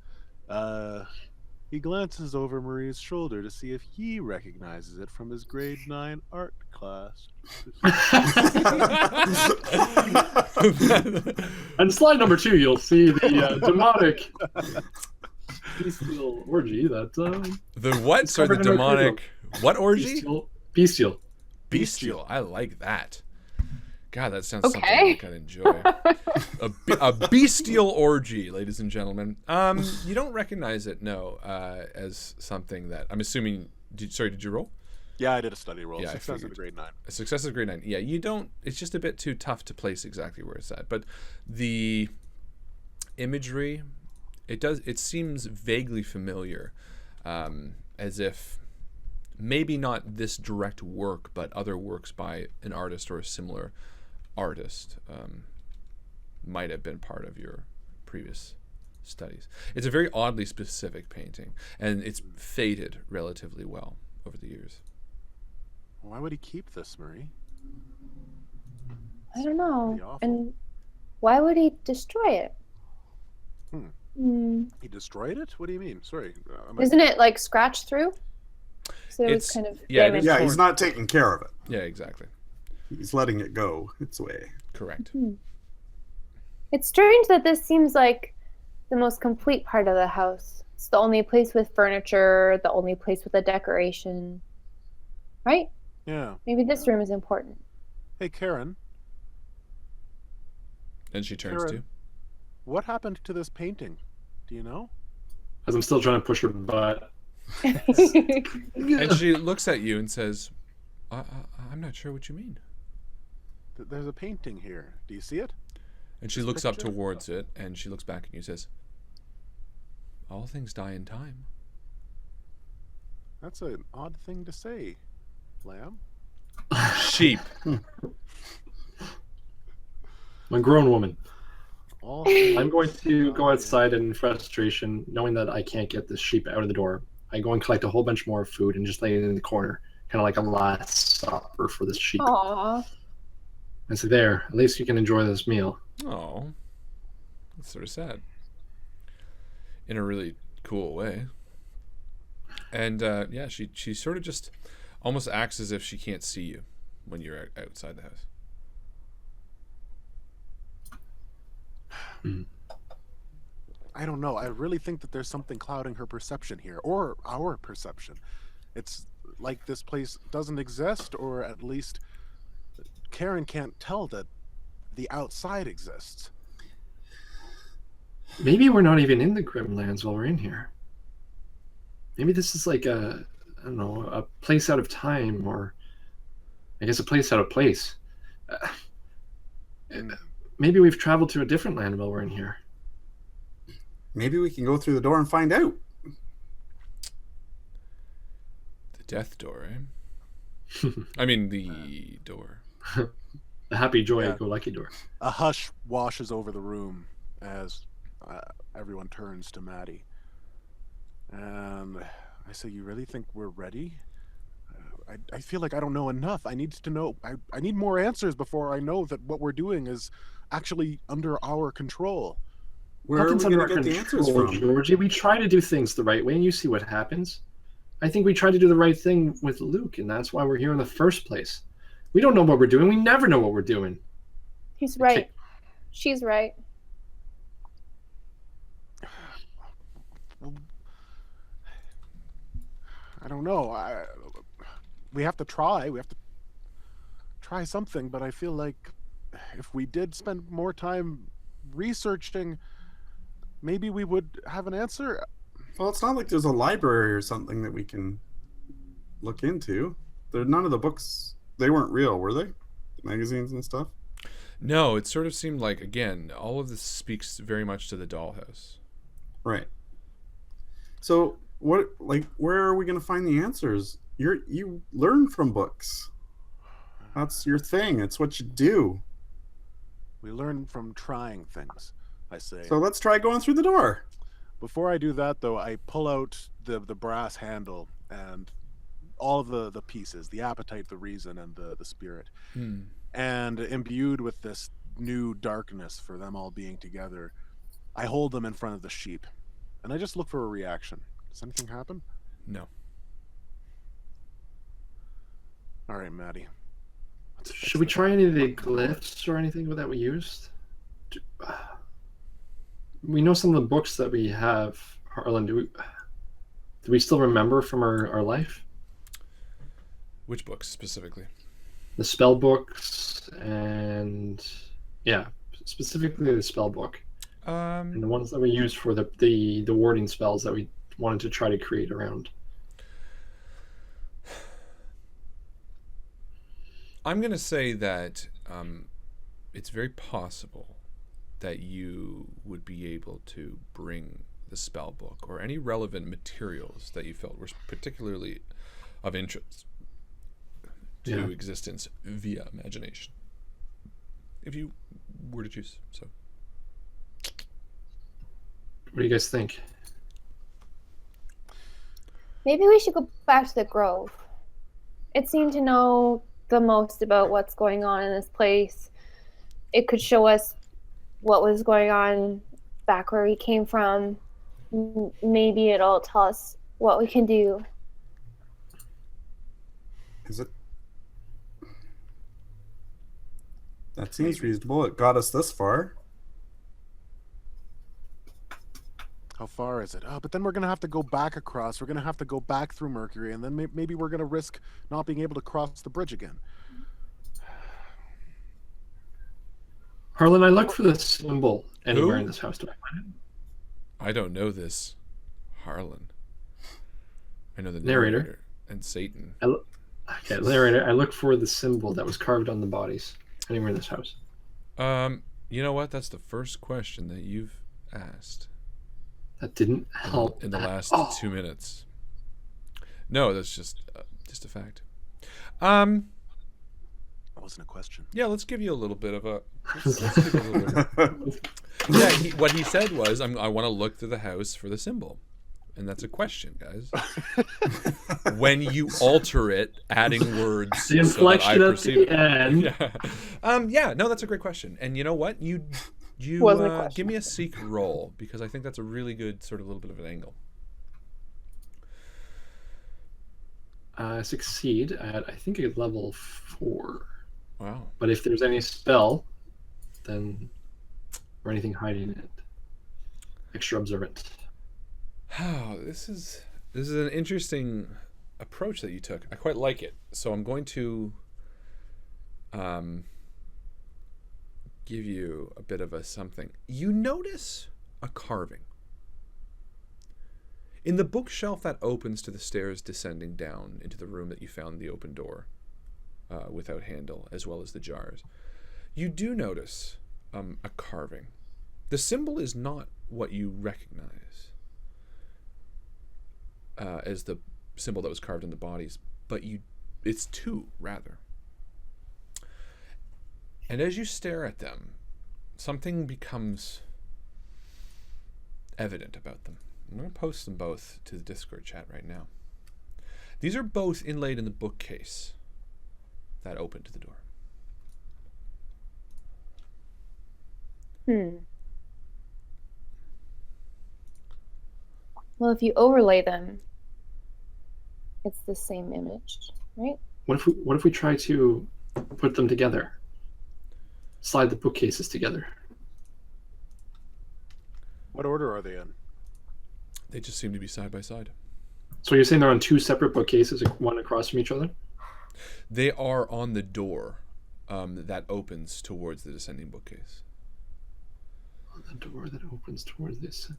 he glances over Marie's shoulder to see if he recognizes it from his grade 9 art class. And slide number 2, you'll see the demonic bestial orgy that The what? Sorry, the covered in our demonic. What orgy? bestial. Bestial. I like that. God, that sounds Okay. something I could enjoy. A bestial orgy, ladies and gentlemen. You don't recognize it, no, as something that I'm assuming. Did you roll? Yeah, I did a study roll. Yeah, I Success at figured. a grade 9. A success is grade 9. Yeah, you don't. It's just a bit too tough to place exactly where it's at. But the imagery, it seems vaguely familiar, as if maybe not this direct work, but other works by an artist or a similar artist might have been part of your previous studies. It's a very oddly specific painting, and it's faded relatively well over the years. Why would he keep this, Marie? I don't know. Pretty awful. And why would he destroy it? He destroyed it? What do you mean? Sorry. Isn't it like scratched through? So it was It's- kind of yeah, it damaged. is Yeah, torn. he's not taking care of it. Yeah, exactly. He's letting it go its way. Correct. It's strange that this seems like the most complete part of the house. It's the only place with furniture, the only place with a decoration. Right? Yeah. Maybe this room is important. Hey, Karen, And she turns Karen. to. what happened to this painting? Do you know? As I'm still trying to push her butt. And she looks at you and says, I'm not sure what you mean. There's a painting here. Do you see it? And she This looks up picture? towards it, and she looks back at you and says, all things die in time. That's an odd thing to say, Lamb. Sheep. I'm a grown woman. All I'm going to go outside in frustration, knowing that I can't get this sheep out of the door. I go and collect a whole bunch more food and just lay it in the corner, kind of like a last supper for this sheep. Aww. I say, there, at least you can enjoy this meal. Oh, that's sort of sad. In a really cool way. And yeah, she sort of just almost acts as if she can't see you when you're outside the house. I don't know. I really think that there's something clouding her perception here, or our perception. It's like this place doesn't exist, or at least Karen can't tell that the outside exists. Maybe we're not even in the Grimm lands while we're in here. Maybe this is like a, I don't know, a place out of time, or I guess a place out of place. Maybe we've traveled to a different land while we're in here. Maybe we can go through the door and find out. The death door, eh? I mean, the door. The happy, joy, Yeah. go lucky door. A hush washes over the room as everyone turns to Maddie. And I say, you really think we're ready? I feel like I don't know enough. I need to know. I need more answers before I know that what we're doing is actually under our control. Where are we Nothing's going under to our get the answers control, from? Georgie. We try to do things the right way, and you see what happens. I think we try to do the right thing with Luke, and that's why we're here in the first place. We don't know what we're doing. We never know what we're doing. He's right. Okay. She's right. I don't know. We have to try. We have to try something, but I feel like if we did spend more time researching, maybe we would have an answer. Well, it's not like there's a library or something that we can look into. None of the books, they weren't real, were they? The magazines and stuff? No, it sort of seemed like, again, all of this speaks very much to the dollhouse. Right. So, where are we going to find the answers? You learn from books. That's your thing. It's what you do. We learn from trying things, I say. So let's try going through the door. Before I do that, though, I pull out the brass handle and all of the pieces, the appetite, the reason, and the spirit. And imbued with this new darkness for them all being together, I hold them in front of the sheep. And I just look for a reaction. Does anything happen? No. All right, Maddie. Should we try any of the glyphs or anything that we used? We know some of the books that we have, Harlan. Do we still remember from our life? Which books specifically? The spell books and specifically the spell book. And the ones that we used for the warding spells that we wanted to try to create around. I'm going to say that it's very possible that you would be able to bring the spell book or any relevant materials that you felt were particularly of interest to existence via imagination, if you were to choose so. What do you guys think? Maybe we should go back to the Grove. It seemed to know the most about what's going on in this place. It could show us what was going on back where we came from. Maybe it'll tell us what we can do. Is it? That seems reasonable. It got us this far. How far is it? Oh, but then we're going to have to go back across. We're going to have to go back through Mercury, and then maybe we're going to risk not being able to cross the bridge again. Harlan, I look for the symbol anywhere in this house. Do I find it? I don't know this, Harlan. I know the Narrator. And Satan. Okay, narrator. I look for the symbol that was carved on the bodies anywhere in this house. You know what? That's the first question that you've asked. That didn't help in the last 2 minutes. No, that's just a fact. That wasn't a question. Yeah, let's give you a little bit of a. Let's give you a little bit. Yeah, what he said was, I want to look through the house for the symbol, and that's a question, guys. When you alter it, adding words, the inflection at the end. No, that's a great question. And you know what? You give me a seek roll, because I think that's a really good sort of little bit of an angle. I succeed at, I think, a level 4. Wow. But if there's any spell, then, or anything hiding it, extra observant. Oh, this is an interesting approach that you took. I quite like it. So I'm going to give you a bit of a something. You notice a carving in the bookshelf that opens to the stairs descending down into the room that you found the open door without handle, as well as the jars. You do notice a carving. The symbol is not what you recognize as the symbol that was carved in the bodies, but it's two, rather. And as you stare at them, something becomes evident about them. I'm going to post them both to the Discord chat right now. These are both inlaid in the bookcase that opened to the door. Well, if you overlay them, it's the same image, right? What if we try to put them together? Slide the bookcases together. What order are they in? They just seem to be side by side. So you're saying they're on two separate bookcases, one across from each other? They are on the door that opens towards the descending bookcase. On the door that opens towards this.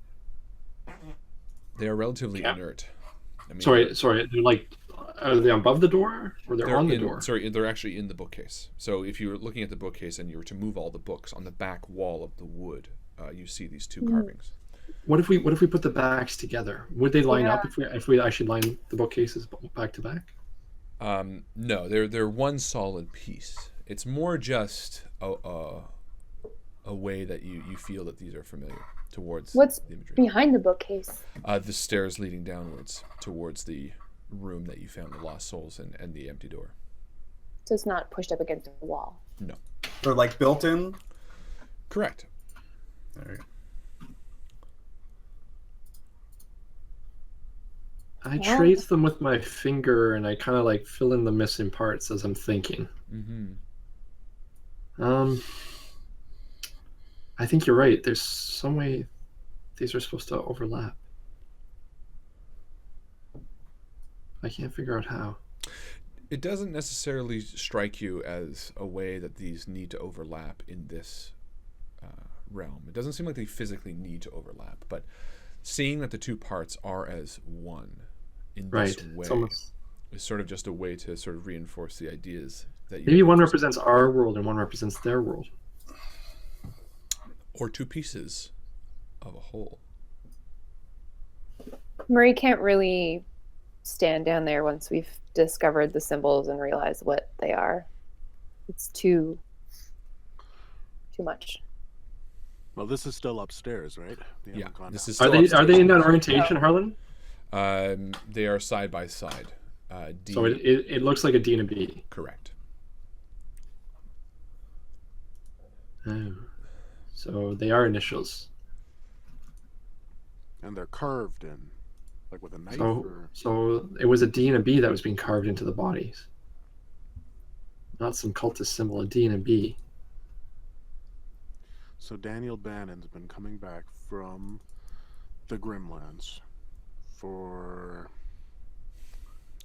They are relatively inert. I mean, sorry. They're like, are they above the door or they're on the door? Sorry, they're actually in the bookcase. So if you were looking at the bookcase and you were to move all the books on the back wall of the wood, you see these two carvings. What if we put the backs together? Would they line up if we actually line the bookcases back to back? No, they're one solid piece. It's more just a way that you feel that these are familiar towards What's the imagery. behind the bookcase? The stairs leading downwards towards the room that you found the lost souls and the empty door. So it's not pushed up against the wall. No. They're like built in. Correct. There you go. I trace them with my finger, and I kind of like fill in the missing parts as I'm thinking. Mm-hmm. I think you're right. There's some way these are supposed to overlap. I can't figure out how. It doesn't necessarily strike you as a way that these need to overlap in this realm. It doesn't seem like they physically need to overlap, but seeing that the two parts are as one in this way is sort of just a way to sort of reinforce the ideas that you... Maybe one represents our world and one represents their world. Or two pieces of a whole. Marie can't really stand down there once we've discovered the symbols and realized what they are. It's too much. Well, this is still upstairs, right? They haven't gone this down. is still Are they in that orientation, Harlan? They are side by side. D, So it looks like a D and a B. correct. Oh. So they are initials. And they're carved in, like with a knife. So it was a D and a B that was being carved into the bodies. Not some cultist symbol, a D and a B. So Daniel Bannon's been coming back from the Grimlands for...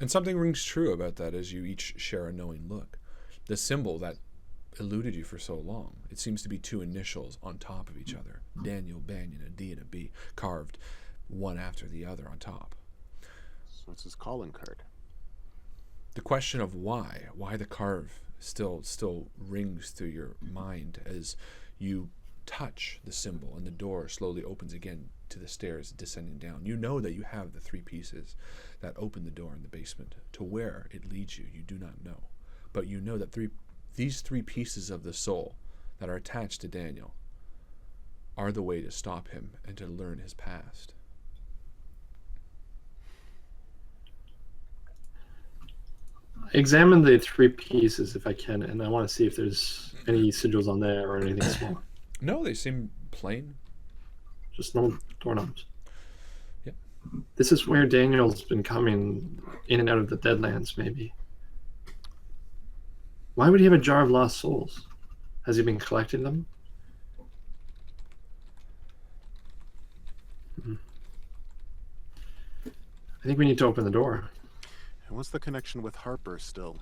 And something rings true about that as you each share a knowing look. The symbol that eluded you for so long, it seems to be two initials on top of each other. Daniel Bannon, a D and a B, carved one after the other on top. So it's his calling card. The question of why the carve still rings through your mind as you touch the symbol and the door slowly opens again to the stairs descending down. You know that you have the three pieces that open the door in the basement. To where it leads you, you do not know. But you know that these three pieces of the soul that are attached to Daniel are the way to stop him and to learn his past. Examine the three pieces if I can, and I want to see if there's any sigils on there or anything small. No, they seem plain. Just no doorknobs. Yep. This is where Daniel's been coming in and out of the Deadlands, maybe. Why would he have a jar of lost souls? Has he been collecting them? I think we need to open the door. And what's the connection with Harper still?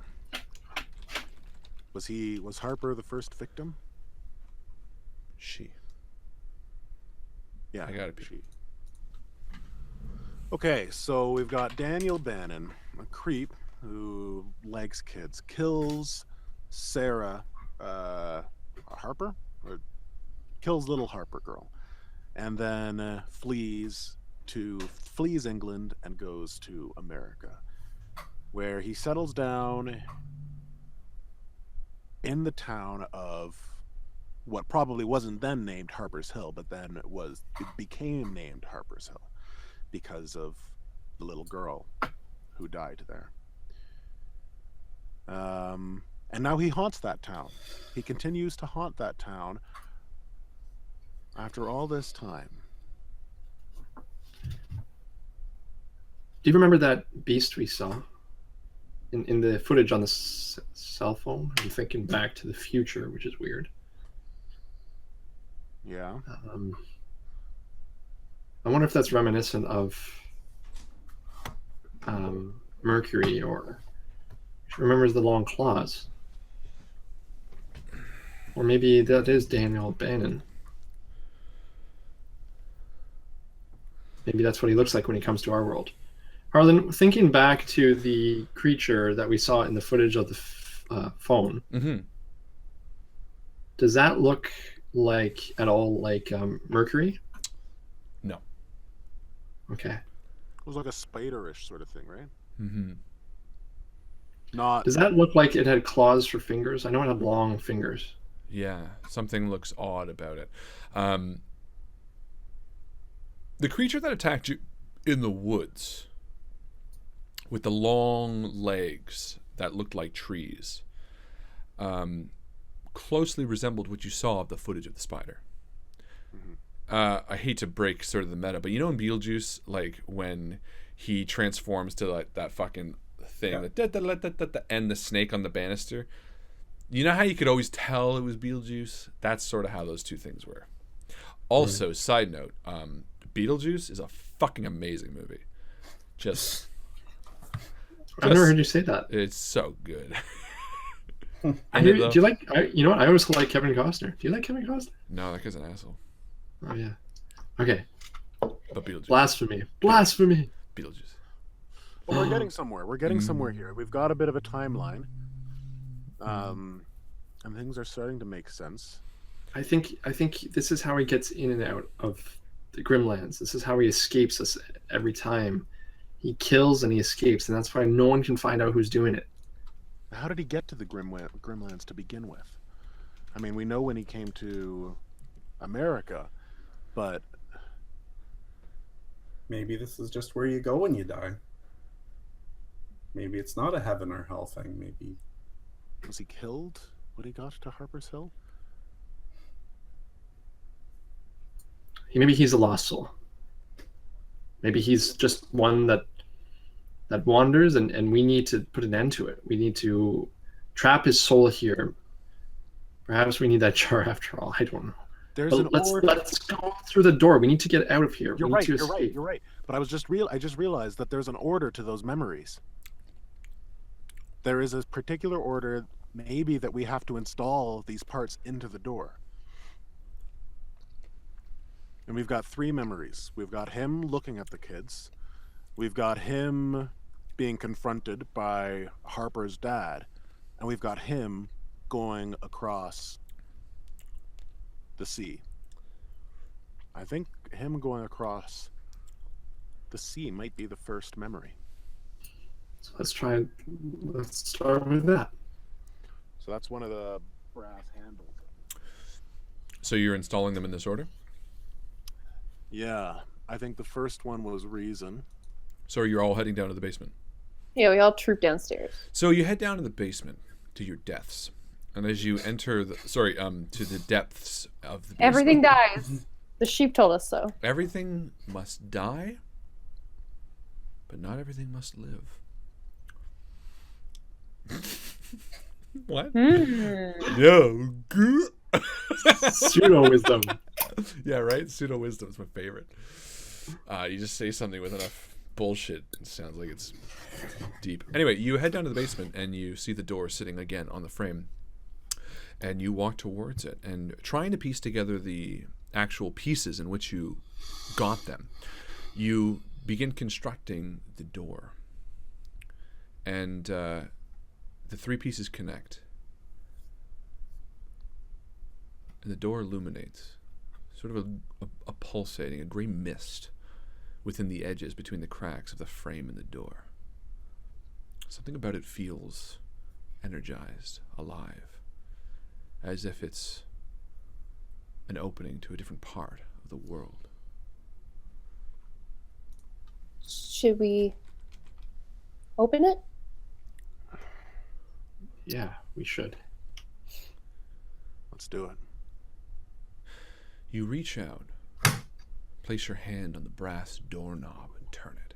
Was Harper the first victim? She. Yeah, I got it. she. Okay, so we've got Daniel Bannon, a creep who likes kids, kills Sarah Harper, or kills little Harper girl, and then flees England and goes to America, where he settles down in the town of what probably wasn't then named Harper's Hill, but then it became named Harper's Hill because of the little girl who died there. And now he haunts that town. He continues to haunt that town after all this time. Do you remember that beast we saw in the footage on the cell phone? I'm thinking Back to the Future, which is weird. Yeah. I wonder if that's reminiscent of Mercury, or remembers the long claws. Or maybe that is Daniel Bannon. Maybe that's what he looks like when he comes to our world. Harlan, thinking back to the creature that we saw in the footage of the phone, does that look like at all like Mercury? No. Okay. It was like a spiderish sort of thing, right? Mm-hmm. Not. Does that look like it had claws for fingers? I know it had long fingers. Yeah, something looks odd about it. The creature that attacked you in the woods with the long legs that looked like trees closely resembled what you saw of the footage of the spider. I hate to break sort of the meta, but you know in Beetlejuice, like when he transforms to like that fucking thing, and the snake on the banister, you know how you could always tell it was Beetlejuice? That's sort of how those two things were. Also, side note, Beetlejuice is a fucking amazing movie. I've never heard you say that. It's so good. Do you like? You know what? I always like Kevin Costner. Do you like Kevin Costner? No, that guy's an asshole. Oh yeah. Okay. But Beetlejuice. Blasphemy. Blasphemy. Beetlejuice. But we're getting somewhere. We're getting somewhere here. We've got a bit of a timeline. And things are starting to make sense. I think this is how he gets in and out of the Grimlands. This is how he escapes us every time. He kills and he escapes, and that's why no one can find out who's doing it. How did he get to the Grimlands to begin with? I mean, we know when he came to America, but Maybe this is just where you go when you die. Maybe it's not a heaven or hell thing. Maybe was he killed when he got to Harper's Hill? Maybe he's a lost soul. Maybe he's just one that wanders, and we need to put an end to it. We need to trap his soul here. Perhaps we need that jar after all. I don't know. Let's go through the door. We need to get out of here. You're right. But I just realized that there's an order to those memories. There is a particular order, maybe, that we have to install these parts into the door. And we've got 3 memories. We've got him looking at the kids. We've got him being confronted by Harper's dad. And we've got him going across the sea. I think him going across the sea might be the first memory. So let's start with that. So that's one of the brass handles. So you're installing them in this order? Yeah, I think the first one was reason. So you're all heading down to the basement? Yeah, we all troop downstairs. So you head down to the basement to your deaths. And as you enter to the depths of the basement. Everything dies. The sheep told us so. Everything must die, but not everything must live. What? No. Pseudo wisdom. Yeah, right? Pseudo wisdom is my favorite. You just say something with enough bullshit, it sounds like it's deep. Anyway, you head down to the basement and you see the door sitting again on the frame. And you walk towards it and trying to piece together the actual pieces in which you got them. You begin constructing the door. And the 3 pieces connect. And the door illuminates. Sort of a pulsating, a gray mist within the edges between the cracks of the frame and the door. Something about it feels energized, alive. As if it's an opening to a different part of the world. Should we open it? Yeah, we should. Let's do it. You reach out, place your hand on the brass doorknob and turn it.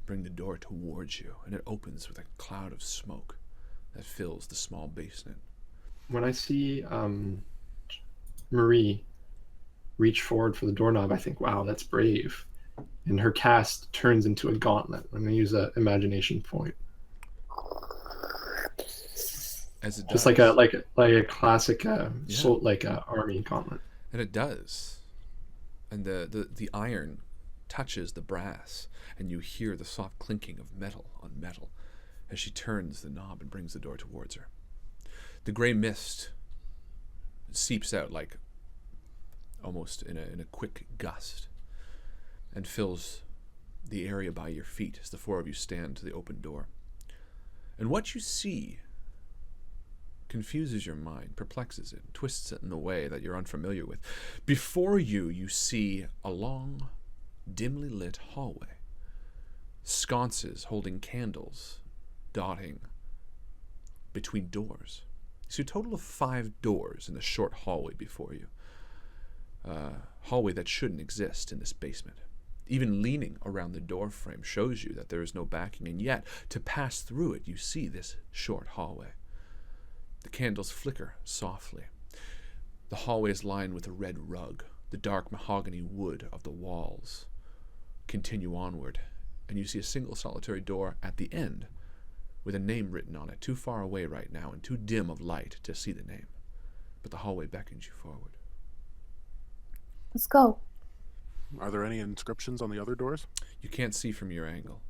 Bring the door towards you, and it opens with a cloud of smoke that fills the small basement. When I see Marie reach forward for the doorknob, I think, wow, that's brave. And her cast turns into a gauntlet. I'm going to use an imagination point. As it does. Just like a classic army gauntlet. And it does. And the iron touches the brass, and you hear the soft clinking of metal on metal as she turns the knob and brings the door towards her. The gray mist seeps out like almost in a quick gust and fills the area by your feet as the 4 of you stand to the open door. And what you see confuses your mind, perplexes it, twists it in a way that you're unfamiliar with. Before you, you see a long, dimly lit hallway. Sconces holding candles, dotting between doors. You see a total of 5 doors in the short hallway before you. Hallway that shouldn't exist in this basement. Even leaning around the door frame shows you that there is no backing, and yet, to pass through it, you see this short hallway. The candles flicker softly. The hallway is lined with a red rug. The dark mahogany wood of the walls continue onward, and you see a single solitary door at the end with a name written on it, too far away right now and too dim of light to see the name. But the hallway beckons you forward. Let's go. Are there any inscriptions on the other doors? You can't see from your angle.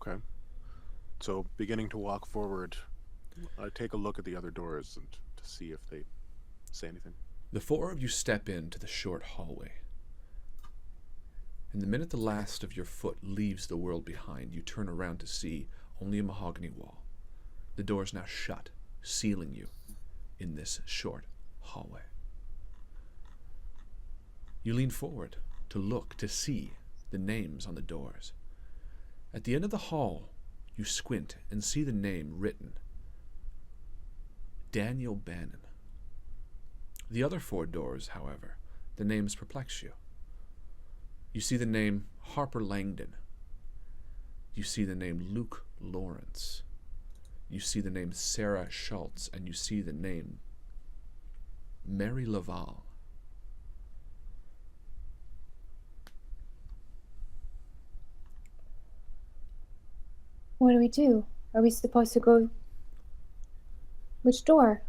Okay. So, beginning to walk forward, I take a look at the other doors and to see if they say anything. The 4 of you step into the short hallway. And the minute the last of your foot leaves the world behind, you turn around to see only a mahogany wall. The door is now shut, sealing you in this short hallway. You lean forward to look, to see the names on the doors. At the end of the hall, you squint and see the name written. Daniel Bannon. The other 4 doors, however, the names perplex you. You see the name Harper Langdon. You see the name Luke Lawrence. You see the name Marie Schultz, and you see the name Mary Laval. What do we do? Are we supposed to go? Which door?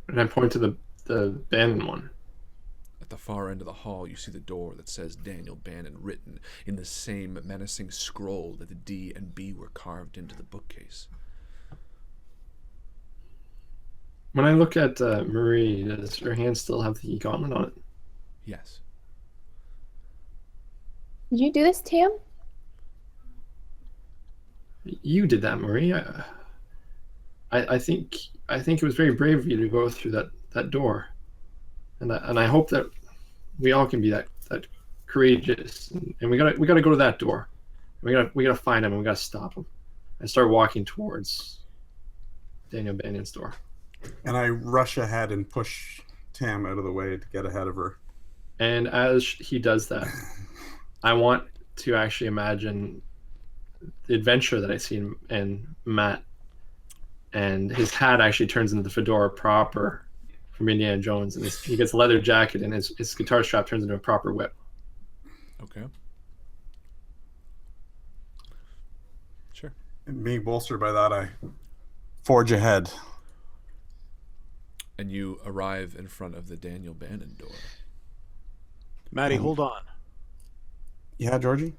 And I point to the Bannon one. At the far end of the hall, you see the door that says Daniel Bannon written in the same menacing scroll that the D and B were carved into the bookcase. When I look at Marie, does her hand still have the gauntlet on it? Yes. Did you do this, Tam? You did that, Marie. I think it was very brave of you to go through that door, and I hope that we all can be that courageous. And we gotta go to that door. We gotta find him, and we gotta stop him. I start walking towards Daniel Bannon's door. And I rush ahead and push Tam out of the way to get ahead of her. And as he does that, I want to actually imagine the adventure that I see in Matt, and his hat actually turns into the fedora proper from Indiana Jones, and he gets a leather jacket, and his guitar strap turns into a proper whip. Okay. Sure. And being bolstered by that, I forge ahead. And you arrive in front of the Daniel Bannon door. Maddie, hold on. Yeah, Georgie?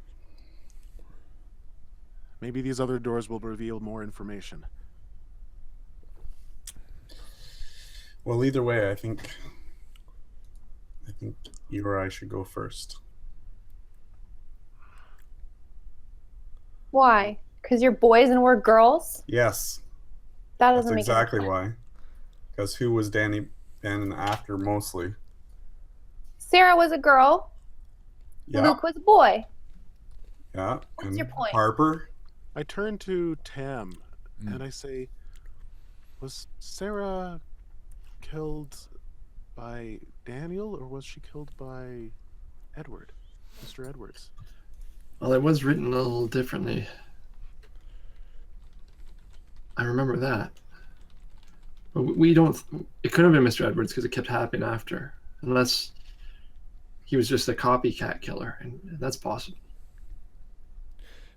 Maybe these other doors will reveal more information. Well, either way, I think you or I should go first. Why? Because you're boys and we're girls? Yes, That that's doesn't make exactly any sense. why. Because who was Danny Bannon after mostly? Sarah was a girl. Yeah, Luke was a boy. yeah. What's your point? Harper? I turn to Tam Mm. and I say, was Sarah killed by Daniel, or was she killed by Edward, Mr. Edwards? Well, it was written a little differently. I remember that. But we don't. It could have been Mr. Edwards because it kept happening after, unless he was just a copycat killer, and that's possible.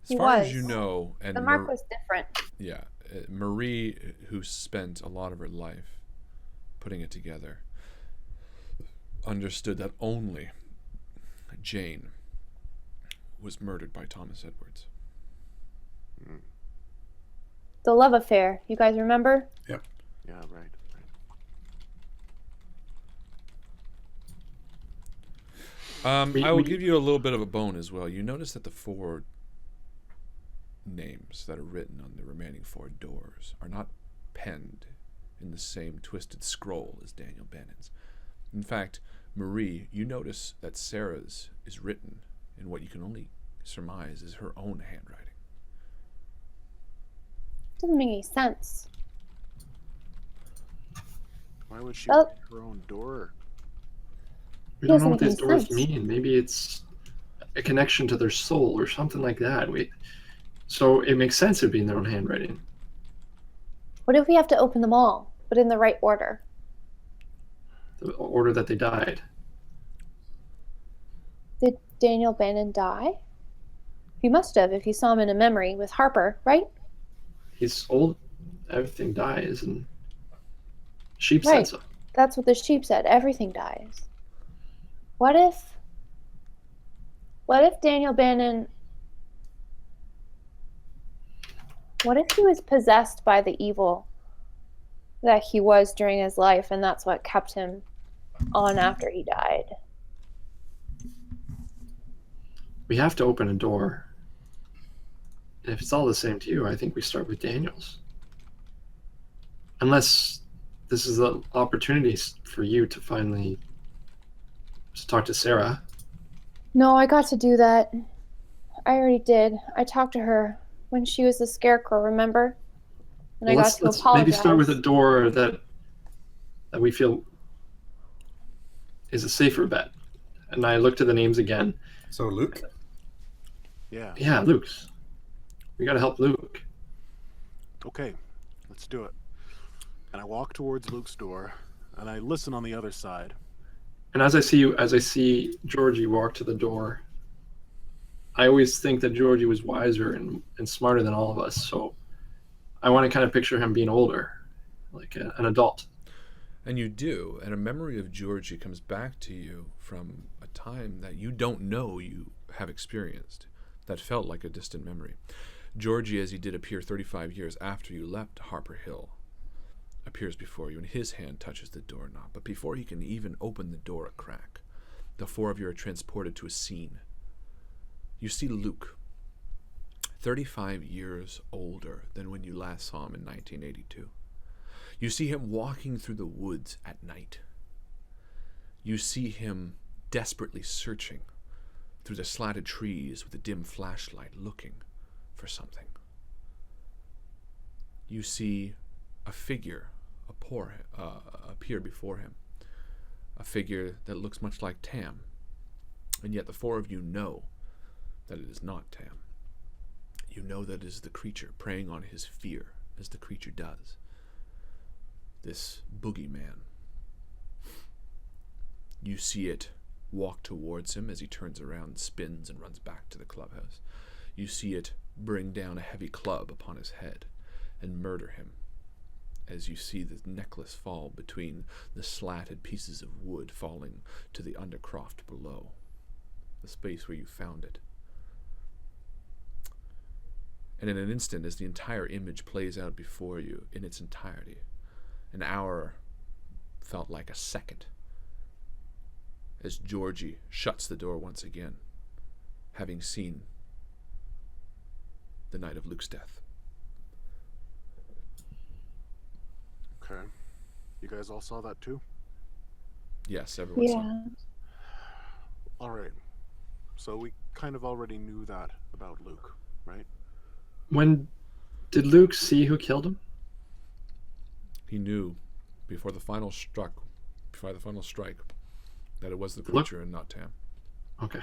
As He far as was. you know, and The mark was different. yeah, Marie, who spent a lot of her life putting it together, understood that only Jane was murdered by Thomas Edwards. The love affair. You guys remember? Yeah, right. I will give you a little bit of a bone as well. You notice that the 4 names that are written on the remaining 4 doors are not penned in the same twisted scroll as Daniel Bannon's. In fact, Marie, you notice that Sarah's is written in what you can only surmise is her own handwriting. Doesn't make any sense. Why would she Well- break her own door? We don't know Doesn't what make these any doors sense. mean. Maybe it's a connection to their soul or something like that. So it makes sense it'd be in their own handwriting. What if we have to open them all, but in the right order? The order that they died. Did Daniel Bannon die? He must have, if you saw him in a memory with Harper, right? He's old. Everything dies, and sheep Right. said so. That's what the sheep said. Everything dies. What if Daniel Bannon, what if he was possessed by the evil that he was during his life, and that's what kept him on after he died? We have to open a door. And if it's all the same to you, I think we start with Daniel's. Unless this is the opportunity for you to finally just talk to Sarah. No, I got to do that. I already did. I talked to her when she was the scarecrow, remember? And I got to let's apologize. maybe start with a door that we feel is a safer bet. And I looked at the names again. So Luke, Yeah. Yeah, Luke's. We got to help Luke. Okay, let's do it. And I walk towards Luke's door, and I listen on the other side. And as I see Georgie walk to the door, I always think that Georgie was wiser and smarter than all of us. So I want to kind of picture him being older, like an adult. And you do, and a memory of Georgie comes back to you from a time that you don't know you have experienced, that felt like a distant memory. Georgie, as he did appear 35 years after you left Harper Hill, appears before you, and his hand touches the doorknob. But before he can even open the door a crack, the four of you are transported to a scene. You see Luke, 35 years older than when you last saw him in 1982. You see him walking through the woods at night. You see him desperately searching through the slatted trees with a dim flashlight, looking for something. You see a figure appear before him, a figure that looks much like Tam, and yet the four of you know that it is not Tam. You know that it is the creature preying on his fear, as the creature does. This boogeyman. You see it walk towards him as he turns around, spins, and runs back to the clubhouse. You see it bring down a heavy club upon his head and murder him, as you see the necklace fall between the slatted pieces of wood falling to the undercroft below, the space where you found it. And in an instant, as the entire image plays out before you in its entirety, an hour felt like a second, as Georgie shuts the door once again, having seen the night of Luke's death. Okay. You guys all saw that too? Yes, everyone saw. Yeah. All right. So we kind of already knew that about Luke, right? When did Luke see who killed him? He knew before the final strike that it was the Look. creature and not Tam. Okay.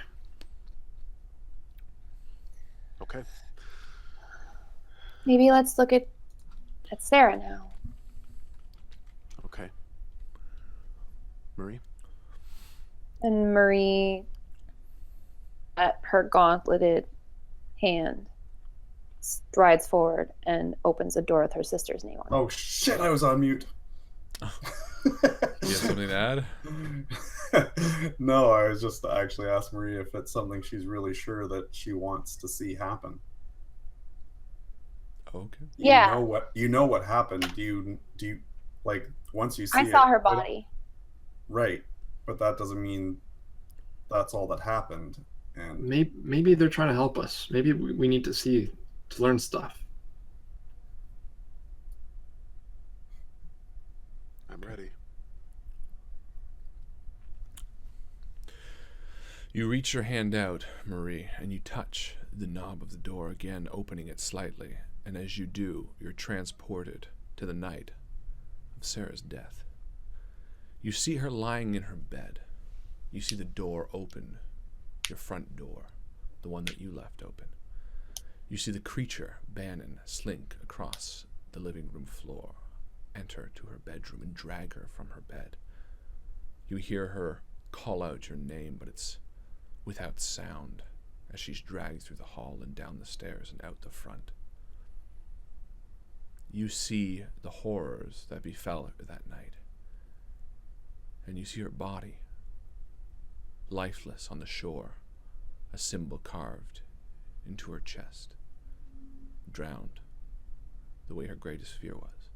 Okay. Maybe let's look at Sarah now. Okay. Marie? And Marie, at her gauntleted hand, strides forward and opens a door with her sister's name on it. oh shit, I was on mute. You have something to add? No, I was just actually asked Marie if it's something she's really sure that she wants to see happen. Okay. Yeah. You know what happened. Do you like once you see I saw it, her body. right, but that doesn't mean that's all that happened. And Maybe they're trying to help us. Maybe we need to learn stuff. You reach your hand out, Marie, and you touch the knob of the door again, opening it slightly, and as you do, you're transported to the night of Sarah's death. You see her lying in her bed. You see the door open, your front door, the one that you left open. You see the creature, Bannon, slink across the living room floor, enter to her bedroom and drag her from her bed. You hear her call out your name, but it's without sound as she's dragged through the hall and down the stairs and out the front. You see the horrors that befell her that night, and you see her body, lifeless on the shore, a symbol carved into her chest, drowned the way her greatest fear was.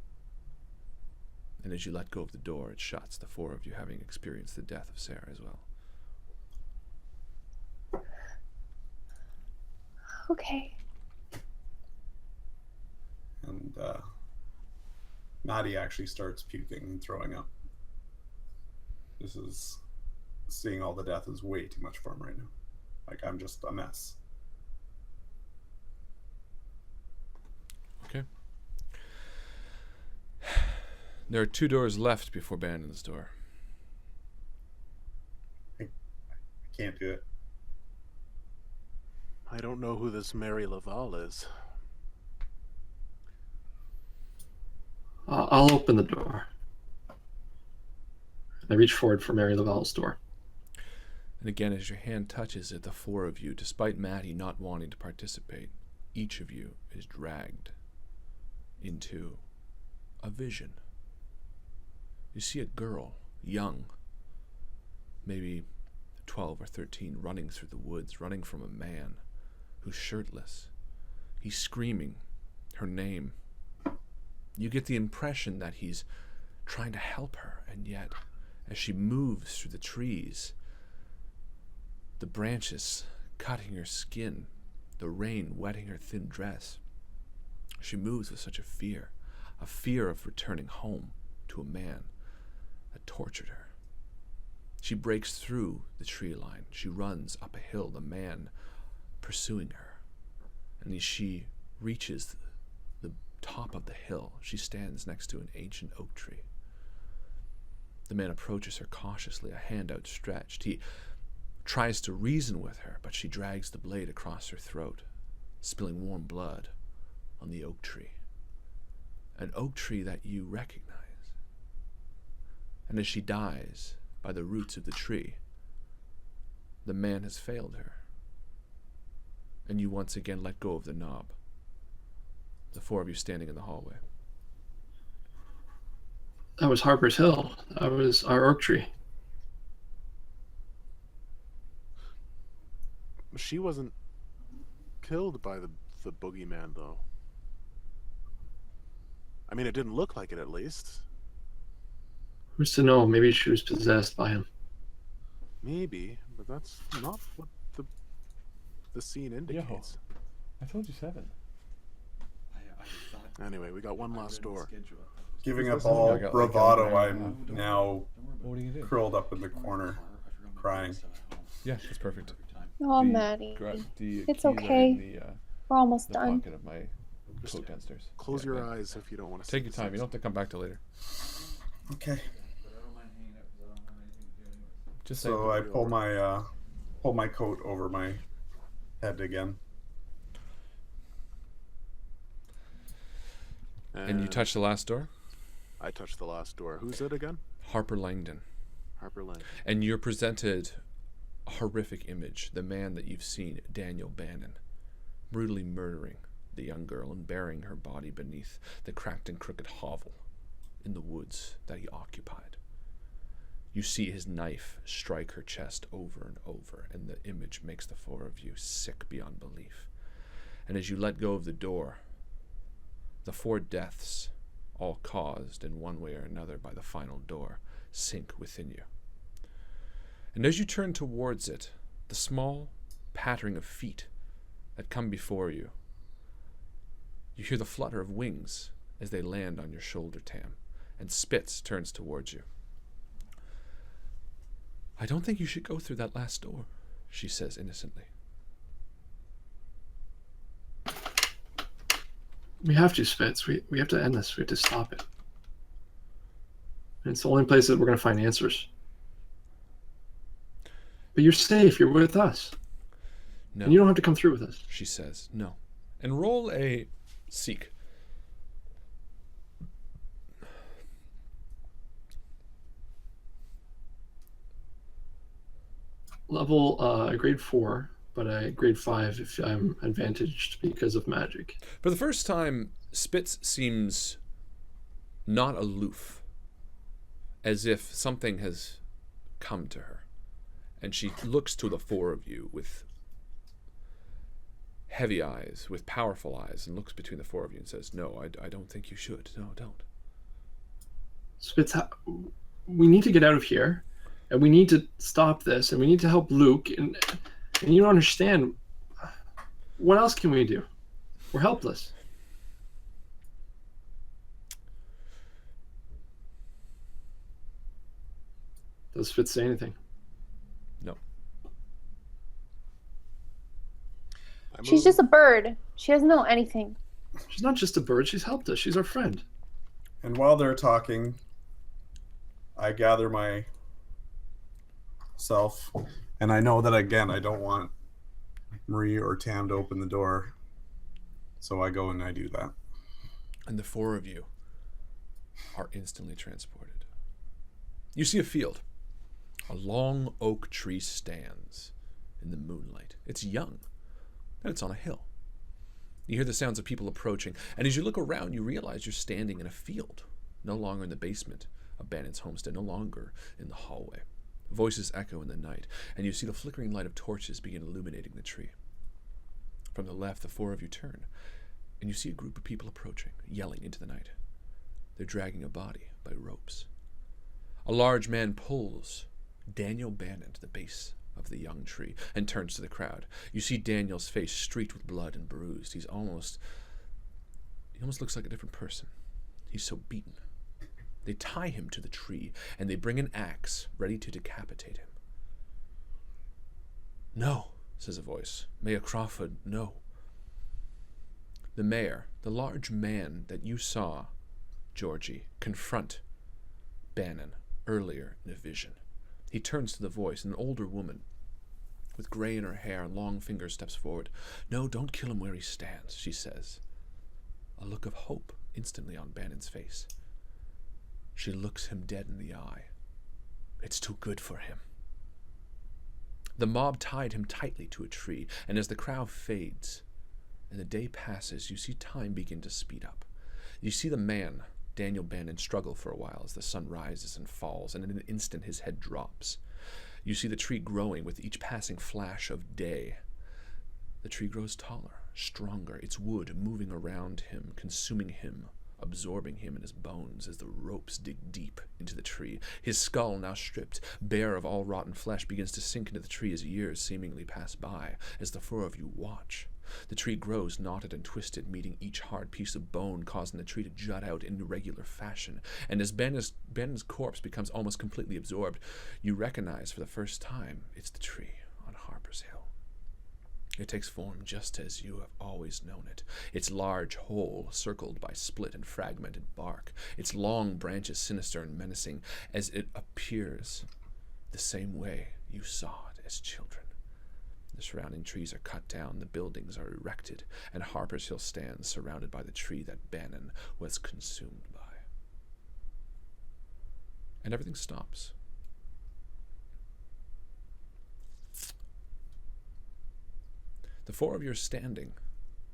And as you let go of the door, it shuts, the four of you having experienced the death of Sarah as well. Okay. And Maddie actually starts puking and throwing up. This is, seeing all the death is way too much for him right now. Like, I'm just a mess. Okay. There are 2 doors left before Bannon's door. I can't do it. I don't know who this Mary Laval is. I'll open the door. I reach forward for Mary Laval's door. And again, as your hand touches it, the 4 of you, despite Maddie not wanting to participate, each of you is dragged into a vision. You see a girl, young, maybe 12 or 13, running through the woods, running from a man who's shirtless. He's screaming her name. You get the impression that he's trying to help her, and yet, as she moves through the trees, the branches cutting her skin, the rain wetting her thin dress, she moves with such a fear of returning home to a man that tortured her. She breaks through the tree line. She runs up a hill, the man pursuing her. And as she reaches the top of the hill, she stands next to an ancient oak tree. The man approaches her cautiously, a hand outstretched. He tries to reason with her, but she drags the blade across her throat, spilling warm blood on the oak tree. An oak tree that you recognize. And as she dies by the roots of the tree, the man has failed her. And you once again let go of the knob. The 4 of you standing in the hallway. That was Harper's Hill. That was our oak tree. She wasn't killed by the boogeyman, though. I mean, it didn't look like it, at least. Who's to know? Maybe she was possessed by him. Maybe, but that's not what the scene indicates. I told you 7. Anyway, we got one last door. Giving up all bravado, I'm now What are you gonna do? curled up in the corner, crying. Yeah, that's perfect. Oh, Maddie. It's keys are okay. in the We're almost the done. pocket of my coat downstairs. Close Yeah, your yeah. eyes if you don't want to Take your time. You don't have to come back till later. Okay. Just say So I pull my coat over my head again. And you touch the last door? I touched the last door. Who's it again? Harper Langdon. Harper Langdon. And you're presented a horrific image. The man that you've seen, Daniel Bannon, brutally murdering the young girl and burying her body beneath the cracked and crooked hovel in the woods that he occupied. You see his knife strike her chest over and over, and the image makes the 4 of you sick beyond belief. And as you let go of the door, the 4 deaths, all caused in one way or another by the final door, sink within you. And as you turn towards it, the small pattering of feet that come before you, you hear the flutter of wings as they land on your shoulder, Tam, and Spitz turns towards you. I don't think you should go through that last door, she says innocently. We have to, Spitz. We have to end this. We have to stop it. And it's the only place that we're going to find answers. But you're safe. You're with us. No, And you don't have to come through with us. she says. No. And roll a seek. Level grade 4, but a grade 5 if I'm advantaged because of magic. For the first time, Spitz seems not aloof, as if something has come to her. And she looks to the four of you with heavy eyes, with powerful eyes, and looks between the four of you and says, no, I don't think you should. No, don't. Spitz, we need to get out of here, and we need to stop this, and we need to help Luke, and you don't understand. What else can we do? We're helpless. Does Spitz say anything? No. She's just a bird. She doesn't know anything. She's not just a bird. She's helped us. She's our friend. And while they're talking, I gather myself, and I know that, again, I don't want Marie or Tam to open the door, so I go and I do that. And the four of you are instantly transported. You see a field. A long oak tree stands in the moonlight. It's young, and it's on a hill. You hear the sounds of people approaching, and as you look around, you realize you're standing in a field, no longer in the basement of Bannon's homestead, no longer in the hallway. Voices echo in the night, and you see the flickering light of torches begin illuminating the tree. From the left, the four of you turn, and you see a group of people approaching, yelling into the night. They're dragging a body by ropes. A large man pulls Daniel Bannon to the base of the young tree and turns to the crowd. You see Daniel's face streaked with blood and bruised. He almost looks like a different person. He's so beaten. They tie him to the tree, and they bring an axe ready to decapitate him. No, says a voice. Mayor Crawford, no. The mayor, the large man that you saw, Georgie, confront Bannon earlier in a vision. He turns to the voice, and an older woman with gray in her hair and long fingers steps forward. No, don't kill him where he stands, she says. A look of hope instantly on Bannon's face. She looks him dead in the eye. It's too good for him. The mob tied him tightly to a tree, and as the crowd fades and the day passes, you see time begin to speed up. You see the man, Daniel Bannon, struggle for a while as the sun rises and falls, and in an instant his head drops. You see the tree growing with each passing flash of day. The tree grows taller, stronger, its wood moving around him, consuming him, absorbing him in his bones as the ropes dig deep into the tree. His skull, now stripped, bare of all rotten flesh, begins to sink into the tree as years seemingly pass by, as the four of you watch. The tree grows knotted and twisted, meeting each hard piece of bone, causing the tree to jut out in irregular fashion. And as Bannon's corpse becomes almost completely absorbed, you recognize for the first time it's the tree on Harper's Hill. It takes form just as you have always known it. Its large hole circled by split and fragmented bark. Its long branches sinister and menacing as it appears the same way you saw it as children. The surrounding trees are cut down, the buildings are erected, and Harper's Hill stands surrounded by the tree that Bannon was consumed by. And everything stops. The four of you are standing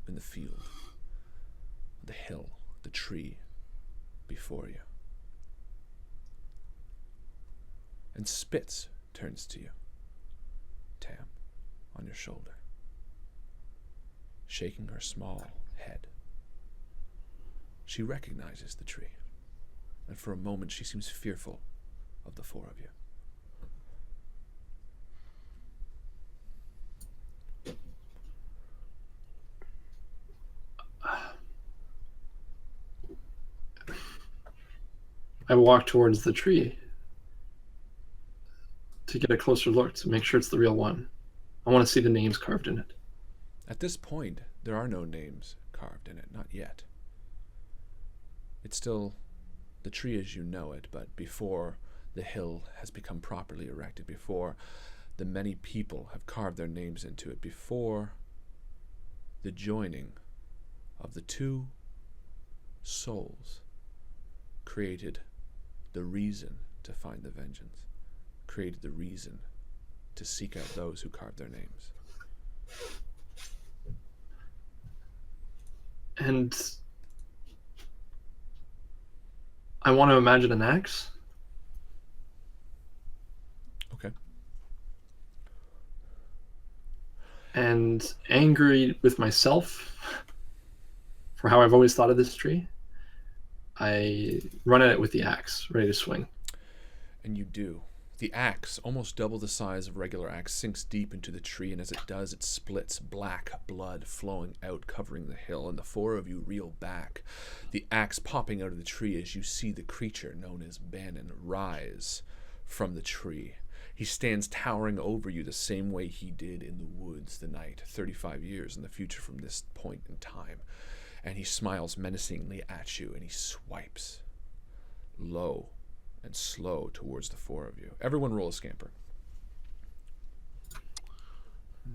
in the field, the hill, the tree before you. And Spitz turns to you, Tam, on your shoulder, shaking her small head. She recognizes the tree, and for a moment she seems fearful of the four of you. I walk towards the tree to get a closer look to make sure it's the real one. I want to see the names carved in it. At this point, there are no names carved in it, not yet. It's still the tree as you know it, but before the hill has become properly erected, before the many people have carved their names into it, before the joining of the two souls created the reason to find the vengeance, created the reason to seek out those who carved their names. And I want to imagine an axe. Okay. And angry with myself for how I've always thought of this tree, I run at it with the axe, ready to swing. And you do. The axe, almost double the size of regular axe, sinks deep into the tree, and as it does, it splits, black blood flowing out, covering the hill, and the four of you reel back, the axe popping out of the tree as you see the creature known as Bannon rise from the tree. He stands towering over you the same way he did in the woods the night, 35 years in the future from this point in time. And he smiles menacingly at you, and he swipes low and slow towards the four of you. Everyone roll a scamper.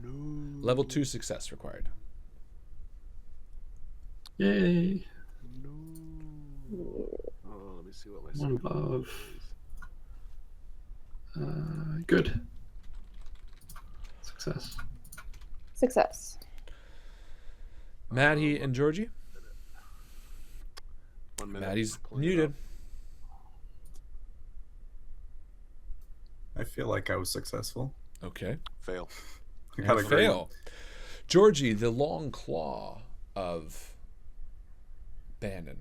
No. Level 2 success required. Yay. No. Oh, let me see what my One super above. is. Good. Success. Success. Maddie and Georgie? 1 minute. Maddie's Pulling it muted. up. I feel like I was successful. Okay. Fail. I got a And great fail. Georgie, the long claw of Bannon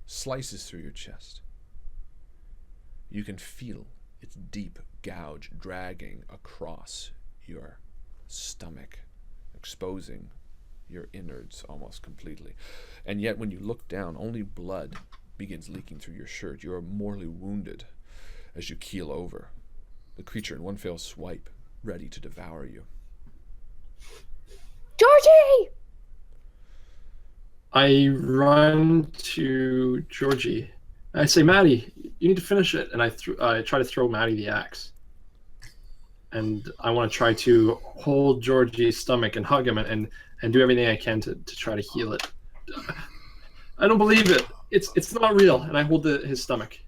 slices through your chest. You can feel its deep gouge dragging across your stomach, exposing your innards almost completely. And yet when you look down, only blood begins leaking through your shirt. You are mortally wounded as you keel over. The creature in one fell swipe, ready to devour you. Georgie! I run to Georgie. I say, Maddie, you need to finish it. And I try to throw Maddie the axe. And I want to try to hold Georgie's stomach and hug him and do everything I can to try to heal it. I don't believe it. It's not real. And I hold his stomach.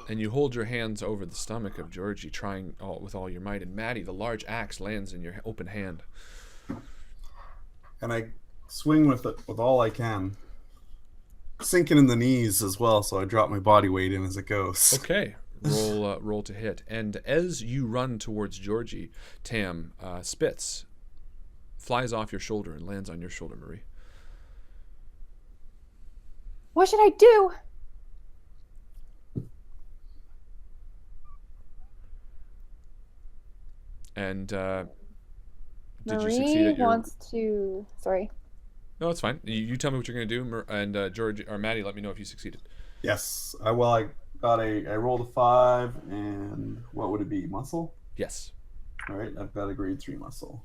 And you hold your hands over the stomach of Georgie, trying with all your might. And Maddie, the large axe lands in your open hand. And I swing with it with all I can, sinking in the knees as well, so I drop my body weight in as it goes. Okay, roll to hit. And as you run towards Georgie, Tam, spits, flies off your shoulder and lands on your shoulder, Marie. What should I do? And did Marie you succeed at your... wants to... Sorry. No, it's fine. You tell me what you're going to do, and George or Maddie, let me know if you succeeded. Yes. I rolled a 5, and what would it be? Muscle? Yes. All right, I've got a grade 3 muscle.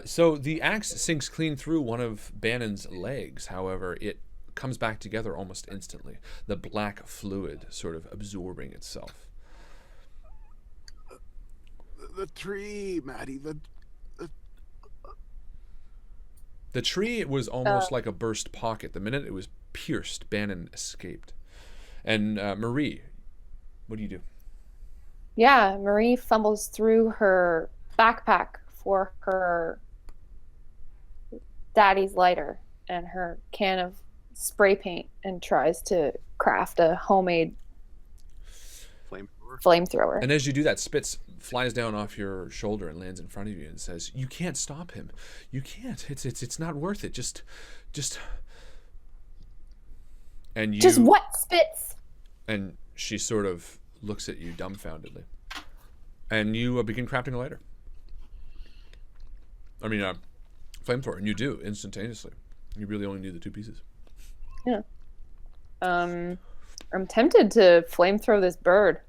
So the axe sinks clean through one of Bannon's legs. However, it comes back together almost instantly. The black fluid sort of absorbing itself. The tree, Maddie. The tree was almost like a burst pocket. The minute it was pierced, Bannon escaped. And Marie, what do you do? Yeah, Marie fumbles through her backpack for her daddy's lighter and her can of spray paint and tries to craft a homemade flamethrower. And as you do that, Spitz flies down off your shoulder and lands in front of you and says, "You can't stop him. You can't. It's not worth it. Just." And you. Just what, Spitz? And she sort of looks at you dumbfoundedly. And you begin crafting a lighter. I mean, flamethrower, and you do instantaneously. You really only need the 2 pieces. Yeah. I'm tempted to flamethrow this bird.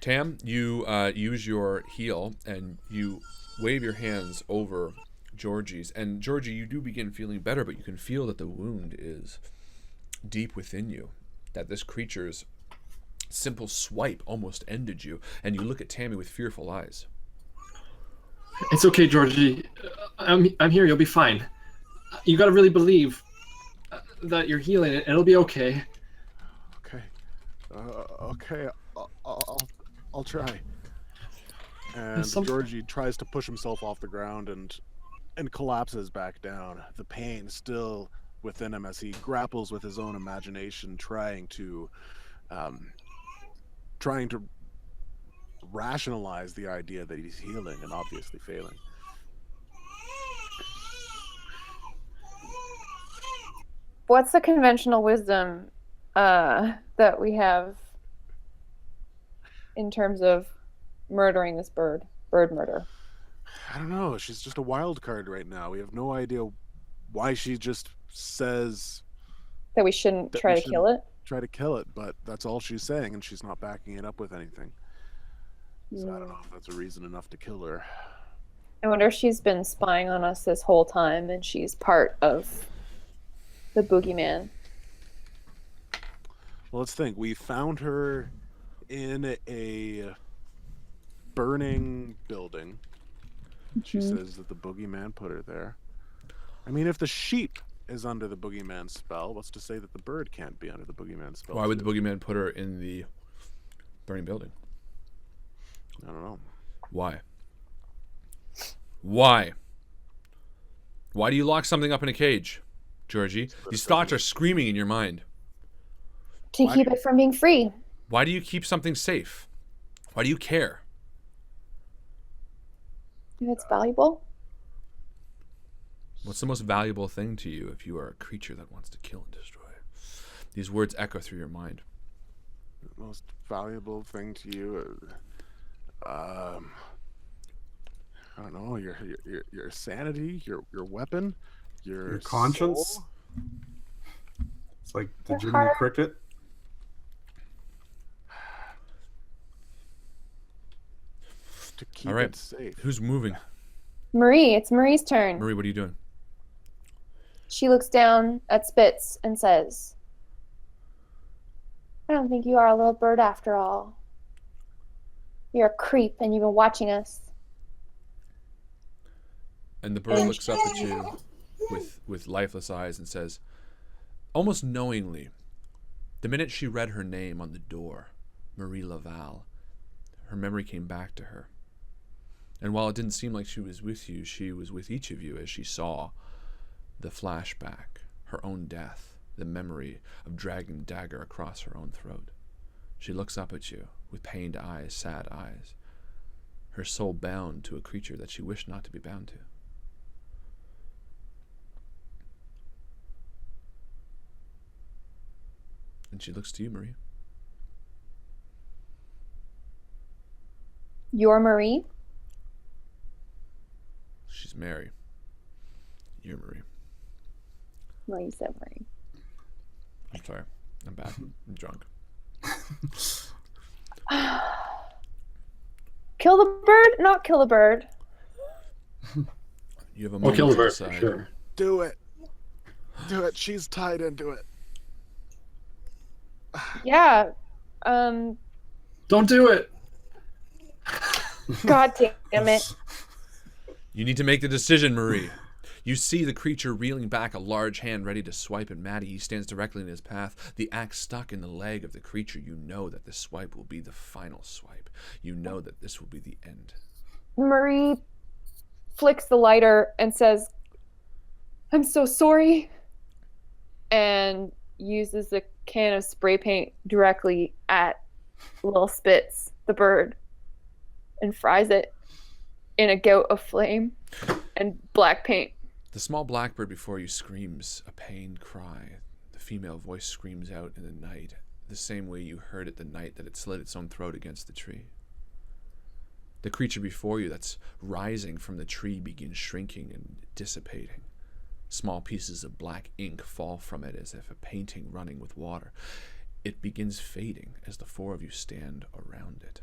Tam, you use your heal and you wave your hands over Georgie's. And Georgie, you do begin feeling better, but you can feel that the wound is deep within you. That this creature's simple swipe almost ended you. And you look at Tammy with fearful eyes. It's okay, Georgie. I'm here. You'll be fine. You got to really believe that you're healing it. It'll be okay. Okay. Okay. I'll try. And Georgie tries to push himself off the ground and collapses back down. The pain still within him as he grapples with his own imagination, trying to rationalize the idea that he's healing and obviously failing. What's the conventional wisdom that we have in terms of murdering this bird murder? I don't know. She's just a wild card right now. We have no idea why she just says that we shouldn't try to kill it. Try to kill it, but that's all she's saying, and she's not backing it up with anything. So I don't know if that's a reason enough to kill her. I wonder if she's been spying on us this whole time, and she's part of the boogeyman. Well, let's think. We found her in a burning building. She says that the boogeyman put her there. I mean, if the sheep is under the boogeyman spell, what's to say that the bird can't be under the boogeyman spell? Why would the boogeyman put her in the burning building? I don't know. Why? Why? Why do you lock something up in a cage, Georgie? These thoughts are screaming in your mind. To keep it from being free. Why do you keep something safe? Why do you care? If it's valuable. What's the most valuable thing to you if you are a creature that wants to kill and destroy? These words echo through your mind. The most valuable thing to you, I don't know, your sanity, your weapon, your conscience. soul? It's like the Jiminy Cricket. To keep All right. it safe. Who's moving? Marie, it's Marie's turn. Marie, what are you doing? She looks down at Spitz and says, I don't think you are a little bird after all. You're a creep and you've been watching us. And the bird looks up at you with lifeless eyes and says, almost knowingly, the minute she read her name on the door, Marie Laval, her memory came back to her. And while it didn't seem like she was with you, she was with each of you as she saw the flashback, her own death, the memory of dragging the dagger across her own throat. She looks up at you with pained eyes, sad eyes, her soul bound to a creature that she wished not to be bound to. And she looks to you, Marie. You're Marie? She's Mary. You're Marie. No, you said Marie. I'm sorry. I'm bad. I'm drunk. Kill the bird? Not kill the bird. You have a I'll moment kill the to bird for decide. sure. Do it. Do it. She's tied into it. Yeah. Don't do it. God damn it. You need to make the decision, Marie. You see the creature reeling back, a large hand ready to swipe at Maddie. He stands directly in his path, the axe stuck in the leg of the creature. You know that this swipe will be the final swipe. You know that this will be the end. Marie flicks the lighter and says, I'm so sorry. And uses the can of spray paint directly at Lil Spitz, the bird, and fries it in a gout of flame and black paint. The small blackbird before you screams a pained cry. The female voice screams out in the night, the same way you heard it the night that it slit its own throat against the tree. The creature before you that's rising from the tree begins shrinking and dissipating. Small pieces of black ink fall from it as if a painting running with water. It begins fading as the four of you stand around it.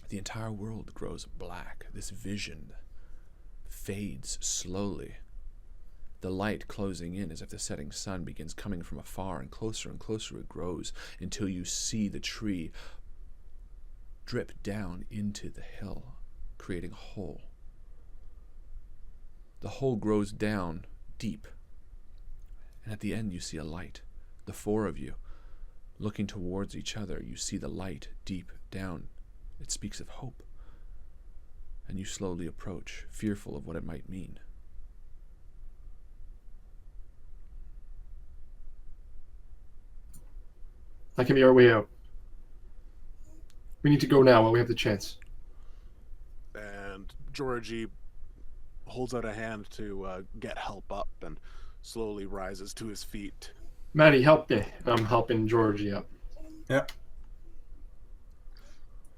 The entire world grows black. This vision fades slowly. The light closing in as if the setting sun begins coming from afar, and closer it grows until you see the tree drip down into the hill, creating a hole. The hole grows down deep, and at the end you see a light. The four of you looking towards each other, you see the light deep down. It speaks of hope, and you slowly approach, fearful of what it might mean. That can be our way out. We need to go now while we have the chance. And Georgie holds out a hand to get help up and slowly rises to his feet. Maddie, help me. I'm helping Georgie up. Yep.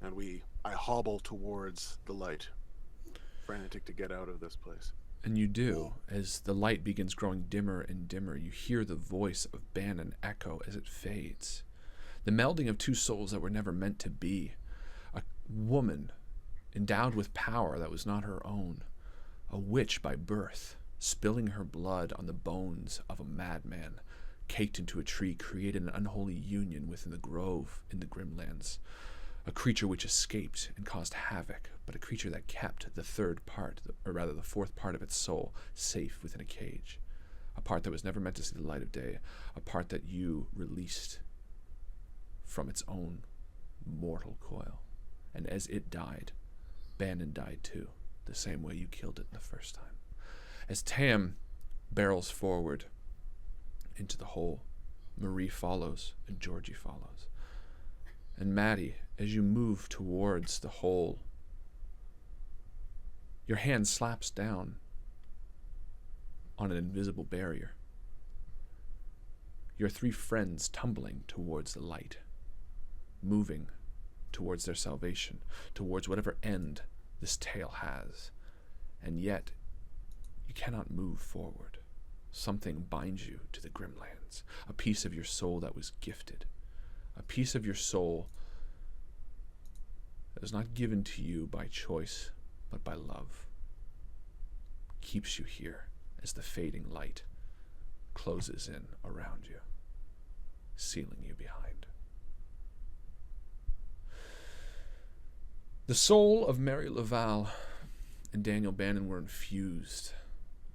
And I hobble towards the light, frantic to get out of this place. And you do. As the light begins growing dimmer and dimmer, you hear the voice of Bannon echo as it fades. The melding of two souls that were never meant to be. A woman endowed with power that was not her own. A witch by birth, spilling her blood on the bones of a madman, caked into a tree, created an unholy union within the grove in the Grimlands. A creature which escaped and caused havoc, but a creature that kept the fourth part of its soul safe within a cage. A part that was never meant to see the light of day. A part that you released from its own mortal coil. And as it died, Bannon died too, the same way you killed it the first time. As Tam barrels forward into the hole, Marie follows and Georgie follows. And Maddie, as you move towards the hole, your hand slaps down on an invisible barrier. Your three friends tumbling towards the light, moving towards their salvation, towards whatever end this tale has. And yet, you cannot move forward. Something binds you to the Grimlands, a piece of your soul that was gifted, a piece of your soul that is not given to you by choice, but by love, keeps you here as the fading light closes in around you, sealing you behind. The soul of Mary Laval and Daniel Bannon were infused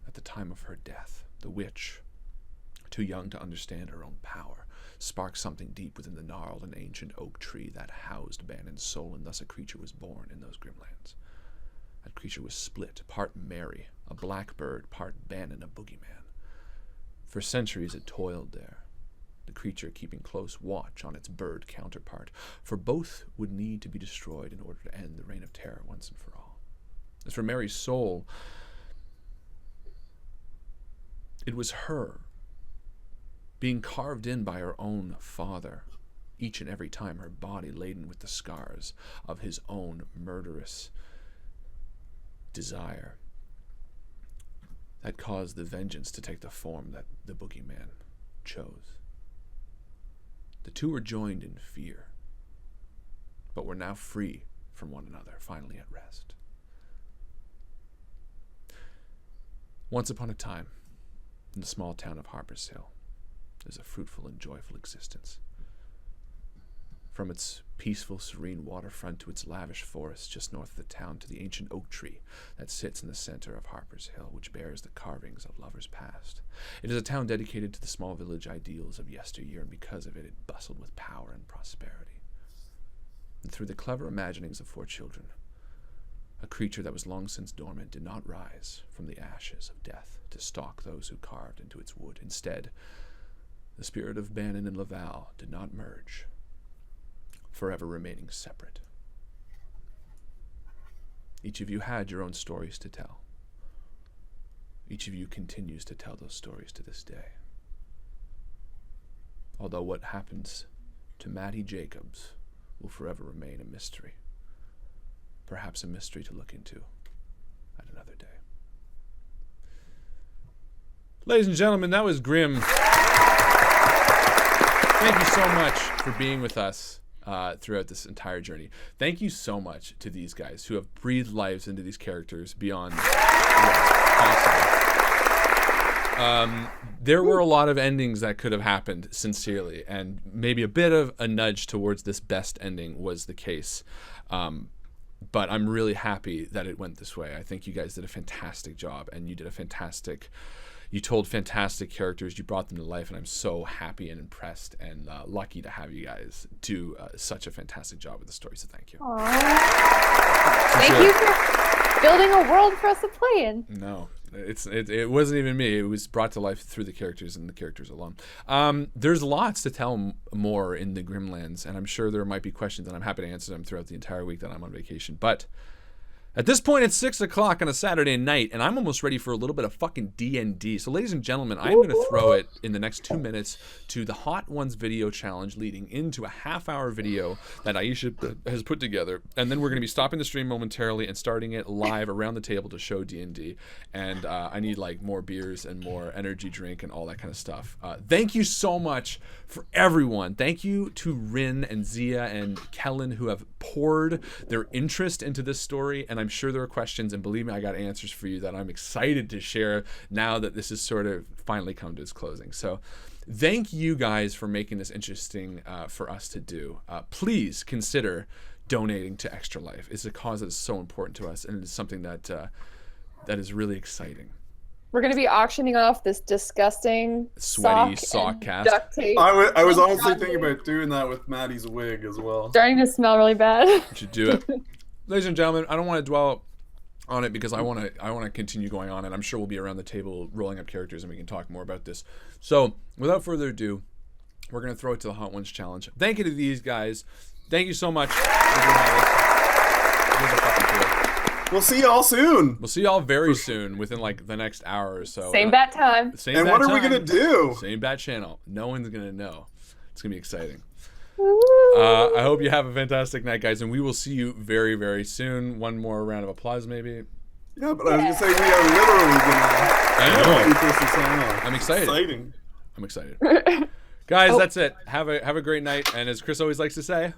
at the time of her death. The witch, too young to understand her own power, sparked something deep within the gnarled and ancient oak tree that housed Bannon's soul, and thus a creature was born in those Grimlands. That creature was split, part Mary, a blackbird, part Bannon, a boogeyman. For centuries it toiled there, the creature keeping close watch on its bird counterpart, for both would need to be destroyed in order to end the reign of terror once and for all. As for Mary's soul, it was her, being carved in by her own father, each and every time, her body laden with the scars of his own murderous desire, that caused the vengeance to take the form that the boogeyman chose. The two were joined in fear, but were now free from one another, finally at rest. Once upon a time, in the small town of Harper's Hill, is a fruitful and joyful existence. From its peaceful, serene waterfront to its lavish forest just north of the town, to the ancient oak tree that sits in the center of Harper's Hill, which bears the carvings of lovers past. It is a town dedicated to the small village ideals of yesteryear, and because of it, it bustled with power and prosperity. And through the clever imaginings of four children, a creature that was long since dormant did not rise from the ashes of death to stalk those who carved into its wood. Instead, the spirit of Bannon and Laval did not merge, forever remaining separate. Each of you had your own stories to tell. Each of you continues to tell those stories to this day. Although what happens to Maddie Jacobs will forever remain a mystery. Perhaps a mystery to look into at another day. Ladies and gentlemen, that was GRIMM. Thank you so much for being with us. throughout this entire journey. Thank you so much to these guys who have breathed lives into these characters beyond what's possible. There were a lot of endings that could have happened, sincerely, and maybe a bit of a nudge towards this best ending was the case. But I'm really happy that it went this way. I think you guys did a fantastic job, and you told fantastic characters, you brought them to life, and I'm so happy and impressed and lucky to have you guys do such a fantastic job with the story, so thank you. Thank you for building a world for us to play in. No, it wasn't even me. It was brought to life through the characters and the characters alone. There's lots to tell more in the Grimlands, and I'm sure there might be questions, and I'm happy to answer them throughout the entire week that I'm on vacation. But at this point, it's 6 o'clock on a Saturday night, and I'm almost ready for a little bit of fucking D&D. So, ladies and gentlemen, I'm going to throw it in the next 2 minutes to the Hot Ones video challenge, leading into a half-hour video that Aisha has put together. And then we're going to be stopping the stream momentarily and starting it live around the table to show D&D. And I need, like, more beers and more energy drink and all that kind of stuff. Thank you so much for everyone. Thank you to Rin and Zia and Kellen, who have poured their interest into this story, and I'm sure there are questions, and believe me, I got answers for you that I'm excited to share now that this has sort of finally come to its closing. So thank you guys for making this interesting for us to do. Please consider donating to Extra Life. It's a cause that is so important to us, and it is something that that is really exciting. We're going to be auctioning off this disgusting Sweaty sock cast. duct tape. I was honestly thinking about doing that with Maddie's wig as well. Starting to smell really bad. You should do it. Ladies and gentlemen, I don't want to dwell on it because I want to continue going on, and I'm sure we'll be around the table rolling up characters and we can talk more about this. So without further ado, we're going to throw it to the Hot Ones challenge. Thank you to these guys. Thank you so much for doing all this. You guys are fucking cool. We'll see y'all soon. We'll see y'all very soon, within like the next hour or so. Same bat time. Same And bat what are we time, gonna do? Same bat channel. No one's gonna know. It's gonna be exciting. I hope you have a fantastic night, guys, and we will see you very, very soon. One more round of applause, maybe. Yeah, but I was gonna say we are literally gonna keep this on. I'm excited. Exciting. I'm excited. Guys, that's it. Have a great night, and as Chris always likes to say,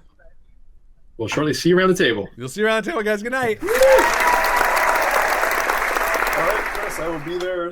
We'll shortly see you around the table. you'll see you around the table, guys. Good night. All right, Chris, I will be there